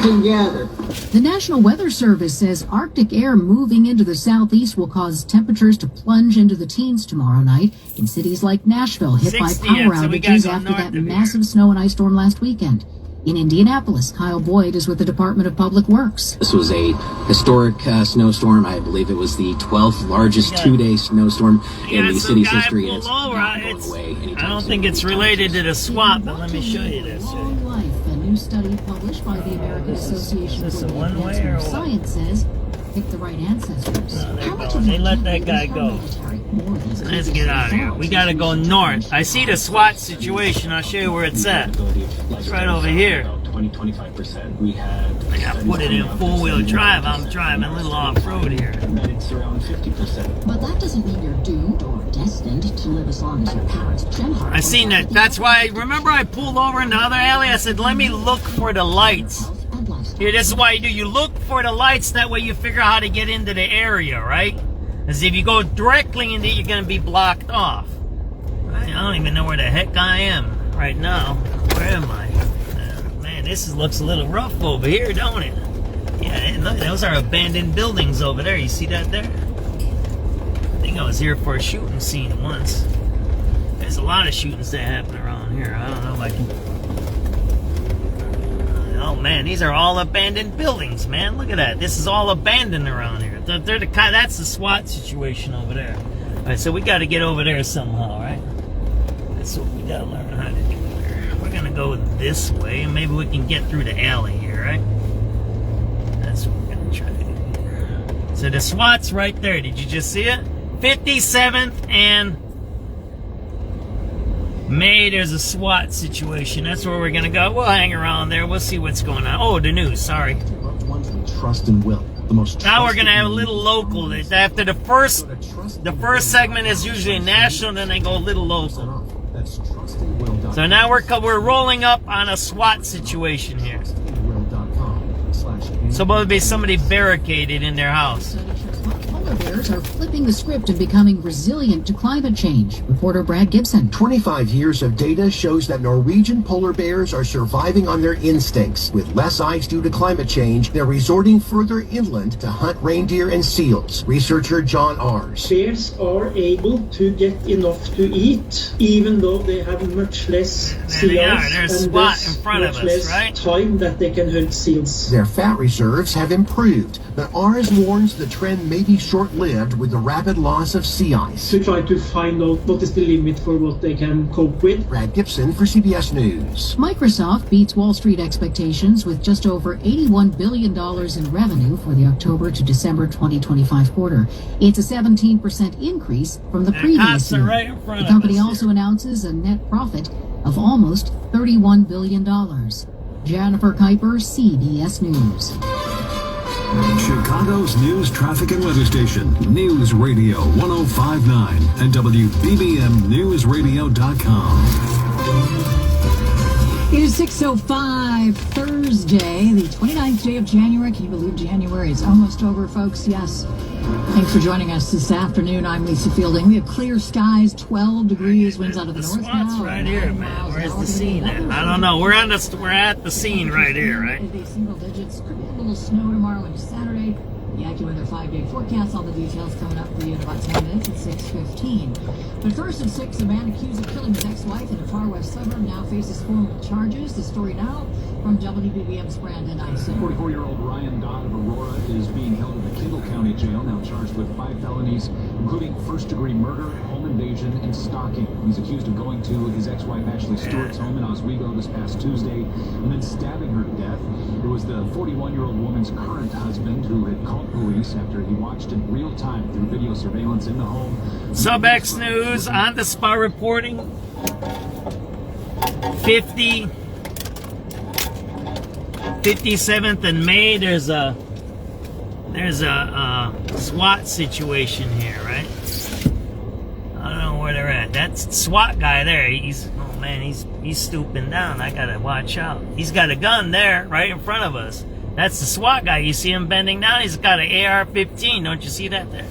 together. The National Weather Service says Arctic air moving into the southeast will cause temperatures to plunge into the teens tomorrow night in cities like Nashville, hit by power outages after that massive snow and ice storm last weekend. In Indianapolis, Kyle Boyd is with the Department of Public Works. This was a historic snowstorm. I believe it was the 12th largest two-day snowstorm in the city's history. And it's not going away anytime I don't think it's related to the SWAT, but let me show you this. Long Life, a new study published by the American Association for the Advancement of Science says, pick the right ancestors. They let that guy go. So let's get out of here. We gotta go north. I see the SWAT situation. I'll show you where it's at. It's right over here. 20-25%. We had. I gotta put it in four-wheel drive. I'm driving a little off-road here. It's around 50%. But that doesn't mean you're doomed or destined to live as long as your parents' generation. I seen that. That's why. Remember, I pulled over in the other alley. I said, "Let me look for the lights." Here, this is why you do. You look for the lights. That way, you figure out how to get into the area, right? Because if you go directly into it, you're gonna be blocked off. I don't even know where the heck I am right now. Where am I? Man, this looks a little rough over here, don't it? Yeah, look, those are abandoned buildings over there. You see that there? I think I was here for a shooting scene once. There's a lot of shootings that happen around here. I don't know if I can... Oh man, these are all abandoned buildings, man. Look at that. This is all abandoned around here. They're the kind. That's the SWAT situation over there. All right, so we got to get over there somehow, right? That's what we gotta learn how to do here. We're gonna go this way, and maybe we can get through the alley here, right? That's what we're gonna try to do here. So the SWAT's right there. Did you just see it? 57th and May, there's a SWAT situation. That's where we're gonna go. We'll hang around there. We'll see what's going on. Oh, the news. Sorry. Loved ones with trust and will. The most now we're gonna have a little local. After the first segment is usually national, then they go a little local. So now we're rolling up on a SWAT situation here. So will be somebody barricaded in their house. Polar bears are flipping the script and becoming resilient to climate change. Reporter Brad Gibson. 25 years of data shows that Norwegian polar bears are surviving on their instincts. With less ice due to climate change, they're resorting further inland to hunt reindeer and seals. Researcher John Ars. Bears are able to get enough to eat, even though they have much less seals and much less time that they can hunt seals. Their fat reserves have improved, but Ars warns the trend may be short-lived with the rapid loss of sea ice. To try to find out what is the limit for what they can cope with. Brad Gibson for CBS News. Microsoft beats Wall Street expectations with just over $81 billion in revenue for the October to December 2025 quarter. It's a 17% increase from the previous year. Right in front the company of us also announces a net profit of almost $31 billion. Jennifer Kuiper, CBS News. Chicago's news, traffic, and weather station, News Radio 105.9 and WBBMNewsRadio.com. It is 6:05, Thursday, the 29th day of January. Can you believe January is almost over, folks? Yes. Thanks for joining us this afternoon. I'm Lisa Fielding. We have clear skies, 12 degrees, winds out of the north now. Right here, man. Where's the scene at? I don't know. We're at the scene right here, right? It'll be single digits. Could be a little snow tomorrow into Saturday. The AccuWeather 5-day forecast. All the details coming up for you in about 10 minutes at 6:15. But first at 6, a man accused of killing his ex-wife in a far west suburb now faces formal charges. The story now from WBBM's Brandon Ison. 44-year-old Ryan Dodd of Aurora is being held in the Kendall County Jail, now charged with 5 felonies, including first-degree murder, home invasion, and stalking. He's accused of going to his ex-wife Ashley Stewart's home in Oswego this past Tuesday and then stabbing her to death. It was the 41-year-old woman's current husband who had called police after he watched in real time through video surveillance in the home. SubX.News on the spot reporting. 57th and May. There's a SWAT situation here, right? I don't know where they're at. That's the SWAT guy there. He's stooping down. I gotta watch out. He's got a gun there right in front of us. That's the SWAT guy. You see him bending down? He's got an AR-15. Don't you see that there?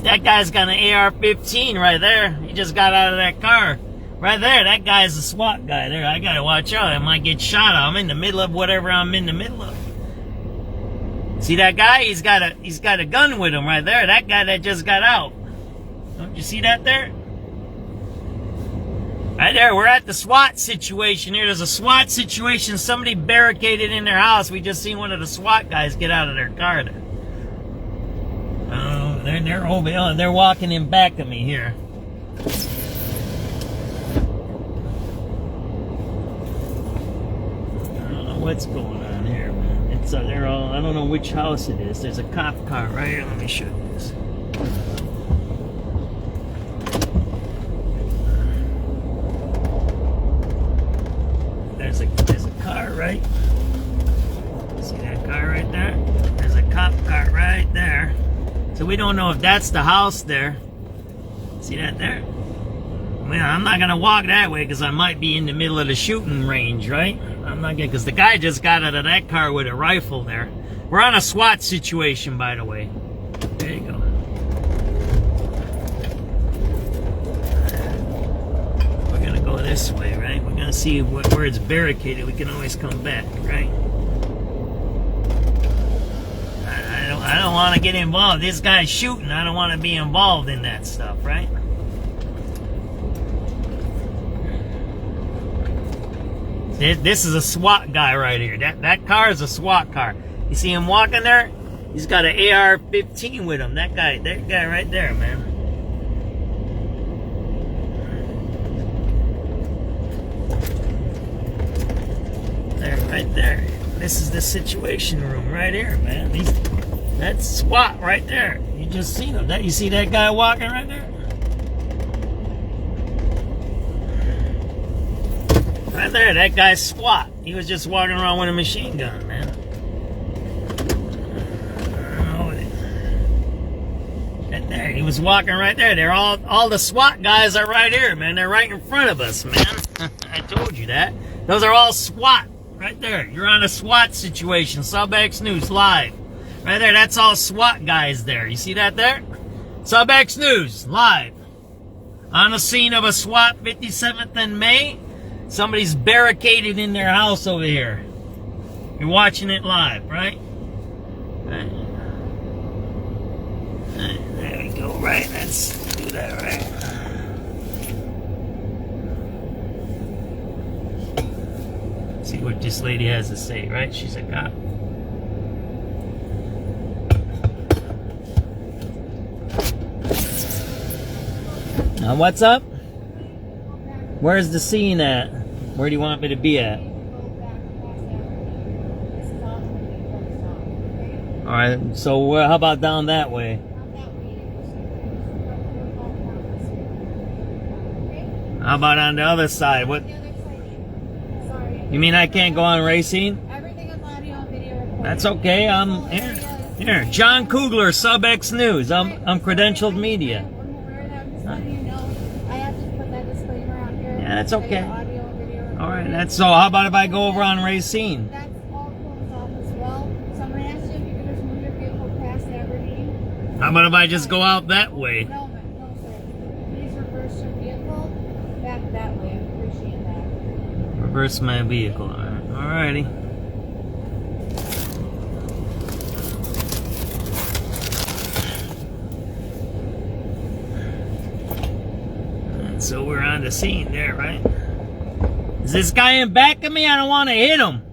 That guy's got an AR-15 right there. He just got out of that car. Right there, that guy's the SWAT guy there. I gotta watch out. I might get shot. I'm in the middle of whatever I'm in the middle of. See that guy? He's got a gun with him right there. That guy that just got out. Don't you see that there? Right there, we're at the SWAT situation here. There's a SWAT situation. Somebody barricaded in their house. We just seen one of the SWAT guys get out of their car there. Oh, they're over. They're walking in back of me here. What's going on here, man? It's they're all. I don't know which house it is. There's a cop car right here. Let me show you this. There's a car right. See that car right there? There's a cop car right there. So we don't know if that's the house there. See that there? Well, I'm not gonna walk that way because I might be in the middle of the shooting range, right? I'm not gonna, because the guy just got out of that car with a rifle there. We're on a SWAT situation, by the way. There you go. We're gonna go this way, right? We're gonna see where it's barricaded. We can always come back, right? I don't want to get involved. This guy's shooting. I don't want to be involved in that stuff, right? This is a SWAT guy right here. That car is a SWAT car. You see him walking there? He's got an AR-15 with him. That guy right there, man. There, right there. This is the situation room right here, man. That's SWAT right there. You just seen him. You see that guy walking right there? Right there, that guy's SWAT. He was just walking around with a machine gun, man. Right there, he was walking right there. They're all the SWAT guys are right here, man. They're right in front of us, man. I told you that. Those are all SWAT right there. You're on a SWAT situation. SubX.News live. Right there, that's all SWAT guys there. You see that there? SubX.News live. On the scene of a SWAT 57th and May. Somebody's barricaded in their house over here. You're watching it live, right? Right. There we go, right? Let's do that, right? See what this lady has to say, right? She's a cop. Now, what's up? Where's the scene at? Where do you want me to be at? Alright, so how about down that way? How about on the other side? What? You mean I can't go on Racine? That's okay, I'm here. Here, John Kugler, SubX.News. I'm credentialed media. Yeah, that's okay. Alright, that's so. How about if I go over on Racine? That's all closed off as well. So I'm going to ask you if you could just move your vehicle past Aberdeen. How about if I just go out that way? No, sir. Please reverse your vehicle back that way. I appreciate that. Reverse my vehicle. Alrighty. So we're on the scene there, right? Is this guy in back of me? I don't want to hit him.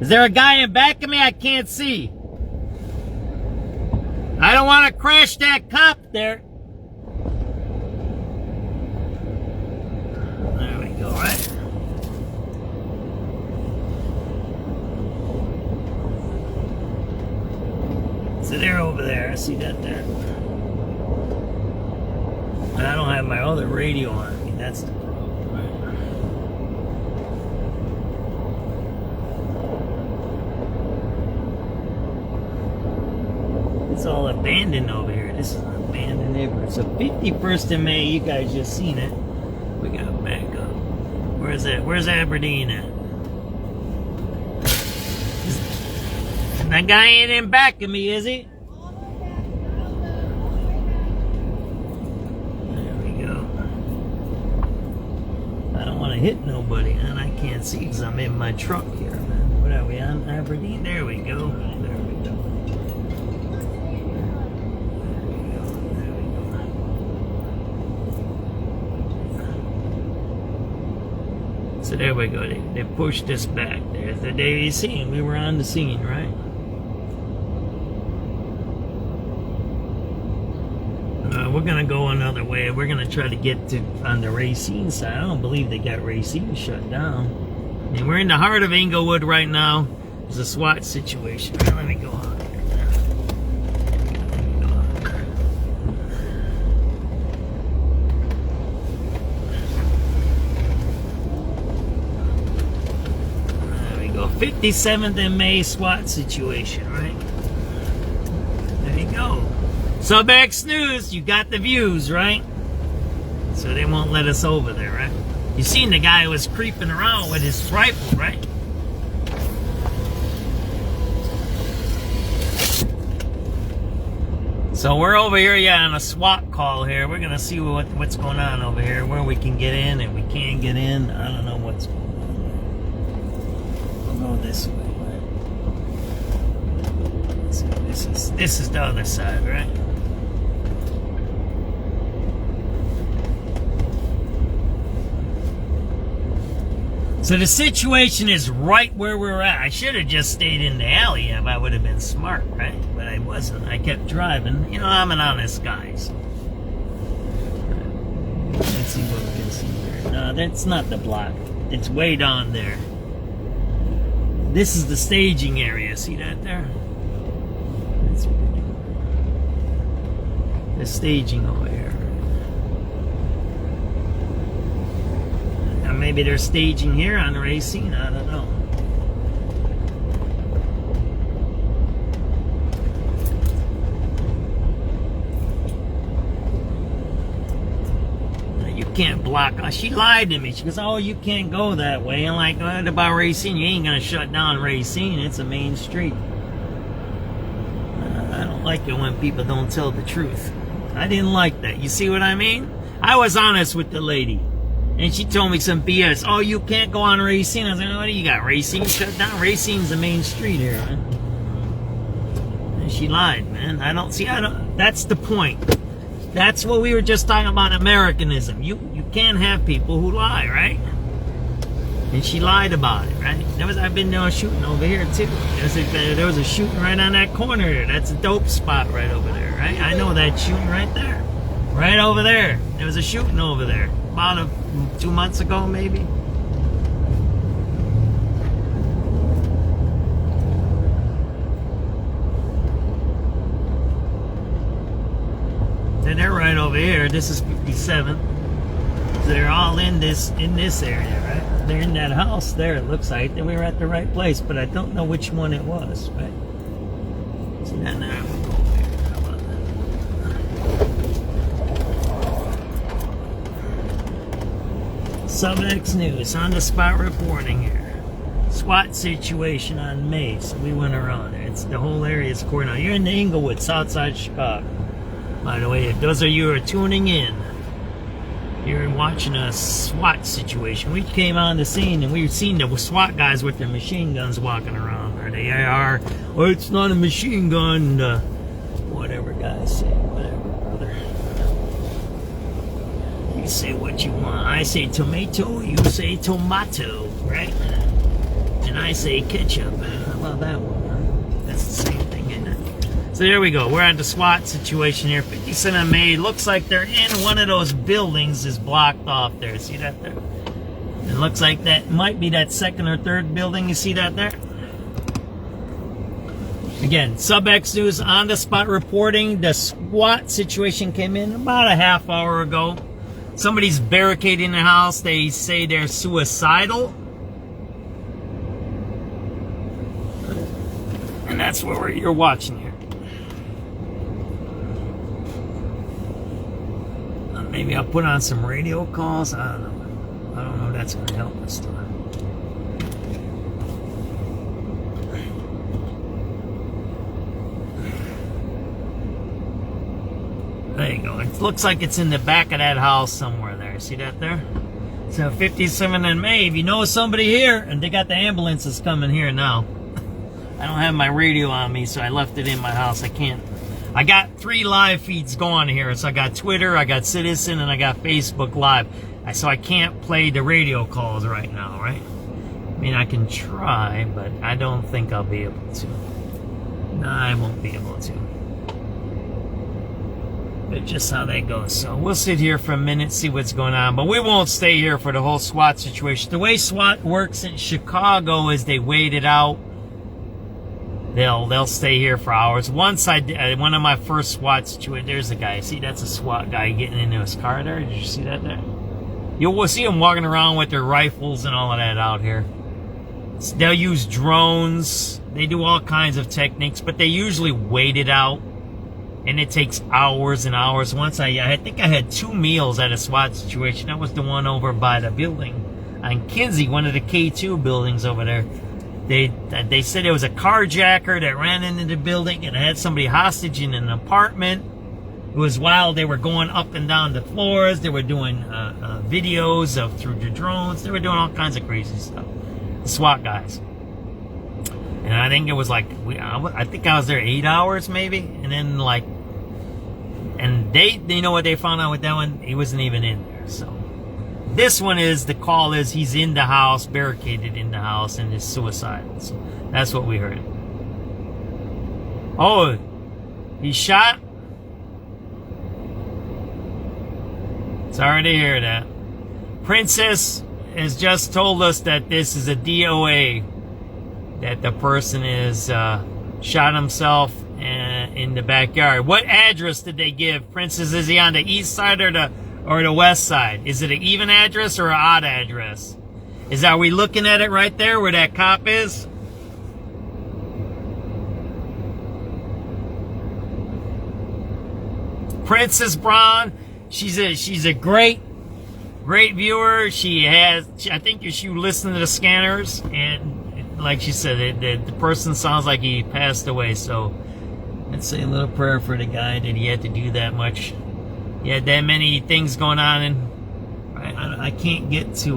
Is there a guy in back of me? I can't see. I don't want to crash that cop there. There we go, right? So they're over there. I see that there. I don't have my other radio on me. That's the problem, right? It's all abandoned over here. This is an abandoned neighborhood. So 51st of May, you guys just seen it. We got to back up. Where's that? Where's Aberdeen at? That guy ain't in back of me, is he? Hit nobody, and I can't see because I'm in my truck here, man. What are we on? Aberdeen? There we go. There we go. There we go. So there we go. They pushed us back. There's the day you seen. We were on the scene, right? We're gonna go another way. We're gonna try to get to on the Racine side. I don't believe they got Racine shut down. I mean, we're in the heart of Inglewood right now. It's a SWAT situation. Right, let me go on here. There we go. 57th and May SWAT situation, right? There you go. SubX.News, you got the views, right? So they won't let us over there, right? You seen the guy who was creeping around with his rifle, right? So we're over here, yeah, on a SWAT call here. We're gonna see what's going on over here, where we can get in and we can't get in. I don't know what's going on. We'll go this way, right? So this is the other side, right? So the situation is right where we're at. I should have just stayed in the alley if I would have been smart, right? But I wasn't. I kept driving. You know, I'm an honest guy. So. Let's see what we can see here. No, that's not the block. It's way down there. This is the staging area. See that there? That's the staging over here. Now maybe they're staging here on Racine. I don't know. Can't block. She lied to me. She goes, oh, you can't go that way. And like, what about Racine? You ain't gonna shut down Racine. It's a main street. I don't like it when people don't tell the truth. I didn't like that. You see what I mean? I was honest with the lady, and she told me some BS. Oh, you can't go on Racine. I was like, what do you got? Racine shut down? Racine's the main street here, man. And she lied, man. I don't. That's the point. That's what we were just talking about, Americanism. You can't have people who lie, right? And she lied about it, right? I've been doing shooting over here too. There was a shooting right on that corner there. That's a dope spot right over there, right? I know that shooting right there. Right over there. There was a shooting over there. About 2 months ago, maybe. They're right over here. This is 57. So they're all in this area, right? They're in that house there, it looks like. Then we were at the right place, but I don't know which one it was, right? See that now? How about that? SubX.News, on the spot reporting here. SWAT situation on May, so we went around there. The whole area is cordoned out. You're in the Inglewood, south side Chicago. By the way, if those of you who are tuning in, you're watching a SWAT situation. We came on the scene and we've seen the SWAT guys with their machine guns walking around. Or they are, or it's not a machine gun, whatever guys say, whatever, brother. You say what you want. I say tomato, you say tomato, right? And I say ketchup. How about that one? Huh? That's the same thing, isn't it? So there we go. We're at the SWAT situation here. 57 May. Looks like they're in one of those buildings is blocked off there. See that there? It looks like that might be that second or third building. You see that there? Again, SubX.News on the spot reporting. The SWAT situation came in about a half hour ago. Somebody's barricading the house. They say they're suicidal. And that's what you're watching here. Maybe I'll put on some radio calls. I don't know. I don't know if that's going to help us though. There you go. It looks like it's in the back of that house somewhere there. See that there? So 57 and May. If you know somebody here, and they got the ambulances coming here now. I don't have my radio on me, so I left it in my house. I can't. I got 3 live feeds going here. So I got Twitter, I got Citizen, and I got Facebook Live. So I can't play the radio calls right now, right? I mean, I can try, but I don't think I'll be able to. No, I won't be able to. But just how that goes. So we'll sit here for a minute, see what's going on. But we won't stay here for the whole SWAT situation. The way SWAT works in Chicago is they wait it out. They'll stay here for hours. Once one of my first SWAT situations, there's a guy. See, that's a SWAT guy getting into his car there. Did you see that there? You'll see them walking around with their rifles and all of that out here. They'll use drones. They do all kinds of techniques, but they usually wait it out. And it takes hours and hours. Once I think I had 2 meals at a SWAT situation. That was the one over by the building on Kinsey, one of the K2 buildings over there. They said there was a carjacker that ran into the building and had somebody hostage in an apartment. It was while they were going up and down the floors. They were doing videos through the drones. They were doing all kinds of crazy stuff. The SWAT guys. And I think it was like, I think I was there 8 hours maybe. And then like, and you know what they found out with that one? He wasn't even in there, so. This one is, the call is he's in the house, barricaded in the house, and is suicidal. So that's what we heard. Oh, he shot? Sorry to hear that. Princess has just told us that this is a DOA. that the person is shot himself in the backyard. What address did they give? Princess, is he on the east side or the west side? Is it an even address or an odd address? Are we looking at it right there where that cop is? Princess Braun, she's a great viewer. I think she listened to the scanners, and like she said, the person sounds like he passed away. So let's say a little prayer for the guy that he had to do that much. He had that many things going on, and I can't get to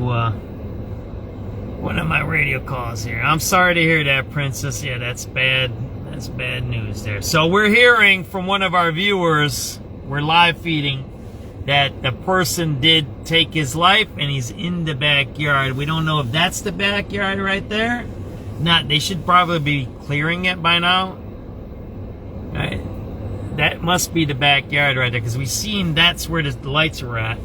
one of my radio calls here. I'm sorry to hear that, Princess. Yeah, that's bad. That's bad news there. So we're hearing from one of our viewers. We're live feeding that the person did take his life and he's in the backyard. We don't know if that's the backyard right there. They should probably be clearing it by now. Right? That must be the backyard right there, because we've seen that's where the lights are at.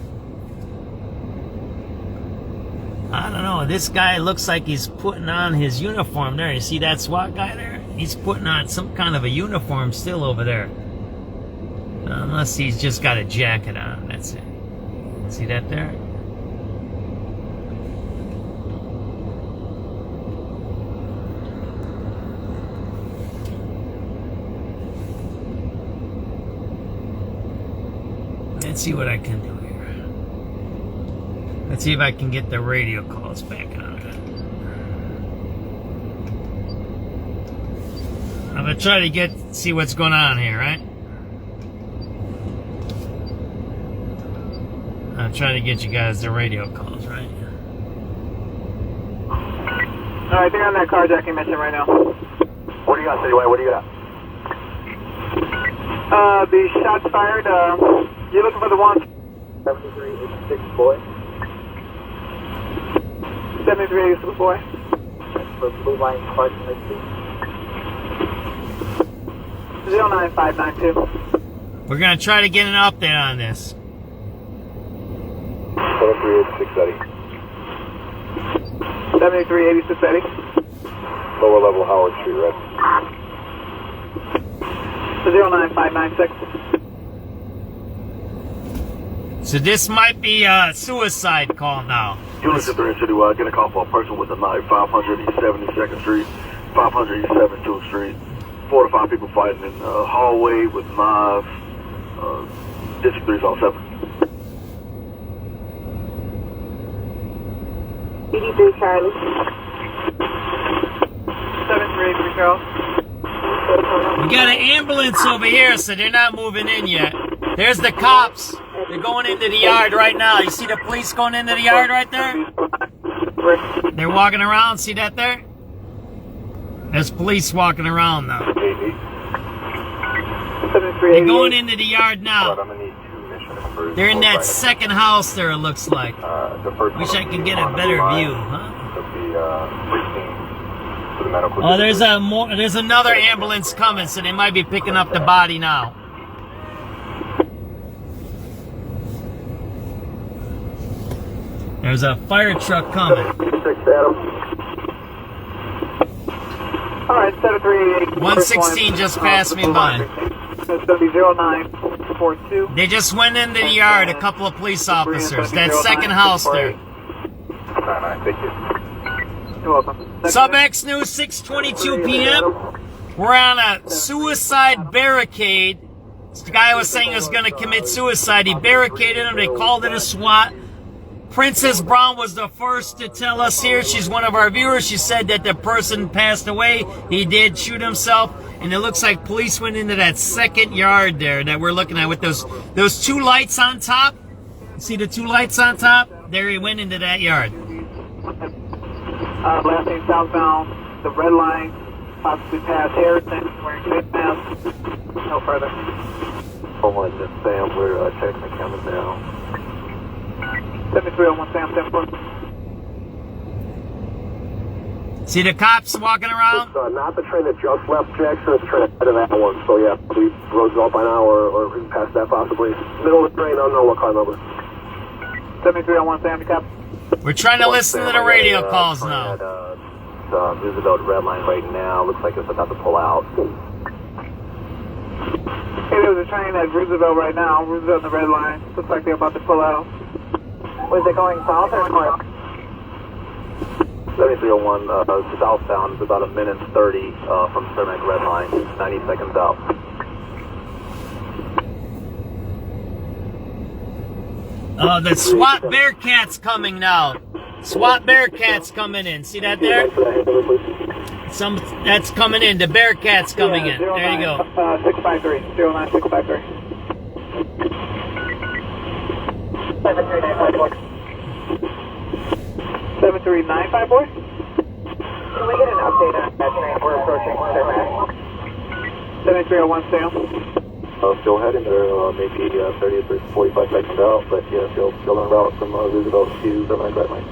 I don't know. This guy looks like he's putting on his uniform there. You see that SWAT guy there? He's putting on some kind of a uniform still over there. Unless he's just got a jacket on. That's it. See that there? Let's see what I can do here. Let's see if I can get the radio calls back on. I'm gonna try to see what's going on here, right? I'm trying to get you guys the radio calls, right? Alright, they're on that carjacking mission right now. What do you got, Citywide? What do you got? The shots fired, you're looking for the one? 7386 boy. 7386 boy. For Blue Line Parking, 09592. We're going to try to get an update on this. 7386 Eddie. 7386 Eddie. Lower level Howard Street, red. 09596. So this might be a suicide call now. Units at 3 Citywide, get a call for a person with a knife, 500 East 72nd Street, 500 East 72nd Street. 4 to 5 people fighting in the hallway with knives. District 3's on 7. 83 Charlie. 7383 Charles. We got an ambulance over here, so they're not moving in yet. There's the cops. They're going into the yard right now. You see the police going into the yard right there? They're walking around. See that there? There's police walking around now. They're going into the yard now. They're in that second house there, it looks like. Wish I could get a better view, huh? Oh, there's another ambulance coming, so they might be picking up the body now. There's a fire truck coming. Alright, 7388. 116 just passed me by. It's going to be 0942. They just went into the yard, a couple of police officers. That second house there. Thank you. You're welcome. SubX.News, 6:22 p.m. We're on a suicide barricade. The guy was saying he was going to commit suicide. He barricaded him. They called it a SWAT. Princess Braun was the first to tell us here. She's one of our viewers. She said that the person passed away. He did shoot himself. And it looks like police went into that second yard there that we're looking at with those two lights on top. See the two lights on top? There he went into that yard. Last name southbound, the red line, possibly past Harrison, wearing face mask. No further. Hold on, just Sam, we're checking the cameras now. 7301 Sam, 10-4. See the cops walking around? It's not the train that just left Jackson, it's the train ahead of that one. So yeah, we Roosevelt by now or past that possibly. Middle of the train, I don't know what car number. 7301 Sam, the cop. We're trying to listen to the radio calls now. Roosevelt red line right now. Looks like it's about to pull out. Hey, there's a train at Roosevelt right now. Roosevelt on the red line. Looks like they're about to pull out. Was it going south or north? 7301 southbound is about a minute 30 from Cermak red line. 90 seconds out. Oh, the SWAT Bearcat's coming now. SWAT Bearcat's coming in. See that there? That's coming in. The Bearcat's coming in. There you go. 653. 09653. 73954. Can we get an update on that train? We're approaching Cermak. 7301 Sam. Still heading there, maybe 30 to 45 seconds out, but yeah, still en route from Roosevelt to Cermak red line.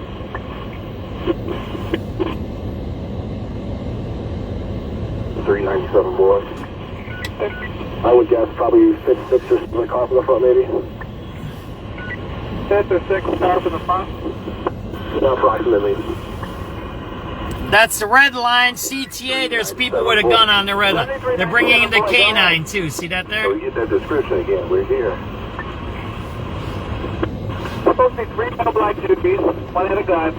$397 boy. I would guess probably 6 or 7 car from the front, maybe. 5 or 6 car from the front? Yeah, approximately. That's the red line, CTA. There's people with a gun on the red line. They're bringing in the K9 too. See that there? We get that description again. We're here. Supposed to be 3 male black Jukies, 1 had a gun,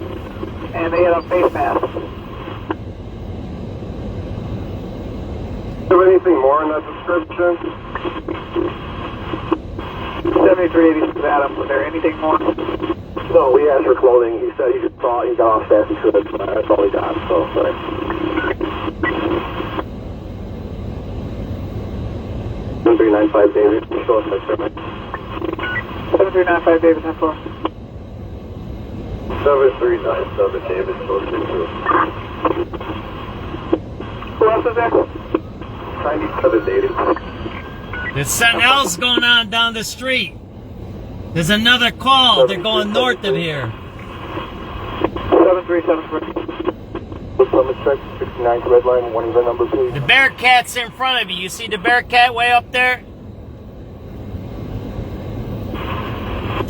and they had a face mask. Is there anything more in that description? 7386 Adam, was there anything more? No, we asked for clothing. He said he just saw it. He got off fast. He could. That's all he got. So, sorry. 7395 David. Show us my Cermak. 7395 David, 10-4. 7397 David. Show us 6-2. Who else is there? 97 David. There's something else going on down the street. There's another call. They're going north of here. 7373. Summit check, 69th red line, 1 event number, please. The Bearcat's in front of you. You see the Bearcat way up there?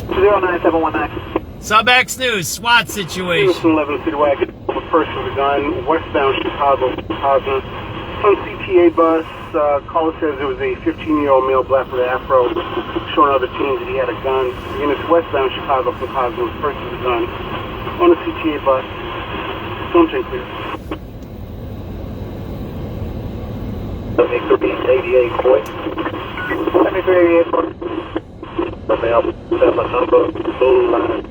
09719. SubX.News, SWAT situation. 11 City Wagon, first with a gun, westbound Chicago, Cosmo. Some CTA bus, caller says there was a 15-year-old male black with an afro, showing other teens that he had a gun. Again, it's westbound Chicago from Cosmo, first with a gun, on a CTA bus. Don't take clear. 7388 boy. 7388 boy. The male, that's my number, full line.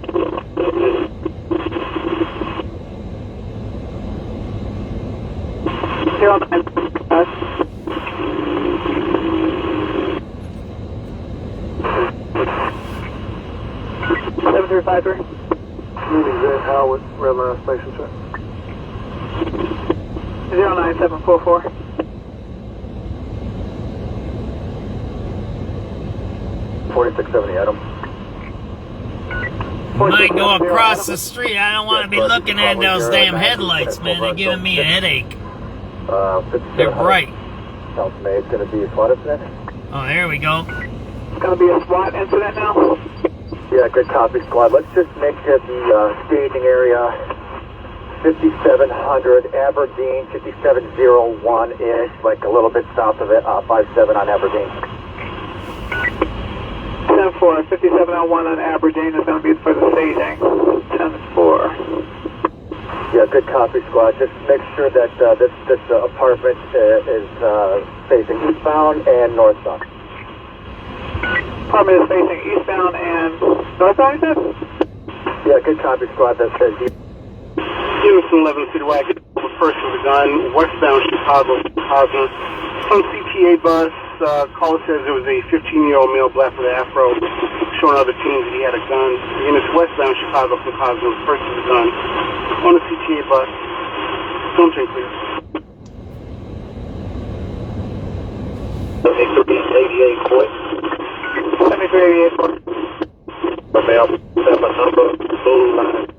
7353. Moving Zen Howard, red line station check. 09744. $46.70 Adam. Might go across the street. I don't want to be looking at those damn headlights, man. They're giving me a headache. They're bright. South May, it's going to be a SWAT incident. Oh, there we go. It's going to be a SWAT incident now? Yeah, good copy, squad. Let's just make it the staging area 5700 Aberdeen, 5701-ish, like a little bit south of it, 57 on Aberdeen. 10-4, 5701 on Aberdeen is going to be for the staging. 10-4. Yeah, good copy, squad. Just make sure that this apartment is facing eastbound and northbound. Apartment is facing eastbound and northbound, you said? Yeah, good copy, squad. That says Unison 11 City Wagon, first with a gun, westbound Chicago, Cosmo. Some CTA bus, caller says there was a 15-year-old male black with an afro, showing other teens that he had a gun. Again, it's westbound Chicago from Cosmo, first with a gun, on a CTA bus. Don't take clear. 7388 boy. 7388 boy. The male, that's my number, full line.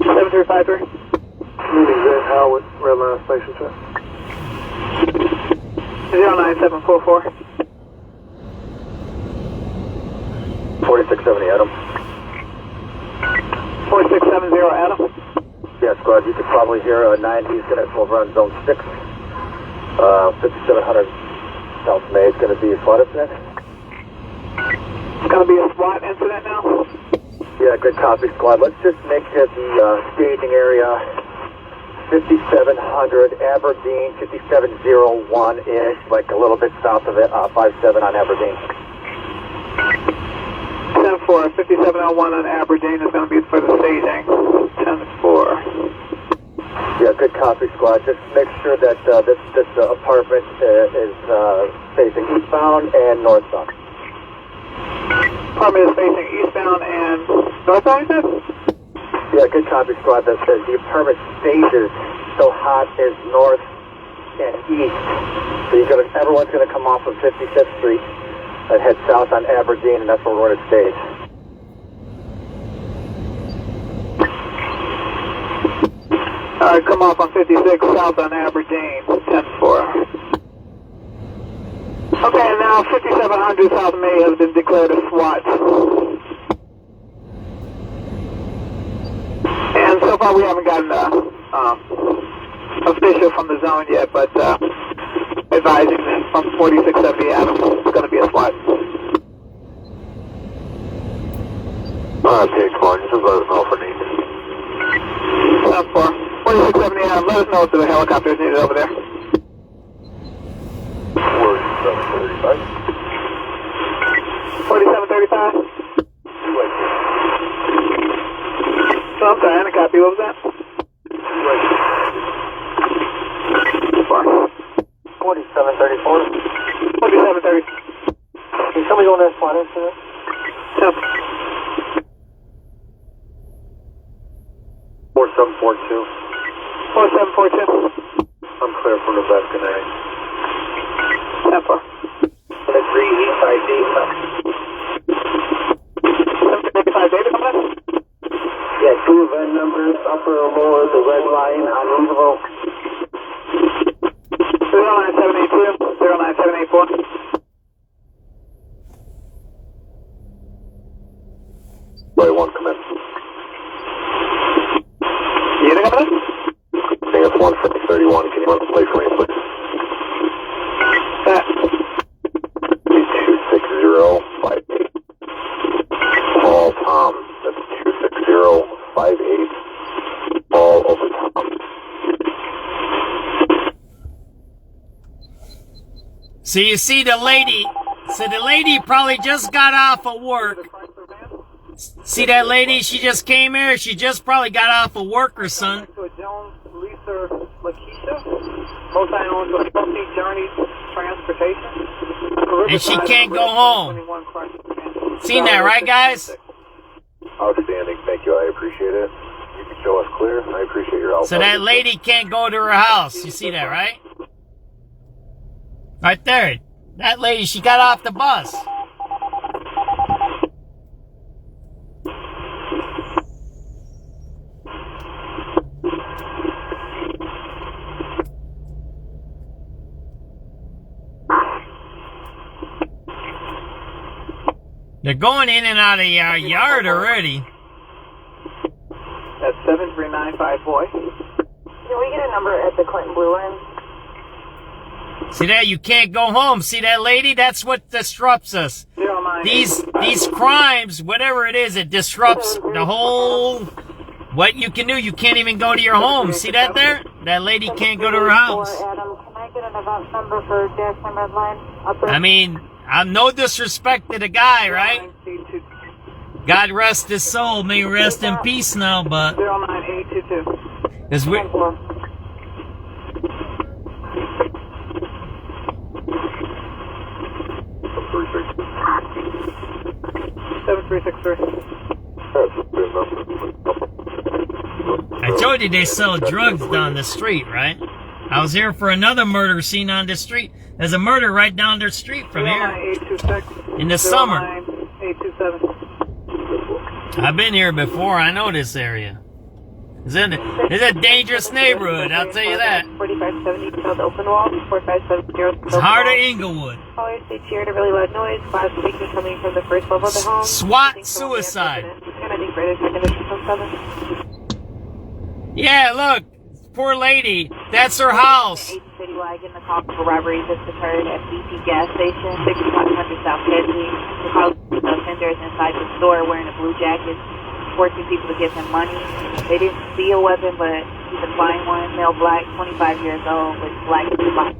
7353. Moving Zen Howard, red line station sir. 09744. 4670 Adam. 4670 Adam. Yeah, squad, you could probably hear 9. He's going to over on zone 6. 5700 South May is going to be a SWAT incident. It's going to be a SWAT incident now? Yeah, good copy, squad. Let's just make it the staging area 5700 Aberdeen, 5701-ish, like a little bit south of it, 57 on Aberdeen. 10-4, 5701 on Aberdeen is going to be for the staging. 10-4. Yeah, good copy, squad. Just make sure that this apartment is facing eastbound and northbound. Apartment is facing eastbound and northbound, you said? Yeah, good copy, squad. The apartment faces so hot is north and east. So everyone's going to come off of 55th Street and head south on Aberdeen, and that's where we're going to stage. Alright, come off on 56 south on Aberdeen, 10-4. Okay, and now 5700 South May has been declared a SWAT. And so far we haven't gotten official from the zone yet, but advising that from 4670 Adam, it's going to be a SWAT. Okay, squad, just let us know for need. 10-4. 4670 Adam, let us know if the helicopter is needed over there. 4735. 4735? So I'm sorry, I didn't copy. What was that? 4734. 4730. Can somebody go on that SWAT incident? Yep. 4742. 4742. I'm clear for Nebraska 9. 10-4. 3 East Side D. 735 David coming in? Yeah, 2 event numbers, upper or lower, the red line on Roosevelt. 09782, 09784. Right, 1, come in. Unit coming in? I think it's 131. Can you run the plate for me, please? That. 26058. Paul Tom. That's 26058. Paul over Tom. So you see the lady. So the lady probably just got off of work. See that lady? She just came here. She just probably got off of work or something. Multi-owned with Healthy Journeys Transportation. And she can't go home. Seen that, right, guys? Outstanding. Thank you. I appreciate it. You can show us clear. I appreciate your help. So that lady can't go to her house. You see that, right? Right there. That lady, she got off the bus. They're going in and out of your yard already. That's 73954. Can we get a number at the Clinton Blue Line? See that? You can't go home. See that lady? That's what disrupts us. These crimes, whatever it is, it disrupts the whole... What you can do, you can't even go to your home. See that there? That lady can't go to her house. Adam, can I get an event number for Jackson Red Line? I mean, I'm no disrespect to the guy, right? God rest his soul. May he rest in peace now, but... 09822. Because we... 7363. I told you they sell drugs down the street, right? I was here for another murder scene on the street. There's a murder right down the street from here. In the summer. 827. I've been here before. I know this area. It's a dangerous neighborhood, I'll tell you that. 4570 South Open Wall, 4570. It's hard at Inglewood. Always they heard a really loud noise. Flash speaking coming from the first level of the home. SWAT suicide. Yeah, look, poor lady. That's her house. Citywide in the call for robbery just occurred at BP gas station, 6500 South Kedzie. The call offenders inside the store wearing a blue jacket, forcing people to give him money. They didn't see a weapon, but he's applying one. Male black, 25 years old, with black number.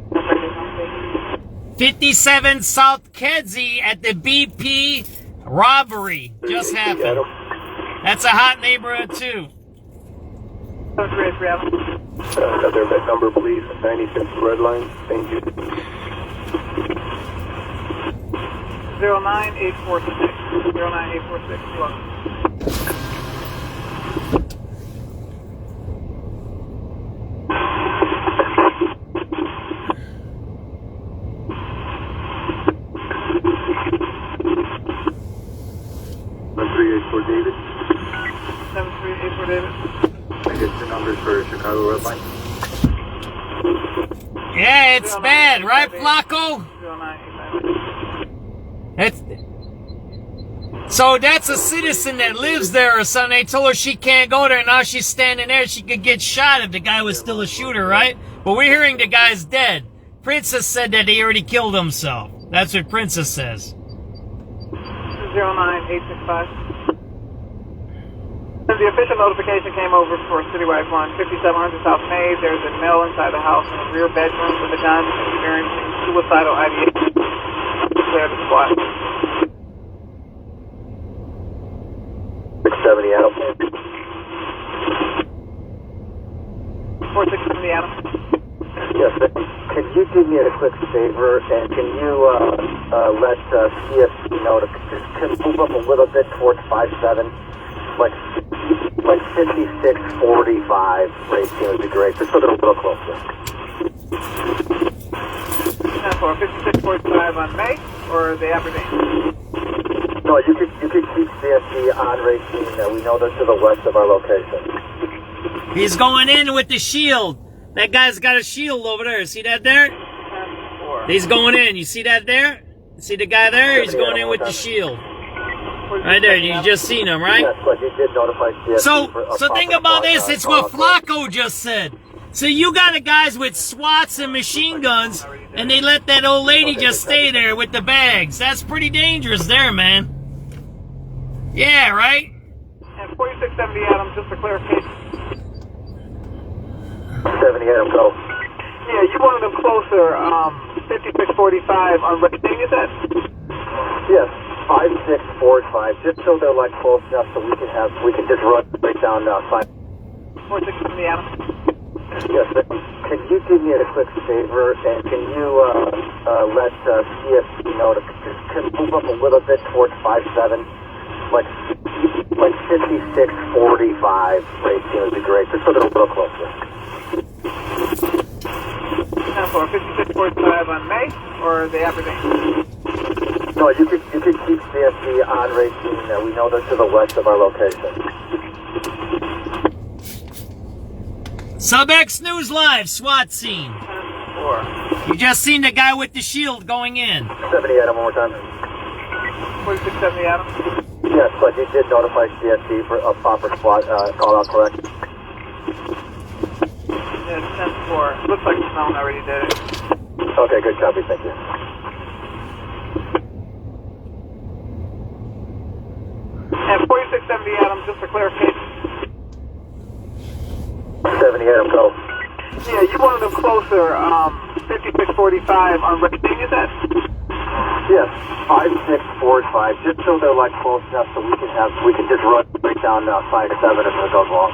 57 South Kedzie at the BP robbery just happened. That's a hot neighborhood too. Another bed number, please. 96 red line. Thank you. 09846. 09846. Look. For David. 7384 David. I get the numbers for Chicago Red Line. Yeah, it's bad, right, Flacco? So that's a citizen that lives there or something. They told her she can't go there. Now she's standing there. She could get shot if the guy was still a shooter, right? But we're hearing the guy's dead. Princess said that he already killed himself. That's what Princess says. 09865. The official notification came over for Citywide 1, 5700 South Main. There's a male inside the house in the rear bedroom with a gun experiencing suicidal ideation. Declare the squad. 670 Adam. 4670 Adam. Yes, can you do me a quick favor and can you let CSP know to just move up a little bit towards 57? Like 5645 racing would be great, just so they're a little closer. 5645 on May or the Aberdeen? No, you could keep CSP on racing. We know they're to the west of our location. He's going in with the shield. That guy's got a shield over there. See that there? He's going in. You see that there? See the guy there? He's going in with the shield. Right there, you just seen him, right? Yes, but you did notify CSP So think about this. It's what Flacco just said. So you got the guys with SWATs and machine guns, and they let that old lady just stay there with the bags. That's pretty dangerous there, man. Yeah, right? And 4670 Adam, just for clarification. 70 Adam, go. Yeah, you wanted them closer, 5645 on racing, you said? Yes. 5645, just so they're like close enough so we can just run right down 4670 Adam. Yes, can you do me a quick favor and can you let CSP know to just move up a little bit towards 57, like 5645 racing would be great, just so they're a little closer. 5645 on May or the Aberdeen? No, you could keep CSP on racing. We know they're to the west of our location. SubX.News Live, SWAT scene. You just seen the guy with the shield going in. 70 Adam, one more time. 4670 Adam. Yes, but you did notify CSP for a proper SWAT call out, correct? Yeah, 10-4. Looks like the phone already did it. Okay, good copy, thank you. And 4670 Adam, just for clarification. 70 Adam, go. Yeah, you wanted them closer, 5645 on racing, you said? Yes, 5645, just so they're like close enough so we can just run right down 57 if it goes long.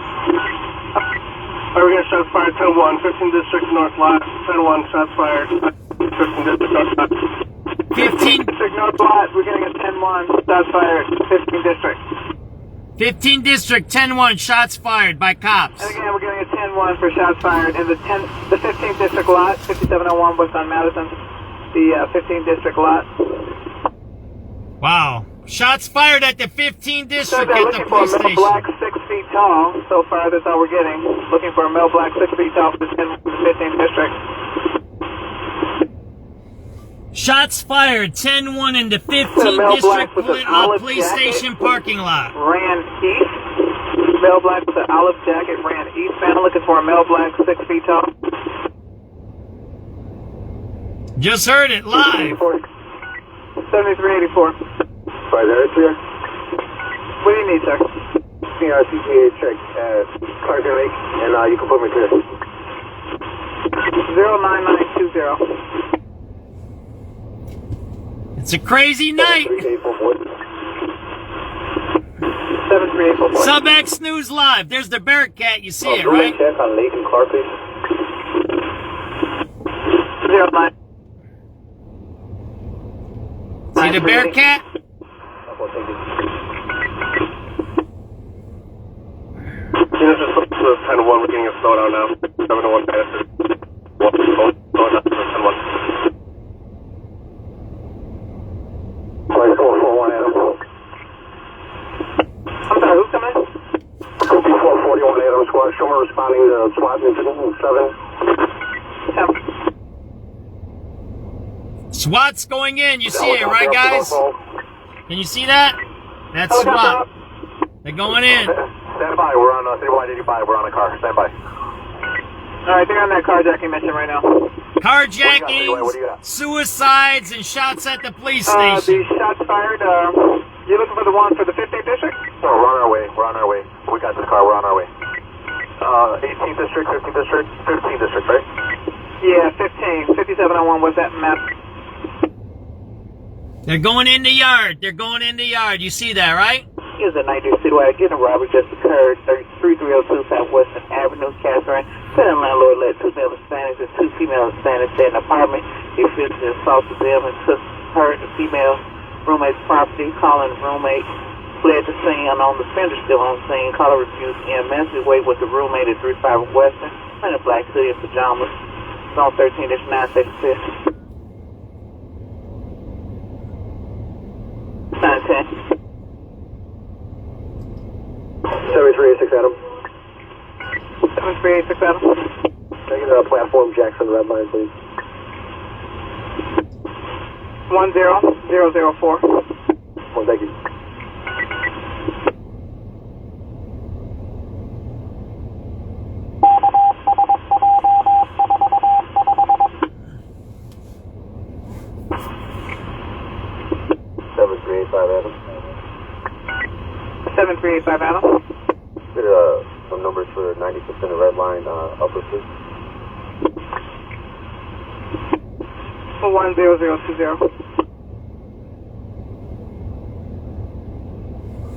We're going to shots fired 10-1, 15 District North Lot, 10-1, shots fired, 15 District North Lot. 15 District North Lot, we're getting a 10-1, shots fired, 15 District. 15 District, 10-1, shots fired by cops. And again, we're getting a 10-1 for shots fired in the 15th District Lot, 5701 West on Madison, the 15th District Lot. Wow. Shots fired at the 15th District at the police station. Black, 6'10", tall. So far, that's all we're getting. Looking for a male black 6 feet tall for the 15th district. Shots fired, 10-1 in the 15th district police station parking lot. Ran east. Male black with an olive jacket ran eastbound looking for a male black 6 feet tall. Just heard it live. 7384. Right there, clear. What do you need, sir? CTA check at Clark Lake, and you can put me clear. 09920. It's a crazy night. 7384. SubX.News live. There's the Bearcat. You see it, right? Check on Lake and Clark, please. 09. See the Bearcat? This is kind of one. We're getting a slowdown now. 701 Madison. Going up to 10-1. 2441 Adam. I'm sorry, who's coming? 5441 Adam squad. Show me responding to SWAT incident 7. SWAT's going in. You see it, right, guys? Can you see that? That's SWAT. They're going in. Stand by. We're on Citywide 85. We're on a car. Stand by. Alright, they're on that carjacking mission right now. Carjackings, suicides, and shots at the police station. The shots fired, you looking for the one for the 15th district? No, we're on our way. We're on our way. We got this car. We're on our way. 18th district, 15th district, 15th district, right? Yeah, 15. 5701 was that map. They're going in the yard. They're going in the yard. You see that, right? Here's a 90 Citywide. Getting a robbery just occurred. 3302 Southwestern Avenue, Catherine. Tenant landlord let 2 male Hispanics and 2 female Hispanics stay in an apartment. He physically assaulted them and took her, the female roommate's property. Calling the roommate, fled the scene. Unknown offender still on scene. Caller refused EMS. We wait with the roommate at 35 Western. In a black hoodie and pajamas. Zone 13-966. 910. 7386 Adam. 7386 Adam. Taking platform Jackson red line, please. 10004. Well, thank you. Adam. 7385 Adam. Get some numbers for 90% of red line upper please. 10020.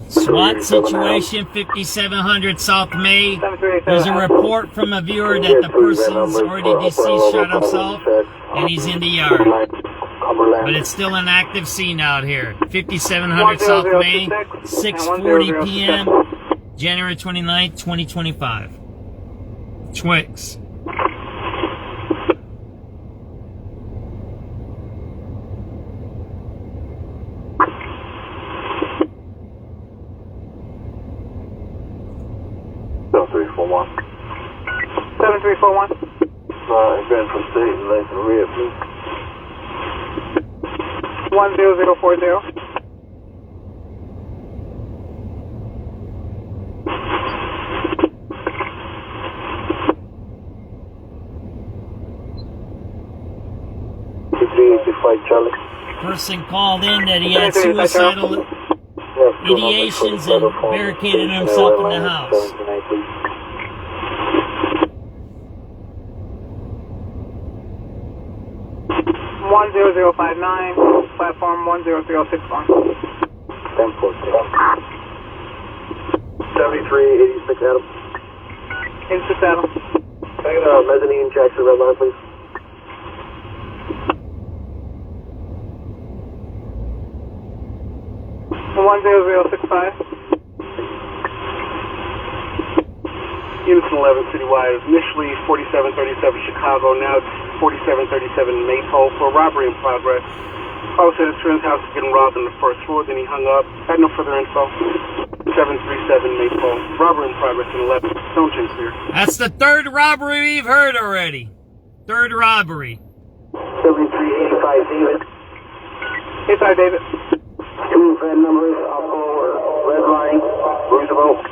SWAT situation, 5700 South May. There's a report from a viewer that the person's already deceased, shot himself, and he's in the yard. But it's still an active scene out here. 5700 South May, 6:40 p.m., January 29th, 2025. Twix. No, 341. 7341. Advance from state and length and rear, please. 10040. Person called in that he had suicidal ideations and barricaded himself in the house. One 10059, platform 10061. 7386 Adam. 86 Adam. Can I get a mezzanine Jackson red line, please? One 10065. Units 11 Citywide. It was initially 4737 Chicago, now it's 4737 Maypole for a robbery in progress. Caller said his friend's house was getting robbed on the first floor, then he hung up. Had no further info. 737 Maypole. Robbery in progress in 11. Zone change clear. That's the third robbery we've heard already. Third robbery. 7385 David. 85 David. Two Fed numbers, red line, Roosevelt.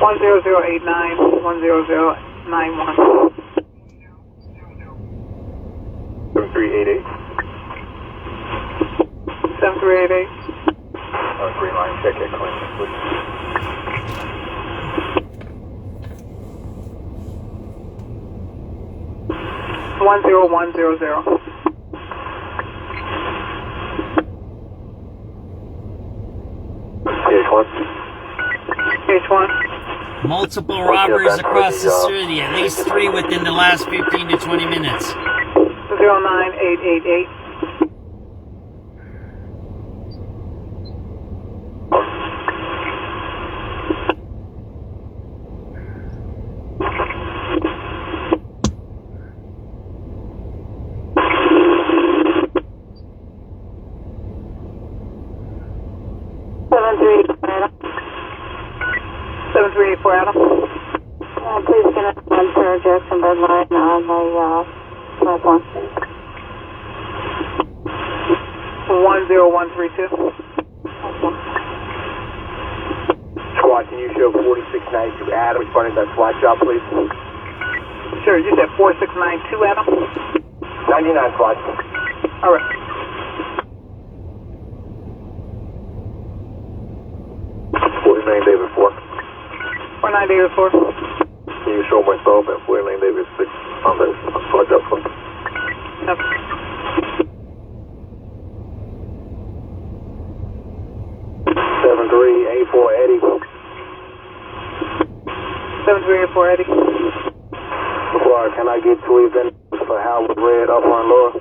One 10089, 10091. 7388. 7388. Green line, check it, please. 10100. H1. Multiple robberies across the city, at least 3 within the last 15 to 20 minutes. 09888. Please connect on Sarah Jackson Red Line on the platform. 10132. Squad, can you show 4692 Adam responding to that SWAT job, please? Sure, you said 4692 Adam? 99 SWAT. All right. David 4. 49 David 4. Can you show myself at 49 David 6 on the SWAT job, please? Yep. 7384 Eddie. 7384 Eddie. Squad, can I get 2 events for Howard Red, upper and lower?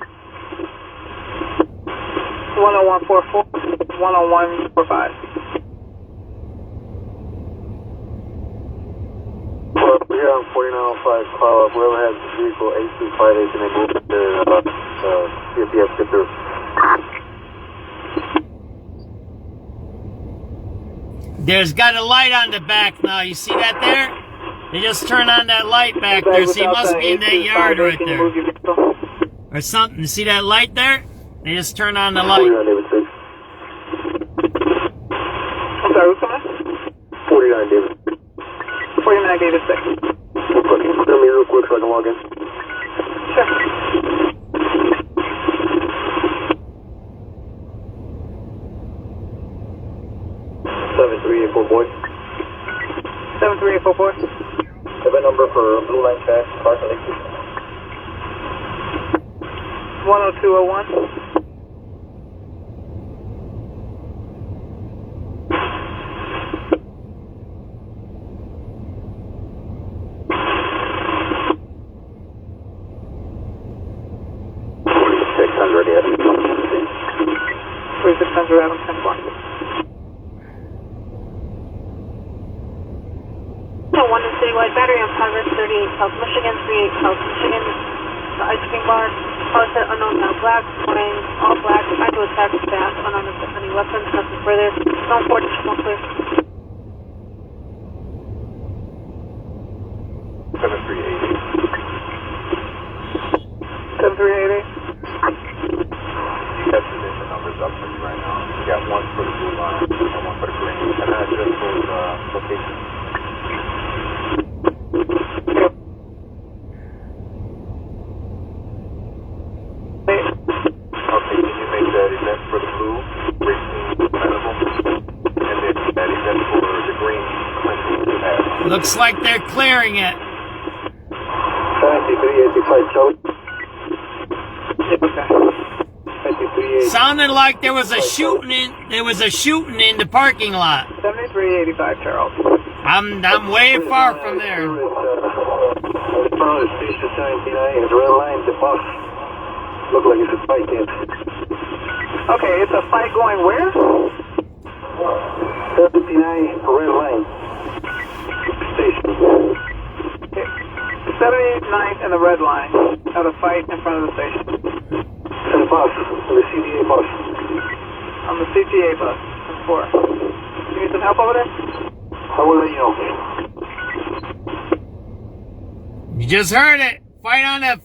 10144, 10145. Here on 4905 Cloud, whoever has the vehicle 8258, can they move it to CPS get through? There's got a light on the back now. You see that there? They just turn on that light back there, so he must be in that yard right there. Or something. See that light there? They just turn on the light. I'm sorry, who's coming? 49 David. 49 David 6. Clear me real quick so I can log in. Sure. boy. 7384 boy. Have a number for Blue Line Track, Park Lake. 10201. Adam 10-1. One to citywide battery on progress 38 South Michigan, 38 South Michigan. The ice cream bar, call set unknown now black, wearing all black, tried to attack staff, unknown with any weapons, nothing further. Zone 4 additional clear. 7380. 7380. That's the different numbers up for you right now. We got one for the blue line and one for the green. Can I adjust those locations? Okay, can you make that event for the blue, racing minimal, and then that event for the green, looks like they're clearing it. 7385 Charlie. Sounded like there was a shooting in the parking lot. 7385 Charles. I'm way far from there. Station 79 is red line to bus. Look like it's a fight there. Okay, it's a fight going where? 79 red line. Station. Okay. 79th and the red line at a fight in front of the station. bus, the CTA bus. On the CTA bus, 4. You need some help over there? I will let you know. You just heard it. Fight on the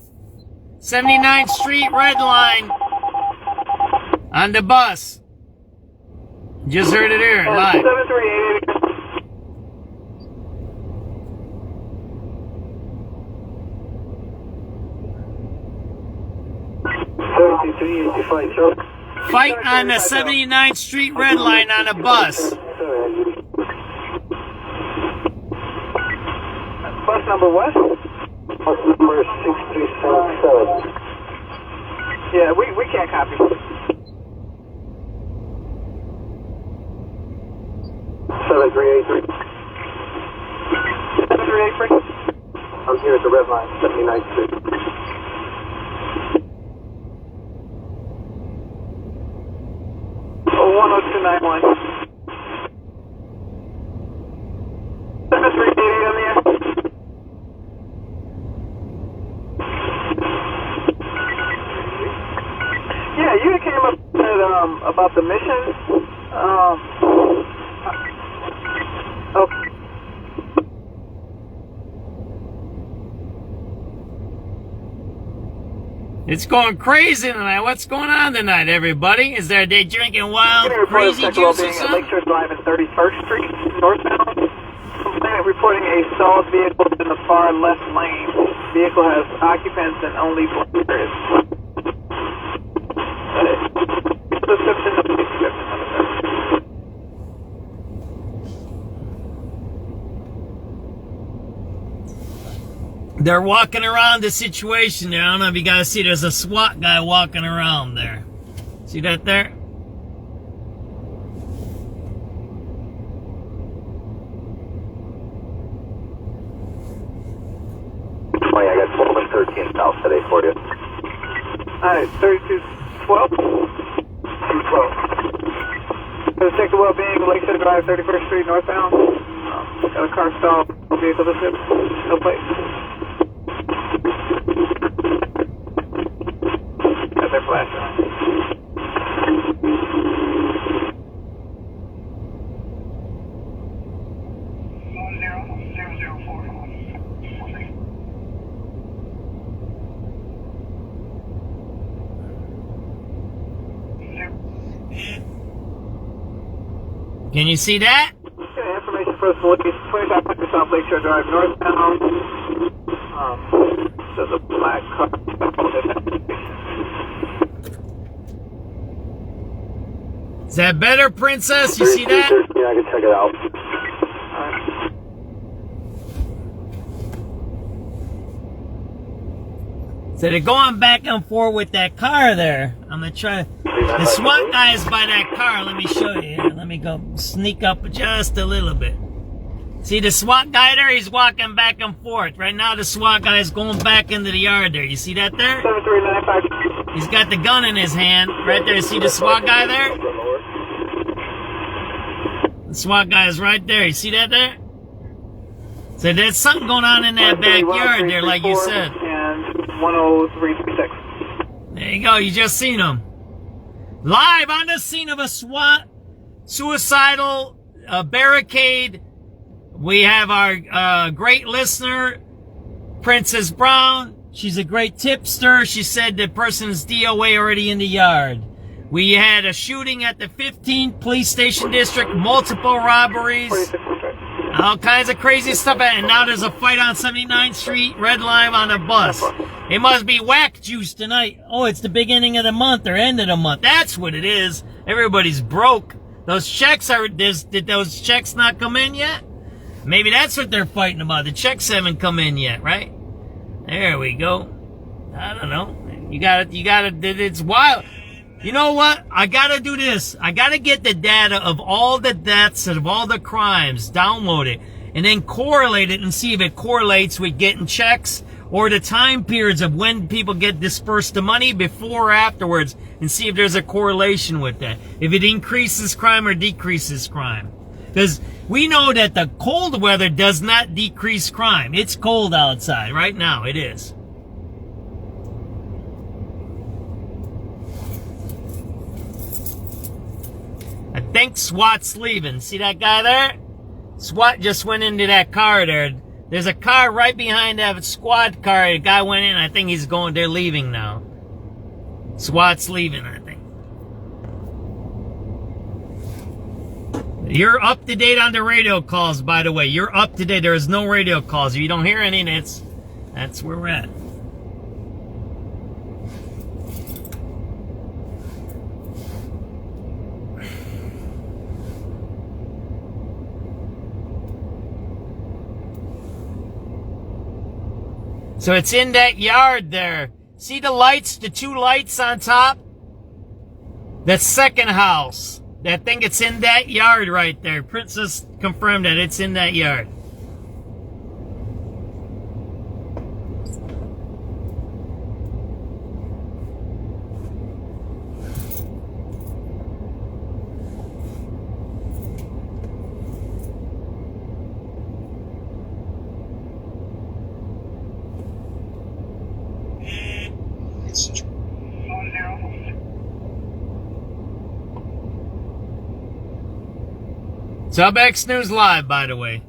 79th Street Red Line on the bus. Just heard it here, live. 738. 7385, Chuck. Fight on the 79th Street Red Line on a bus. Bus number what? Bus number 6377. Yeah, we can't copy. 7383. 7383? I'm here at the red line, 79th Street. Oh, 10291. 7388 on the air. Yeah, you came up with about the mission. Okay. It's going crazy tonight. What's going on tonight, everybody? Is there a day drinking wild, crazy juice or something? Lakeshore Drive and 31st Street, northbound. Complainant reporting a stalled vehicle in the far left lane. Vehicle has occupants and only blinkers. Description of the description. They're walking around the situation there. I don't know if you guys see, there's a SWAT guy walking around there. See that there? I got 12 and 13 south today for you. Alright, 3212. 212. For the sake of well-being, Lakeshore Drive, 31st Street, northbound. Got a car stalled. No vehicle description. No plate. Got their flashlight. Can you see that? Okay, information for the police. 2500 South Lakeshore Drive, northbound. There's a black car. Is that better, Princess? You see that? Yeah, I can check it out. So they're going back and forth with that car there. I'm gonna try. The SWAT guy is by that car. Let me show you here. Let me go sneak up just a little bit. See the SWAT guy there? He's walking back and forth. Right now the SWAT guy is going back into the yard there. You see that there? 7395. He's got the gun in his hand. Right there. See the SWAT guy there? The SWAT guy is right there. You see that there? So there's something going on in that backyard there, like you said. And 10336. There you go. You just seen him. Live on the scene of a SWAT suicidal barricade. We have our great listener, Princess Brown. She's a great tipster. She said the person's DOA already in the yard. We had a shooting at the 15th Police Station District, multiple robberies, all kinds of crazy stuff. And now there's a fight on 79th Street, Red Line on a bus. It must be whack juice tonight. Oh, it's the beginning of the month or end of the month. That's what it is. Everybody's broke. Those checks did those checks not come in yet? Maybe that's what they're fighting about. The checks haven't come in yet, right? There we go. I don't know. You gotta, it's wild. You know what? I gotta do this. I gotta get the data of all the deaths and of all the crimes, download it, and then correlate it and see if it correlates with getting checks or the time periods of when people get dispersed the money before or afterwards, and see if there's a correlation with that. If it increases crime or decreases crime. Because we know that the cold weather does not decrease crime. It's cold outside right now. It is. think SWAT's leaving. See that guy there? SWAT just went into that car there. There's a car right behind that squad car. The guy went in. I think he's going. They're leaving now. SWAT's leaving, I think. You're up to date on the radio calls, by the way. You're up to date. There is no radio calls. If you don't hear any, that's where we're at. So it's in that yard there. See the lights, the two lights on top? That second house. I think it's in that yard right there. Princess confirmed that it's in that yard. SubX.News Live, by the way.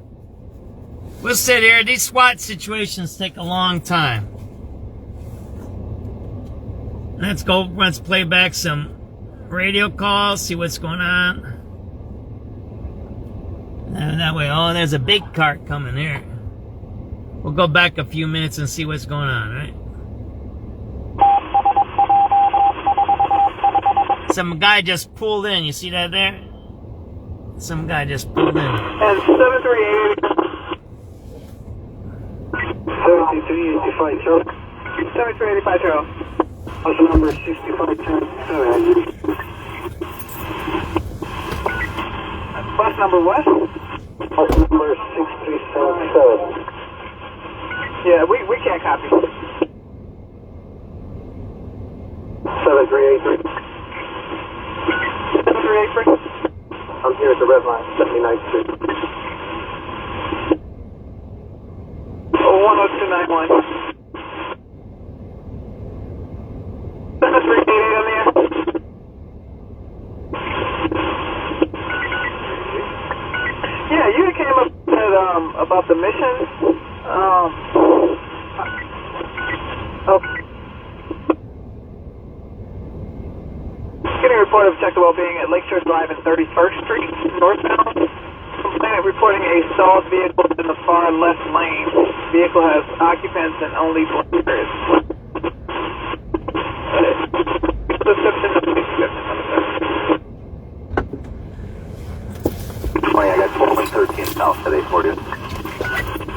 We'll sit here. These SWAT situations take a long time. Let's go. Let's play back some radio calls, see what's going on. And that way, oh, there's a big cart coming here. We'll go back a few minutes and see what's going on, right? Some guy just pulled in. You see that there? Some guy just pulled in. And 7380. 7385 truck. 7385 truck. Bus number 6510. Bus number what? Bus number 6377. Yeah, we can't copy. 7383. 7383. I'm here at the red line, 79th Street. 10291. 7388 on the air. Yeah, you came up at, about the mission. Getting a report of check the well-being at Lakeshore Drive and 31st Street, northbound. Complainant reporting a stalled vehicle in the far left lane. Vehicle has occupants and only blinkers. Description of I got 12 and 13 south today for you.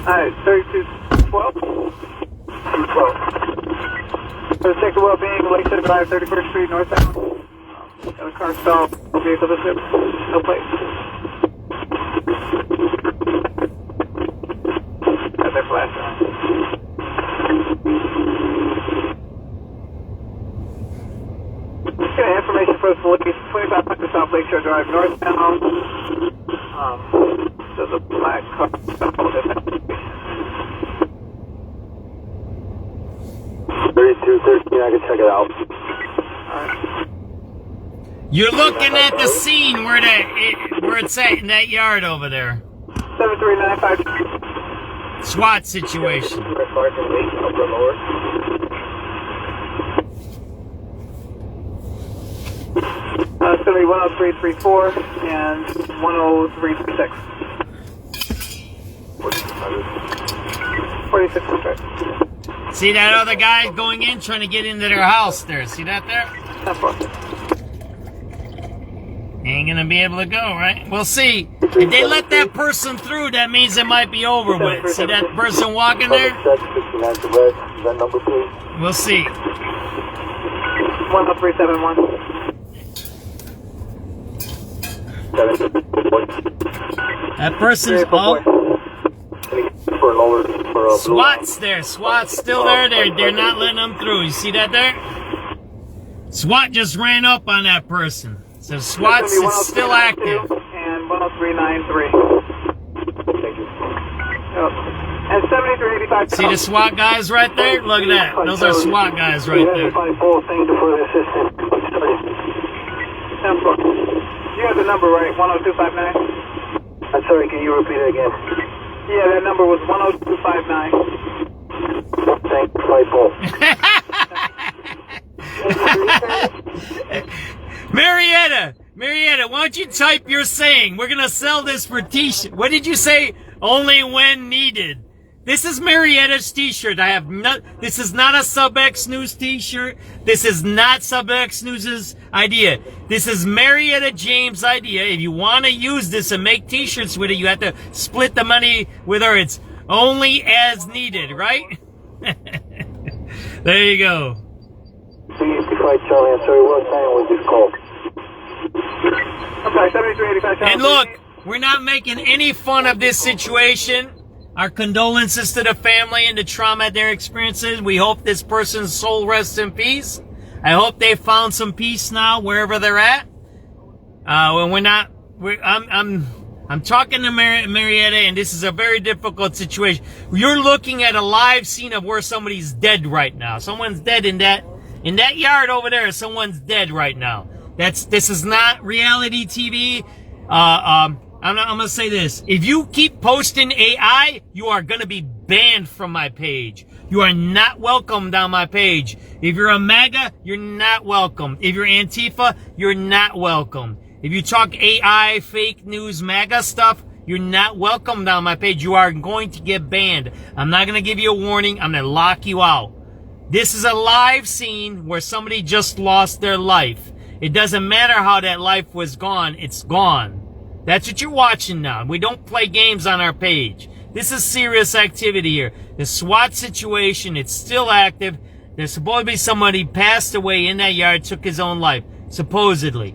Alright, 3212. 212. Check the well-being, Lakeshore Drive, 31st Street, northbound. Got a car stalled. No vehicle description. No plate. Got their flash on. Okay, information for the police. 2500 South Lakeshore Drive, northbound. There's a black car stalled in that location. 3213, I can check it out. Alright. You're looking at the scene where it's at in that yard over there. 7395. SWAT situation. It's going to be 10334 and 10336. 4600. See that other guy going in, trying to get into their house there. See that there? Ain't gonna be able to go, right? We'll see. If they let that person through, that means it might be over with. See that person walking there? We'll see. 10371. That person's SWAT's there. SWAT's still there. They're not letting them through. You see that there? SWAT just ran up on that person. So SWAT's still active. And 10393. Thank you. And 7385. See the SWAT guys right there? Look at that. Those are SWAT guys right there. You got the number right, 10259. I'm sorry, can you repeat it again? Yeah, that number was 10259. Thank you, Fightful. Marietta, why don't you type your saying? We're gonna sell this for t-shirt. What did you say? Only when needed. This is Marietta's t-shirt. This is not a SubX.News t-shirt. This is not SubX.News' idea. This is Marietta James' idea. If you want to use this and make t-shirts with it, you have to split the money with her. It's only as needed, right? There you go. C85 Charlie, I'm sorry, what time was this call? I'm sorry, 7385. And look, we're not making any fun of this situation. Our condolences to the family and the trauma they're experiencing. We hope this person's soul rests in peace. I hope they found some peace now wherever they're at. I'm talking to Marietta, and this is a very difficult situation. You're looking at a live scene of where somebody's dead right now. Someone's dead in that yard over there. Someone's dead right now. This is not reality TV. I'm gonna say this. If you keep posting AI, you are gonna be banned from my page. You are not welcomed on my page. If you're a MAGA, you're not welcome. If you're Antifa, you're not welcome. If you talk AI, fake news, MAGA stuff, you're not welcomed on my page. You are going to get banned. I'm not gonna give you a warning. I'm gonna lock you out. This is a live scene where somebody just lost their life. It doesn't matter how that life was gone. It's gone. That's what you're watching now. We don't play games on our page. This is serious activity here. The SWAT situation, it's still active. There's supposed to be somebody passed away in that yard, took his own life, supposedly.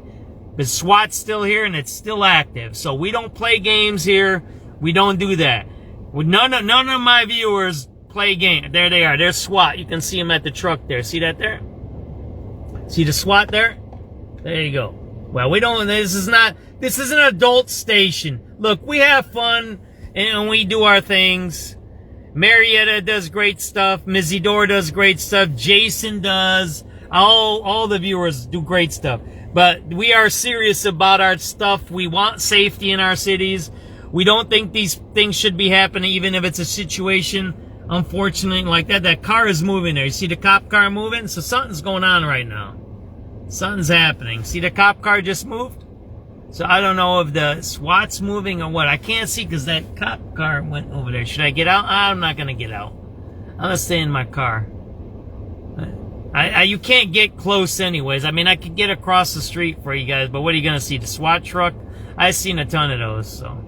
But SWAT's still here and it's still active. So we don't play games here. We don't do that. None of my viewers play games. There they are. There's SWAT. You can see them at the truck there. See that there? See the SWAT there? There you go. Well, we don't, this is an adult station. Look, we have fun and we do our things. Marietta does great stuff. Mizidor does great stuff. Jason does. All the viewers do great stuff. But we are serious about our stuff. We want safety in our cities. We don't think these things should be happening, even if it's a situation, unfortunately, like that. That car is moving there. You see the cop car moving? So something's going on right now. Something's happening. See the cop car just moved? So I don't know if the SWAT's moving or what. I can't see because that cop car went over there. Should I get out? I'm not going to get out. I'm going to stay in my car. You can't get close anyways. I mean, I could get across the street for you guys, but what are you going to see? The SWAT truck? I've seen a ton of those, so.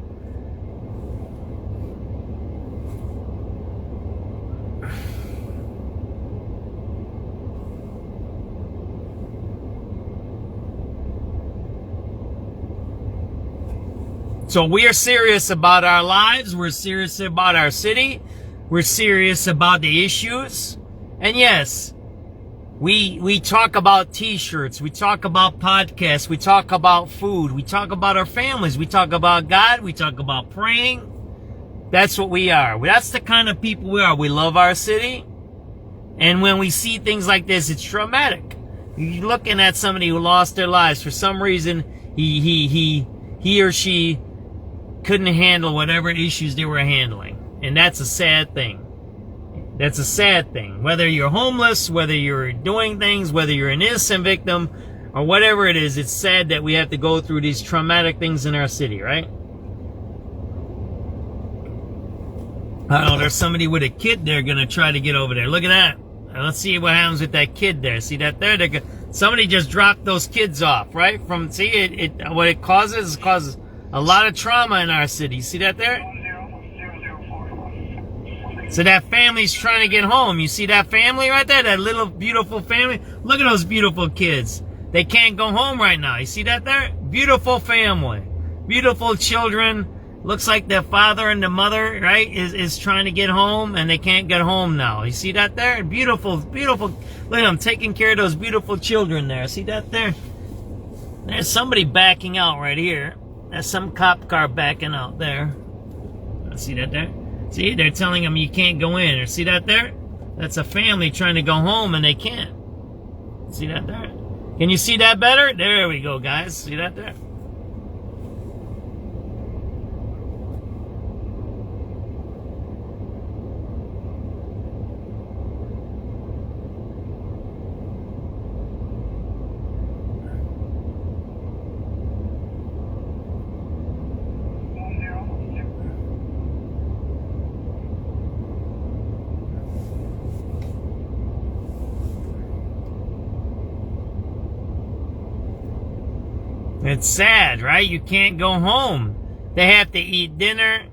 So we are serious about our lives. We're serious about our city. We're serious about the issues. And yes, we talk about t-shirts. We talk about podcasts. We talk about food. We talk about our families. We talk about God. We talk about praying. That's what we are. That's the kind of people we are. We love our city. And when we see things like this, it's traumatic. You're looking at somebody who lost their lives. For some reason, he or she couldn't handle whatever issues they were handling. And that's a sad thing. That's a sad thing. Whether you're homeless, whether you're doing things, whether you're an innocent victim, or whatever it is, it's sad that we have to go through these traumatic things in our city, right? Uh-oh, there's somebody with a kid there gonna try to get over there. Look at that. Let's see what happens with that kid there. See that there? Somebody just dropped those kids off, right? What it causes a lot of trauma in our city. See that there? So that family's trying to get home. You see that family right there? That little beautiful family? Look at those beautiful kids. They can't go home right now. You see that there? Beautiful family. Beautiful children. Looks like the father and the mother, right, is trying to get home, and they can't get home now. You see that there? Beautiful, beautiful. Look at them taking care of those beautiful children there. See that there? There's somebody backing out right here. There's some cop car backing out there. See that there? See, they're telling them you can't go in. Or see that there? That's a family trying to go home, and they can't. See that there? Can you see that better? There we go, guys. See that there? It's sad, right? You can't go home. They have to eat dinner.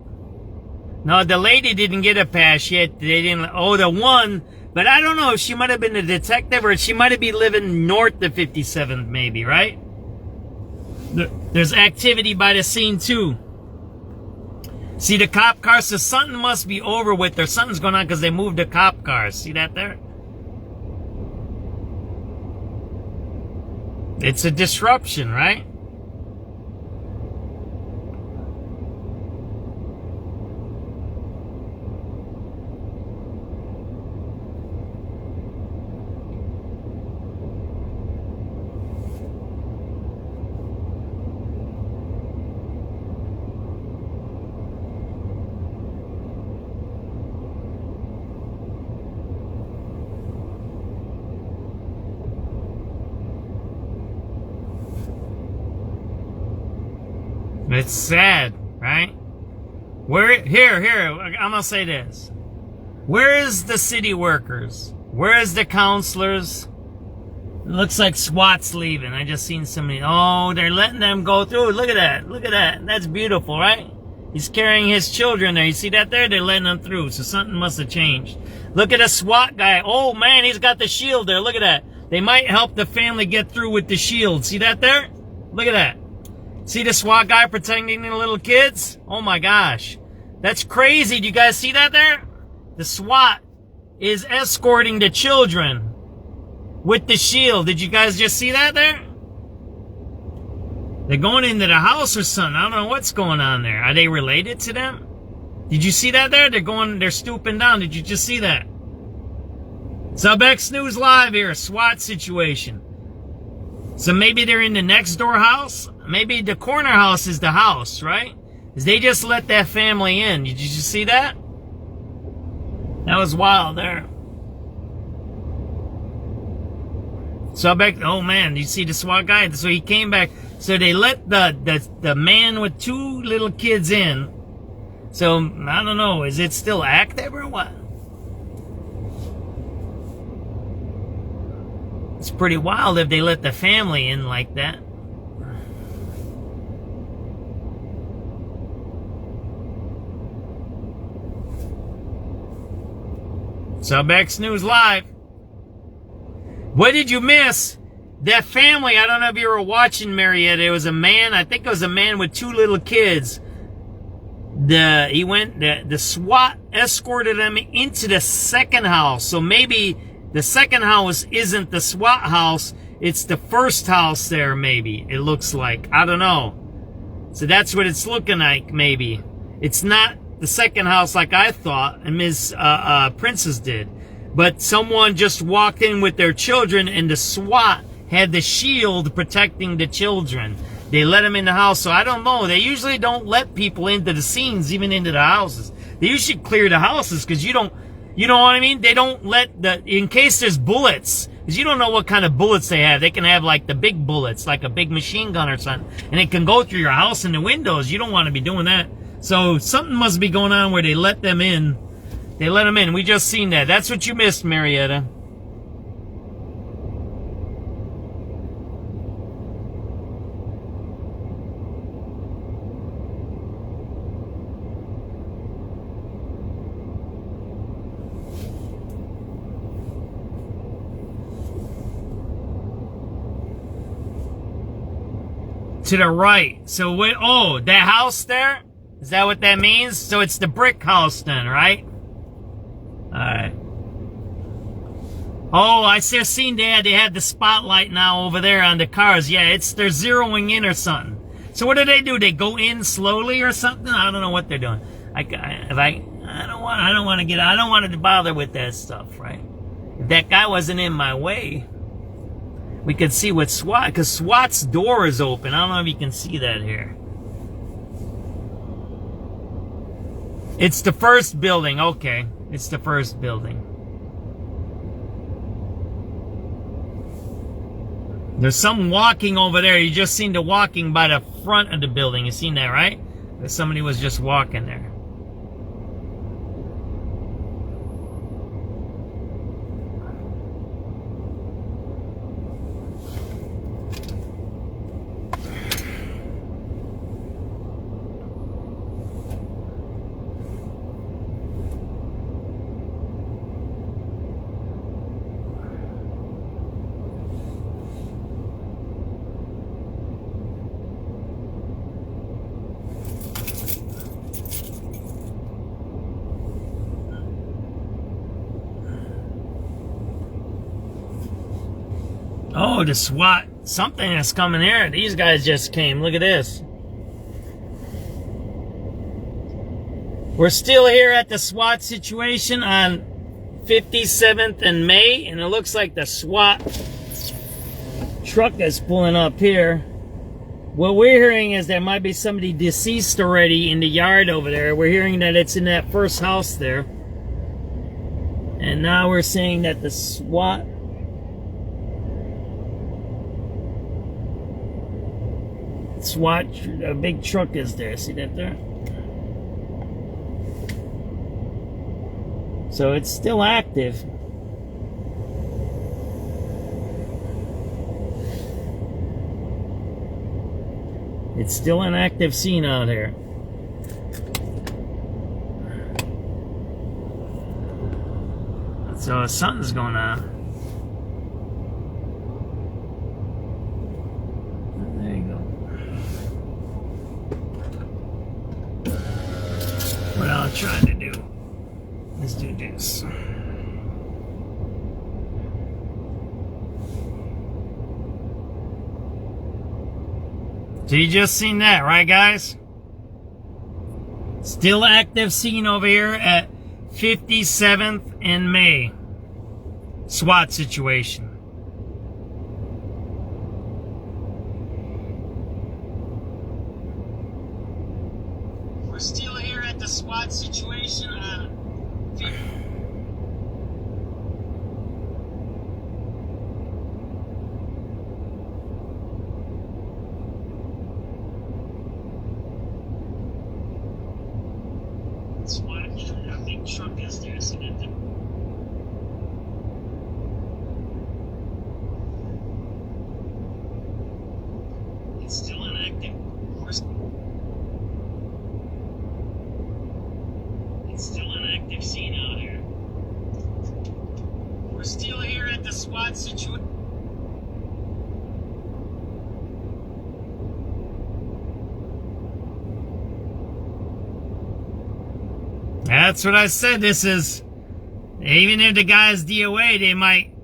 No, the lady didn't get a pass yet. They didn't. Oh, the one. But I don't know if she might have been a detective or she might have been living north of 57th, maybe, right? There's activity by the scene, too. See the cop cars? So something must be over with there. Something's going on because they moved the cop cars. See that there? It's a disruption, right? It's sad, right? Here, I'm gonna say this. Where is the city workers? Where is the counselors? It looks like SWAT's leaving. I just seen somebody. Oh, they're letting them go through. Look at that. Look at that. That's beautiful, right? He's carrying his children there. You see that there? They're letting them through. So something must have changed. Look at a SWAT guy. Oh, man, he's got the shield there. Look at that. They might help the family get through with the shield. See that there? Look at that. See the SWAT guy protecting the little kids? Oh my gosh. That's crazy. Do you guys see that there? The SWAT is escorting the children with the shield. Did you guys just see that there? They're going into the house or something. I don't know what's going on there. Are they related to them? Did you see that there? They're stooping down. Did you just see that? SubX.News live here. SWAT situation. So maybe they're in the next door house? Maybe the corner house is the house, right? Because they just let that family in. Did you just see that? That was wild there. SubX, oh man, you see the SWAT guy? So he came back. So they let the man with two little kids in. So, I don't know, is it still active or what? It's pretty wild if they let the family in like that. SubX.News live. What did you miss? That family, I don't know if you were watching, Marietta. It was a man, I think it was a man with two little kids. The SWAT escorted them into the second house. So maybe the second house isn't the SWAT house. It's the first house there, maybe. It looks like. I don't know. So that's what it's looking like, maybe. It's not the second house like I thought and Ms. Princess did. But someone just walked in with their children and the SWAT had the shield protecting the children. They let them in the house. So I don't know. They usually don't let people into the scenes, even into the houses. They usually clear the houses because you know what I mean? They don't let in case there's bullets. Because you don't know what kind of bullets they have. They can have like the big bullets, like a big machine gun or something. And it can go through your house and the windows. You don't want to be doing that. So something must be going on where they let them in. They let them in. We just seen that. That's what you missed, Marietta. To the right. So what? Oh, that house there? Is that what that means? So it's the brick house then, right? Alright. Oh, I just seen they had the spotlight now over there on the cars. Yeah, they're zeroing in or something. So what do? They go in slowly or something? I don't know what they're doing. I don't want to bother with that stuff, right? If that guy wasn't in my way, we could see what SWAT, because SWAT's door is open. I don't know if you can see that here. It's the first building. Okay. It's the first building. There's some walking over there. You just seen the walking by the front of the building. You seen that, right? Somebody was just walking there. Oh, the SWAT. Something is coming here. These guys just came. Look at this. We're still here at the SWAT situation on 57th and May, and it looks like the SWAT truck is pulling up here. What we're hearing is there might be somebody deceased already in the yard over there. We're hearing that it's in that first house there. And now we're seeing that the SWAT a big truck is there. See that there? So it's still active. It's still an active scene out here. So something's going on. There you go. What I'll try to do. Let's do this. So you just seen that, right, guys? Still active scene over here at 57th and May. SWAT situation. We're still here at the SWAT situation. A big truck is there, so that it's still an active. It's still an active scene out here. We're still here at the SWAT situation. That's what I said. This is, even if the guy's DOA,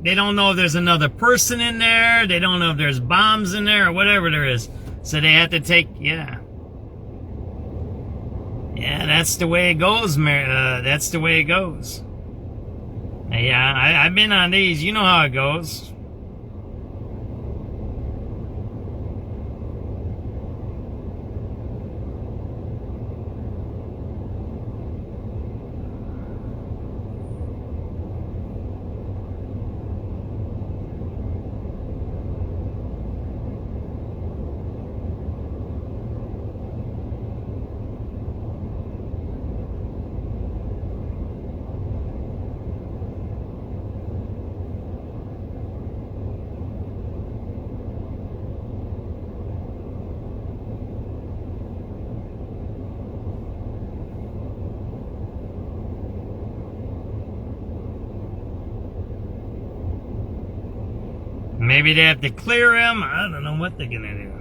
they don't know if there's another person in there. They don't know if there's bombs in there or whatever there is. So they have to take, yeah, that's the way it goes, that's the way it goes. Yeah, I've been on these. You know how it goes. Maybe they have to clear him. I don't know what they're gonna do.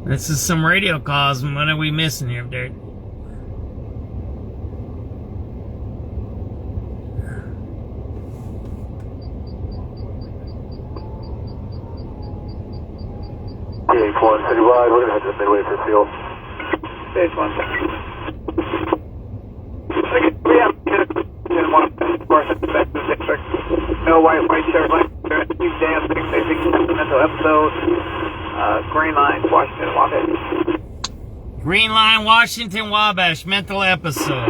This is some radio calls. What are we missing here, dude? PH1 citywide, we're going to head to Midway for fuel. PH1. We have in one of the district. No white shirt, huge dance, basic mental episode. Green Line, Washington, Wabash. Green Line, Washington, Wabash, mental episode.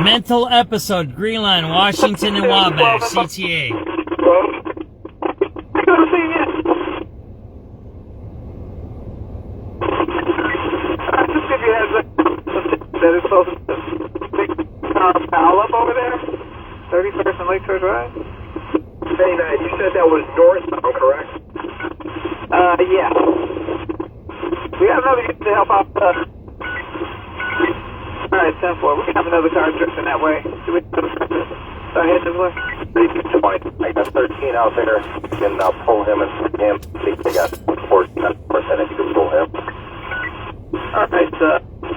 Mental episode, Green Line, Washington and Wabash, CTA. That is close to big pile up over there. 31st and Lake Church Drive. Hey, Matt, you said that was northbound, correct? Yeah. We got another unit to help out Alright, 10-4. We have another car drifting that way. Do we start heading this way? 320. I got 13 out there. You can pull him and him. I think they got 14 on the north end if you can pull him. Alright,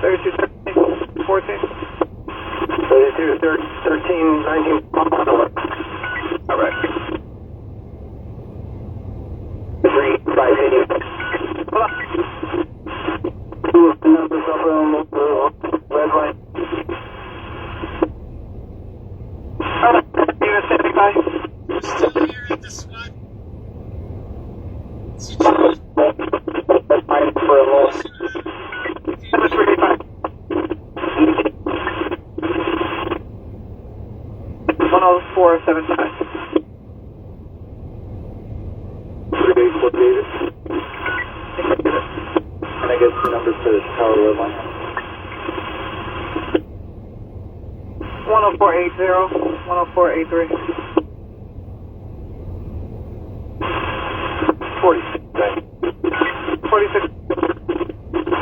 32, 13, 14. 32, 13, 19, alright. 3, 5, 80. Hold on. Two of the numbers up on the red line. Alright, unit standing by. Still hearing the SWAT. That's for a moment. 7385. 10475. 384 David. Can I get the numbers to the tower red line? 10480, 10483. 46.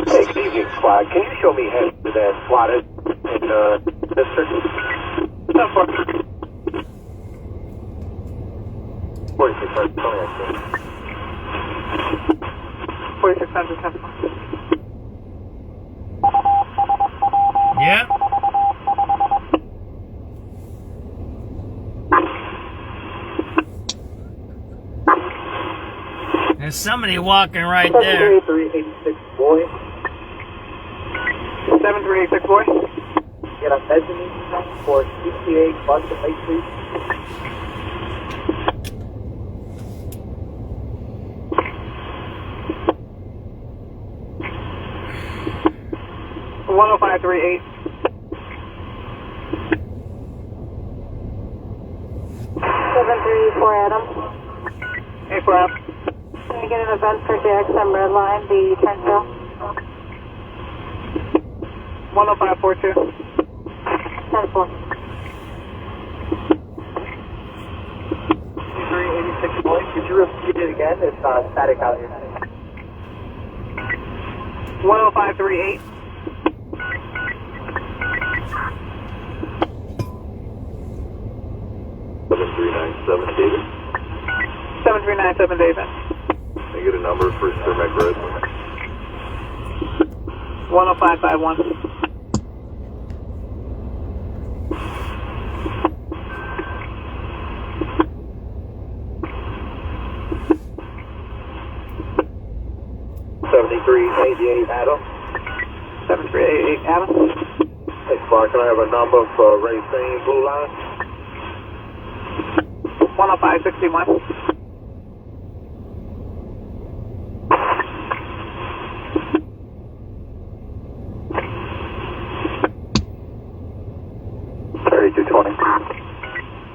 Hey, good evening, squad. Can you show me head to that slotted in district? 10-4. 46, right? Tell me I see. 4600, 10-4. Yep. There's somebody walking right there. 7386 boy. 7386 boy. Get a mezzanine for CTA bus to Lake Street. One 10538. 734 Adam. 84 Adam. Can we get an event for JXM Red Line, the Trenchville? 10542. 10-4. 386 boy. Could you repeat it again? It's static out here. 10538. 7397 David. 7397 David. Can I get a number for SubX Red? 10551. 7388 Adam. 7388 Adam. Hey, Spark, can I have a number for Racine Blue Line? 10561. 3220.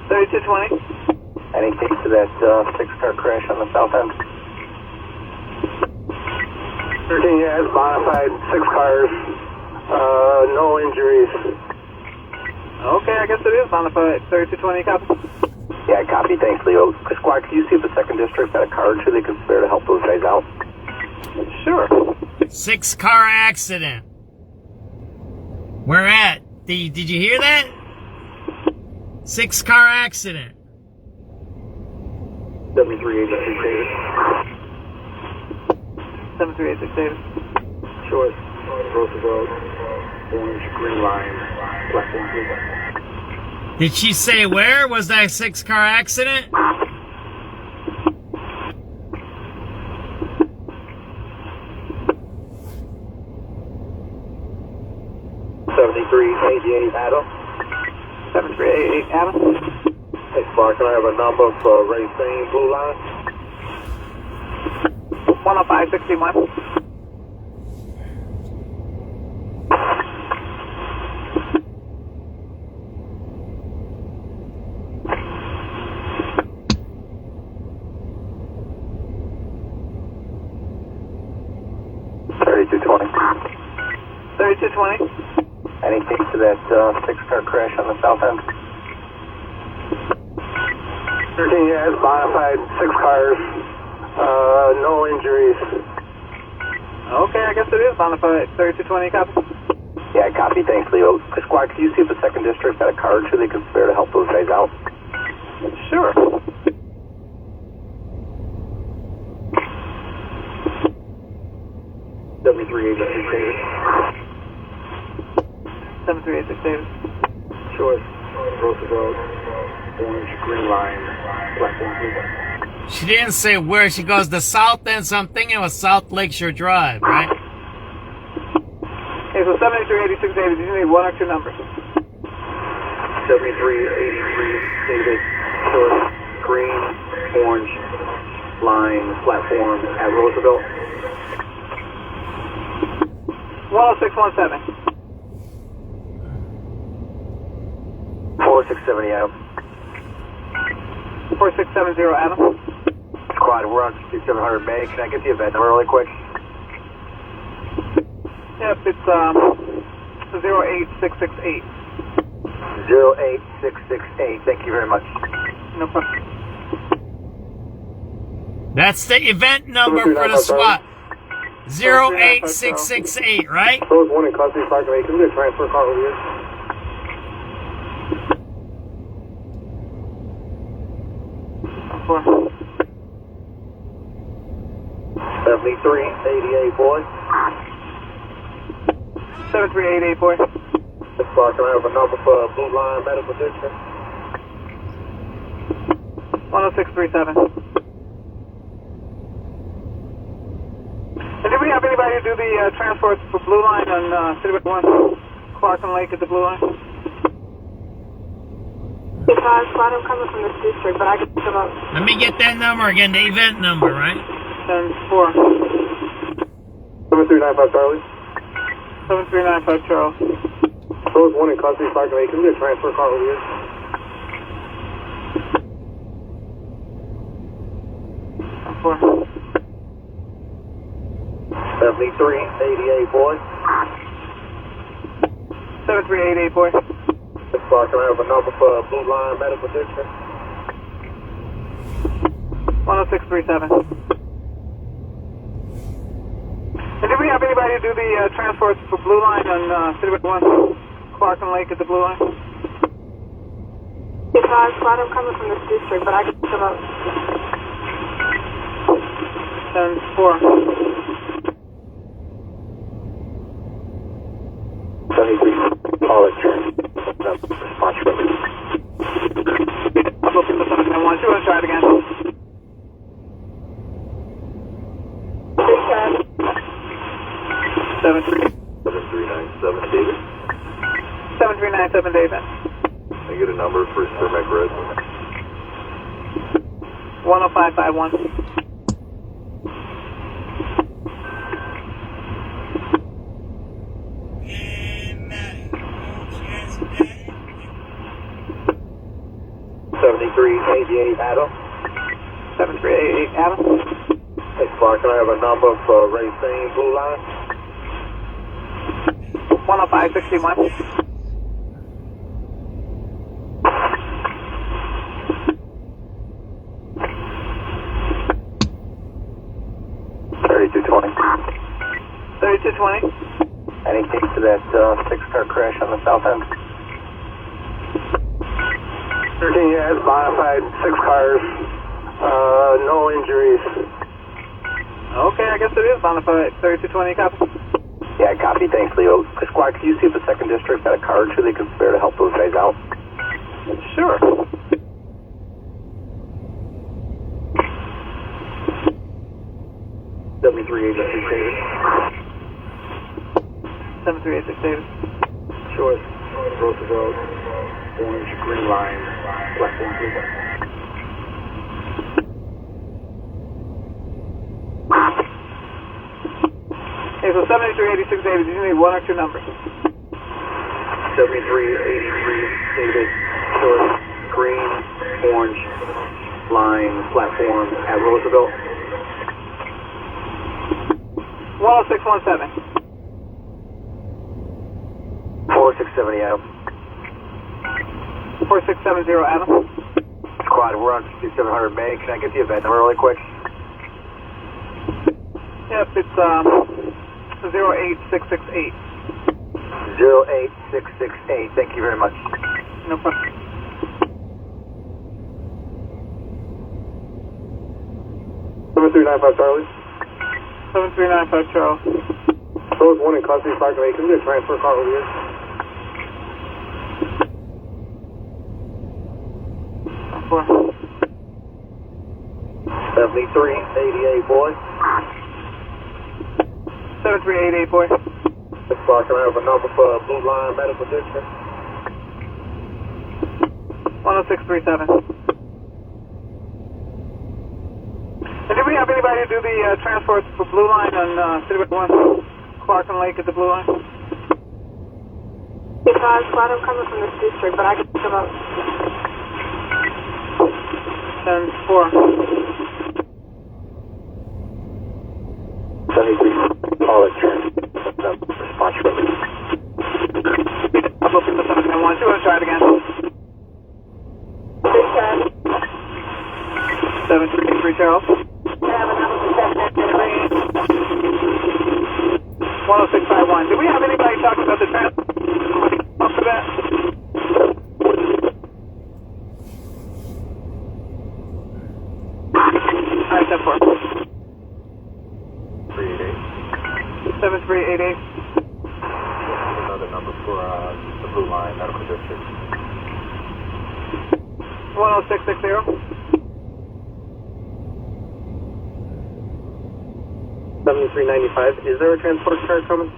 3220. Any case to that 6-car crash on the south end? 13, yeah, it's bonafide, 6 cars, no injuries. Okay, I guess it is bonafide. 3220 copy. Yeah, copy, thanks, Leo. Squad, can you see if the 2nd District got a car or two they could spare to help those guys out? Sure. 6-car accident. Where at? Did you hear that? 6-car accident. 7386 David. 7386 David. Short, Roosevelt, orange, green line, black one, blue line. Did she say where was that 6-car accident? 7388 Adam. 7388 Adam. Hey, Spark, can I have a number for Racine Blue Line? 10561. 3220. Any case to that 6-car crash on the south end? 13, yeah, it's bonafide, 6 cars, no injuries. Okay, I guess it is bonafide. 3220 copy. Yeah, Yeah, copy. Thanks, Leo. Squad, can you see if the 2nd District got a car or two they can spare to help those guys out? Sure. David. 7386 David. Choice, Roosevelt, orange, green line, platform, blue line. She didn't say where. She goes the south end, so I'm thinking it was South Lakeshore Drive, right? Okay, so 7386 David, you need one or two numbers. 7383 David, choice, green, orange, line, platform at Roosevelt. 10617. 4670 Adam. 4670 Adam. Squad, we're on 6700 May. Can I get the event number really quick? Yep, it's 08668. 08668. Thank you very much. No problem. That's the event number for the SWAT. 08668, right? Those one in custody, Sergeant May. Can we get a transfer car over here? Four. 7388, boy. 7388, boy. This car, can I have a number for Blue Line Medical District? 10637. And did we have anybody do the transports for Blue Line on Cityway 1, Clarkson Lake at the Blue Line? Because Squad, I'm coming from this district, but I can come up. Let me get that number again, the event number, right? 10-4. 7395 Charlie. 7395 Charles. Those one in custody, Sergeant May. Can we get a transfer car over here? Four. 7388, boy. 7388, boy. This car, can I have a number for Blue Line Medical District? 10637. And did we have anybody do the transports for Blue Line on Cityway 1, Clarkson Lake at the Blue Line? Because Squad, I'm coming from this district, but I can come up. 10-4. 73 College. Responsibility. I'm looking for something I want. You want to try it again? 7397 David. 7397 David. Can I get a number for Cermec Red? 10551. 7388 Adam. 7388 Adam. Hey, Clark, can I have a number for Racine Blue Line? 10561. 3220. 3220. Any case to that 6-car crash on the south end? 13 years, modified, 6 cars, no injuries. Okay, I guess it is modified. 3220, copy. Yeah, copy. Thanks, Leo. Squad, can you see if the 2nd District got a car or two they can spare to help those guys out? Sure. David. 7386 David. Choice, Roosevelt, orange, green line, platform, blue line. Okay, so 7386 David, you need one or two numbers. 7383 David, choice, green, orange, line, platform at Roosevelt. 10617. 4670 Adam. 4670 Adam. Squad, we're on 6700 May. Can I get the event number really quick? Yep, it's 08668. 08668. Thank you very much. No problem. 7395 Charlie. 7395 Charles. Those one in custody, Clark and Lake. Can we get a transfer car over here? Four. 7388, boy. 7388, boy. This Clark, can I have a number for Blue Line Medical District? 10637. And did we have anybody do the transports for Blue Line on City Road 1, Clark and Lake at the Blue Line? Because a lot of them coming from this district, but I can pick them up. 10-4. 73, call it response release. I'll look at the 791. Do it, try it again. 7383 Charles. 10651. Did we have anybody talking about the transport after that? Alright, 10-4. 7388. Another number for the Blue Line Medical District. 10660. 7395. Is there a transport car coming?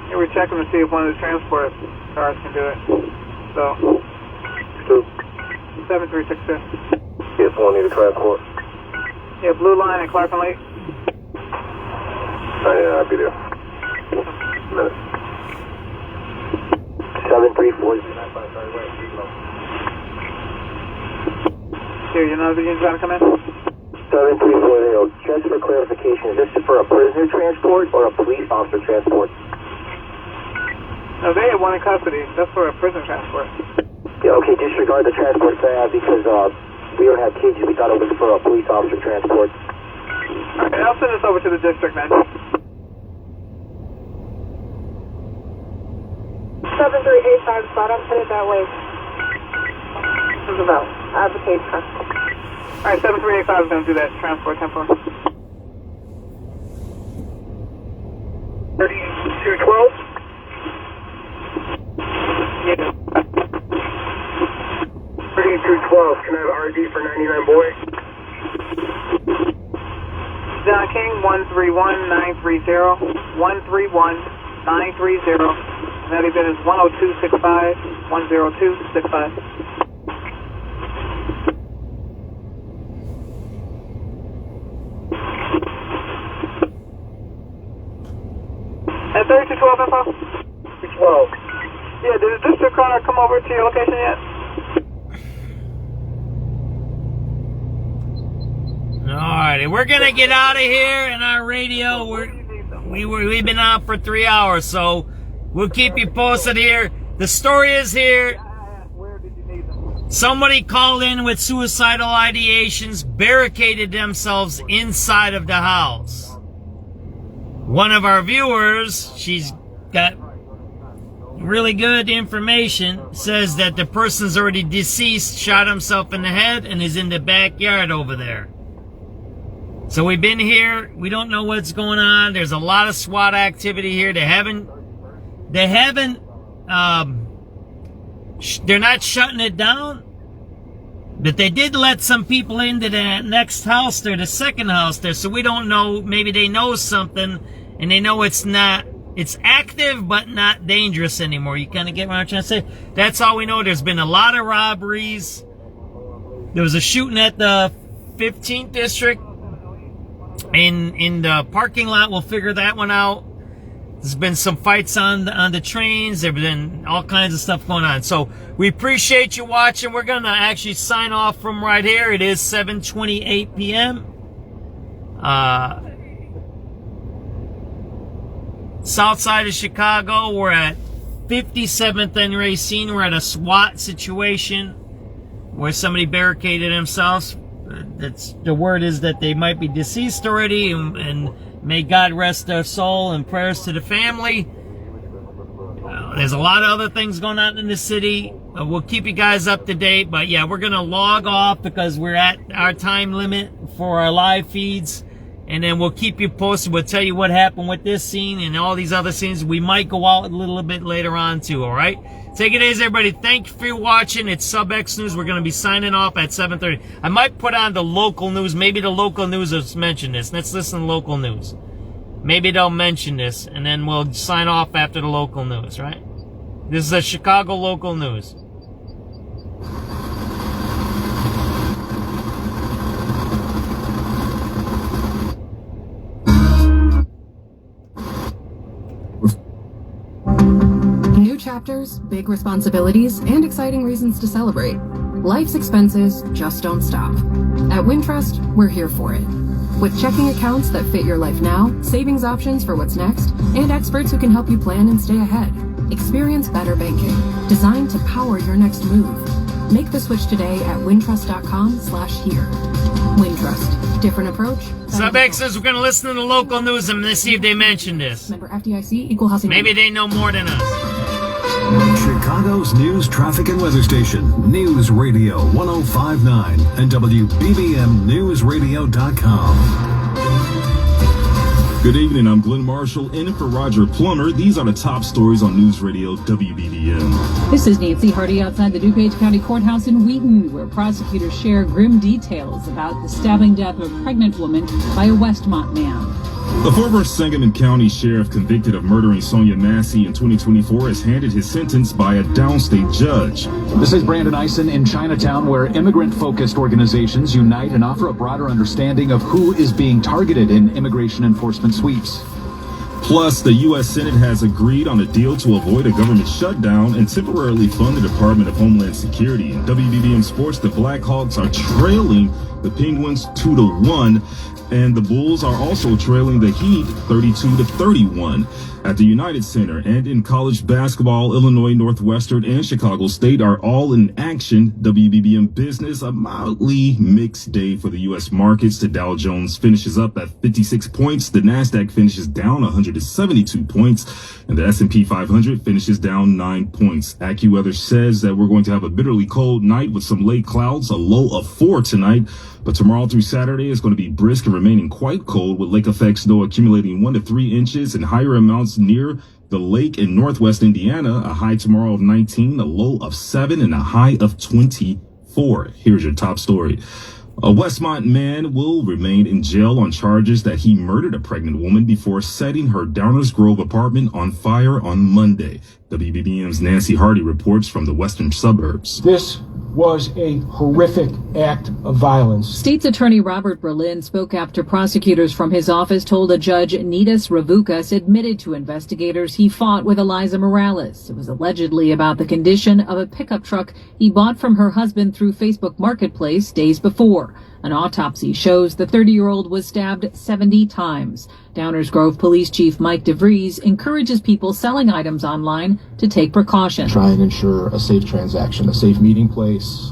Yeah, we're checking to see if one of the transport cars can do it. So, 7362. Yes, one need a transport. Yeah, Blue Line at Clark and Lake. Oh, yeah, I'll be there. Minute. 7340. Here, you know the unit's trying to come in? 7340. Just for clarification, is this for a prisoner transport or a police officer transport? No, they have one in custody. That's for a prisoner transport. Yeah, okay, disregard the transport tab because we don't have kids. We thought it was for a police officer transport. Okay, I'll send this over to the district, man. 7385 spot. I'm headed that way. Isabel, advocate for. Alright, 7385 is going to do that transport tempo. 3212? Yeah. 3212. Can I have RD for 99 boy? John King, 131930. 131930. And that event is 10265. 10265. At 3212 info? 212. Yeah, did the district car come over to your location yet? Alrighty, we're gonna get out of here in our radio. We've been out for 3 hours, so we'll keep you posted here. The story is here. Somebody called in with suicidal ideations, barricaded themselves inside of the house. One of our viewers, she's got really good information, says that the person's already deceased, shot himself in the head, and is in the backyard over there. So we've been here. We don't know what's going on. There's a lot of SWAT activity here. They're not shutting it down, but they did let some people into the next house there, the second house there, so we don't know. Maybe they know something, and they know it's active, but not dangerous anymore. You kind of get what I'm trying to say? That's all we know. There's been a lot of robberies. There was a shooting at the 15th district in the parking lot. We'll figure that one out. There's been some fights on the trains. There's been all kinds of stuff going on. So we appreciate you watching. We're going to actually sign off from right here. It is 7:28 p.m. South side of Chicago. We're at 57th and Racine. We're at a SWAT situation where somebody barricaded themselves. The word is that they might be deceased already, and May God rest their soul, and prayers to the family. There's a lot of other things going on in the city. We'll keep you guys up to date. But yeah, we're going to log off because we're at our time limit for our live feeds. And then we'll keep you posted. We'll tell you what happened with this scene and all these other scenes. We might go out a little bit later on too, all right? Take it easy, everybody. Thank you for watching. It's SubX.News. We're going to be signing off at 7:30. I might put on the local news. Maybe the local news will mention this. Let's listen to local news. Maybe they'll mention this, and then we'll sign off after the local news, right? This is the Chicago local news. New chapters, big responsibilities, and exciting reasons to celebrate. Life's expenses just don't stop. At Wintrust, we're here for it. With checking accounts that fit your life now, savings options for what's next, and experts who can help you plan and stay ahead. Experience better banking, designed to power your next move. Make the switch today at wintrust.com/here. Wintrust, different approach. SubX says we're going to listen to the local news and let's see if they mention this. Member FDIC, equal housing. Maybe they know more than us. Chicago's news, traffic, and weather station, News Radio 105.9 and WBBMNewsRadio.com. Good evening, I'm Glenn Marshall in for Roger Plummer. These are the top stories on News Radio WBBM. This is Nancy Hardy outside the DuPage County Courthouse in Wheaton, where prosecutors share grim details about the stabbing death of a pregnant woman by a Westmont man. The former Sangamon County sheriff convicted of murdering Sonia Massey in 2024 has handed his sentence by a downstate judge. This is Brandon Eisen in Chinatown, where immigrant-focused organizations unite and offer a broader understanding of who is being targeted in immigration enforcement sweeps. Plus, the U.S. Senate has agreed on a deal to avoid a government shutdown and temporarily fund the Department of Homeland Security. In WBBM Sports, the Blackhawks are trailing the Penguins 2-1. And the Bulls are also trailing the Heat 32-31 at the United Center. And in college basketball, Illinois Northwestern and Chicago State are all in action. WBBM Business, a mildly mixed day for the U.S. markets. The Dow Jones finishes up at 56 points. The NASDAQ finishes down 172 points. And the S&P 500 finishes down 9 points. AccuWeather says that we're going to have a bitterly cold night with some late clouds, a low of 4 tonight. But tomorrow through Saturday is going to be brisk and remaining quite cold, with lake effect snow accumulating 1 to 3 inches and higher amounts near the lake in northwest Indiana. A high tomorrow of 19, a low of 7, and a high of 24. Here's your top story. A Westmont man will remain in jail on charges that he murdered a pregnant woman before setting her Downers Grove apartment on fire on Monday. WBBM's Nancy Hardy reports from the western suburbs. This was a horrific act of violence. State's Attorney Robert Berlin spoke after prosecutors from his office told a judge Nidas Ravukas admitted to investigators he fought with Eliza Morales. It was allegedly about the condition of a pickup truck he bought from her husband through Facebook Marketplace days before. An autopsy shows the 30-year-old was stabbed 70 times. Downers Grove Police Chief Mike DeVries encourages people selling items online to take precautions. Try and ensure a safe transaction, a safe meeting place,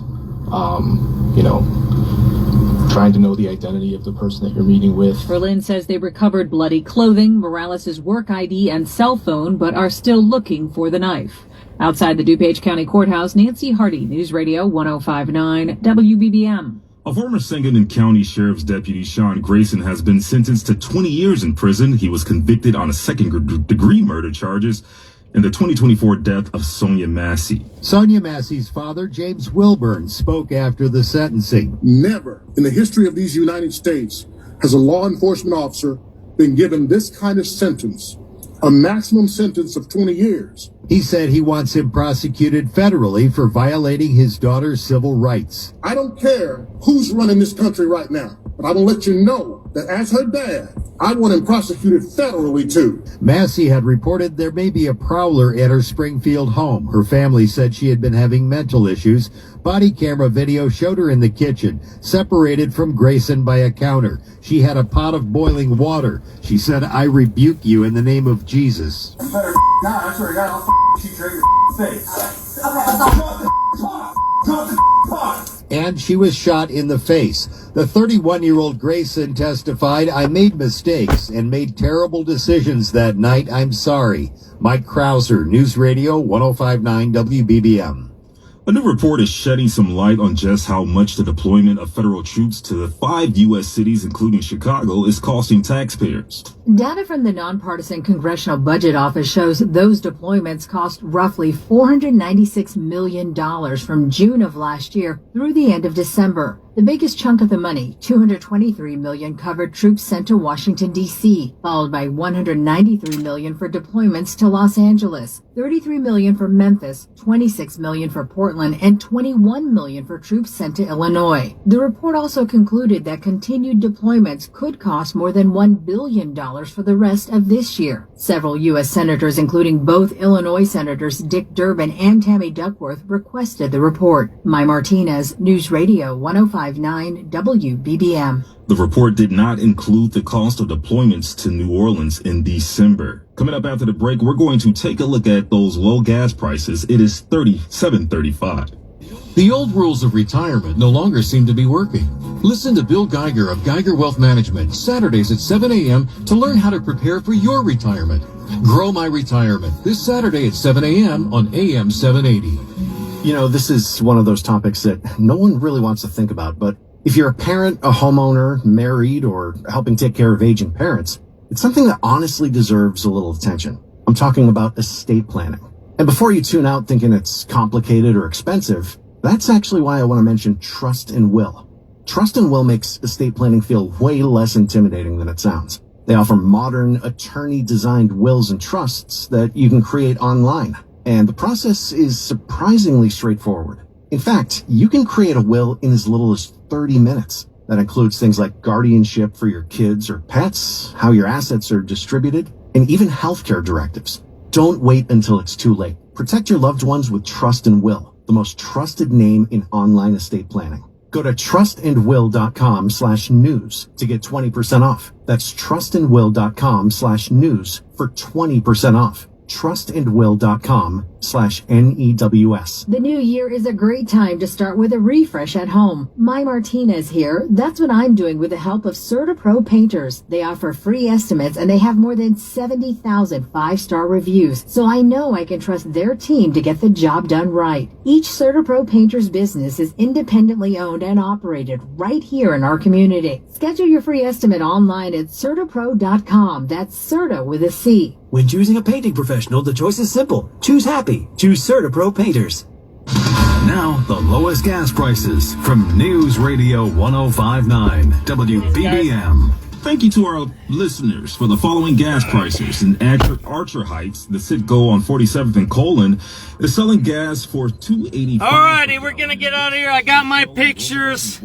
trying to know the identity of the person that you're meeting with. Berlin says they recovered bloody clothing, Morales' work ID, and cell phone, but are still looking for the knife. Outside the DuPage County Courthouse, Nancy Hardy, News Radio 105.9 WBBM. A former Sangamon County Sheriff's Deputy, Sean Grayson, has been sentenced to 20 years in prison. He was convicted on a second-degree murder charges in the 2024 death of Sonia Massey. Sonia Massey's father, James Wilburn, spoke after the sentencing. Never in the history of these United States has a law enforcement officer been given this kind of sentence, a maximum sentence of 20 years. He said he wants him prosecuted federally for violating his daughter's civil rights. I don't care who's running this country right now, but I will let you know that as her dad, I want him prosecuted federally too. Massey had reported there may be a prowler at her Springfield home. Her family said she had been having mental issues. Body camera video showed her in the kitchen, separated from Grayson by a counter. She had a pot of boiling water. She said, "I rebuke you in the name of Jesus." You better not. I swear to God, I'll shoot your face. Okay, Drop the pot. and she was shot in the face. The 31-year-old Grayson testified, "I made mistakes and made terrible decisions that night. I'm sorry." Mike Krauser, News Radio 105.9 WBBM. A new report is shedding some light on just how much the deployment of federal troops to the 5 U.S. cities, including Chicago, is costing taxpayers. Data from the nonpartisan Congressional Budget Office shows those deployments cost roughly $496 million from June of last year through the end of December. The biggest chunk of the money, $223 million, covered troops sent to Washington, D.C., followed by $193 million for deployments to Los Angeles, $33 million for Memphis, $26 million for Portland, and $21 million for troops sent to Illinois. The report also concluded that continued deployments could cost more than $1 billion for the rest of this year. Several U.S. senators, including both Illinois Senators Dick Durbin and Tammy Duckworth, requested the report. Mai Martinez, News Radio 105.9 WBBM. The report did not include the cost of deployments to New Orleans in December. Coming up after the break, we're going to take a look at those low gas prices. It is $37.35. The old rules of retirement no longer seem to be working. Listen to Bill Geiger of Geiger Wealth Management Saturdays at 7 a.m. to learn how to prepare for your retirement. Grow My Retirement this Saturday at 7 a.m. on AM 780. You know, this is one of those topics that no one really wants to think about, but if you're a parent, a homeowner, married, or helping take care of aging parents, it's something that honestly deserves a little attention. I'm talking about estate planning. And before you tune out thinking it's complicated or expensive, that's actually why I want to mention Trust and Will. Trust and Will makes estate planning feel way less intimidating than it sounds. They offer modern, attorney-designed wills and trusts that you can create online. And the process is surprisingly straightforward. In fact, you can create a will in as little as 30 minutes. That includes things like guardianship for your kids or pets, how your assets are distributed, and even healthcare directives. Don't wait until it's too late. Protect your loved ones with Trust and Will, the most trusted name in online estate planning. Go to trustandwill.com/news to get 20% off. That's trustandwill.com/news for 20% off. trustandwill.com/NEWS. The new year is a great time to start with a refresh at home. Mai Martinez here. That's what I'm doing with the help of CertaPro Painters. They offer free estimates and they have more than 70,000 5-star reviews, so I know I can trust their team to get the job done right. Each CertaPro Painters business is independently owned and operated right here in our community. Schedule your free estimate online at CertaPro.com. That's Certa with a C. When choosing a painting professional, the choice is simple. Choose happy. Choose CertaPro Painters. Now, the lowest gas prices from News Radio 105.9 WBBM. Thank you to our listeners for the following gas prices. In Archer Heights, the Citgo on 47th and Colon is selling gas for $2.85. Alrighty, we're gonna get out of here. I got my pictures.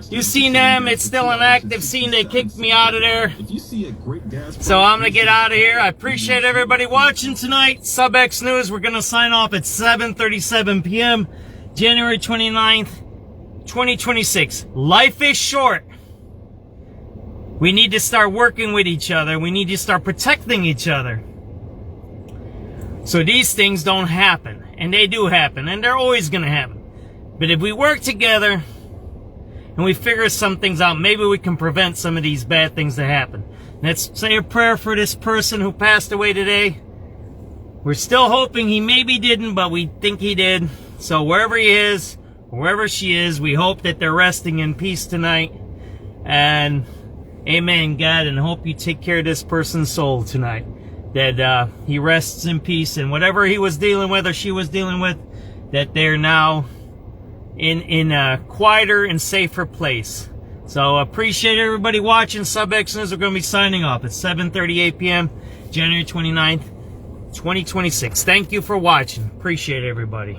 You seen them? It's still an active scene. They kicked me out of there. So I'm gonna get out of here. I appreciate everybody watching tonight. SubX.News. We're gonna sign off at 7:37 p.m. January 29th, 2026. Life is short. We need to start working with each other. We need to start protecting each other. So these things don't happen. And they do happen. And they're always going to happen. But if we work together and we figure some things out, maybe we can prevent some of these bad things that happen. Let's say a prayer for this person who passed away today. We're still hoping he maybe didn't, but we think he did. So wherever he is, wherever she is, we hope that they're resting in peace tonight. And amen, God, and hope you take care of this person's soul tonight. That he rests in peace, and whatever he was dealing with or she was dealing with, that they're now in a quieter and safer place. So appreciate everybody watching. SubX.News. We're going to be signing off at 7:38 p.m. January 29th, 2026. Thank you for watching. Appreciate everybody.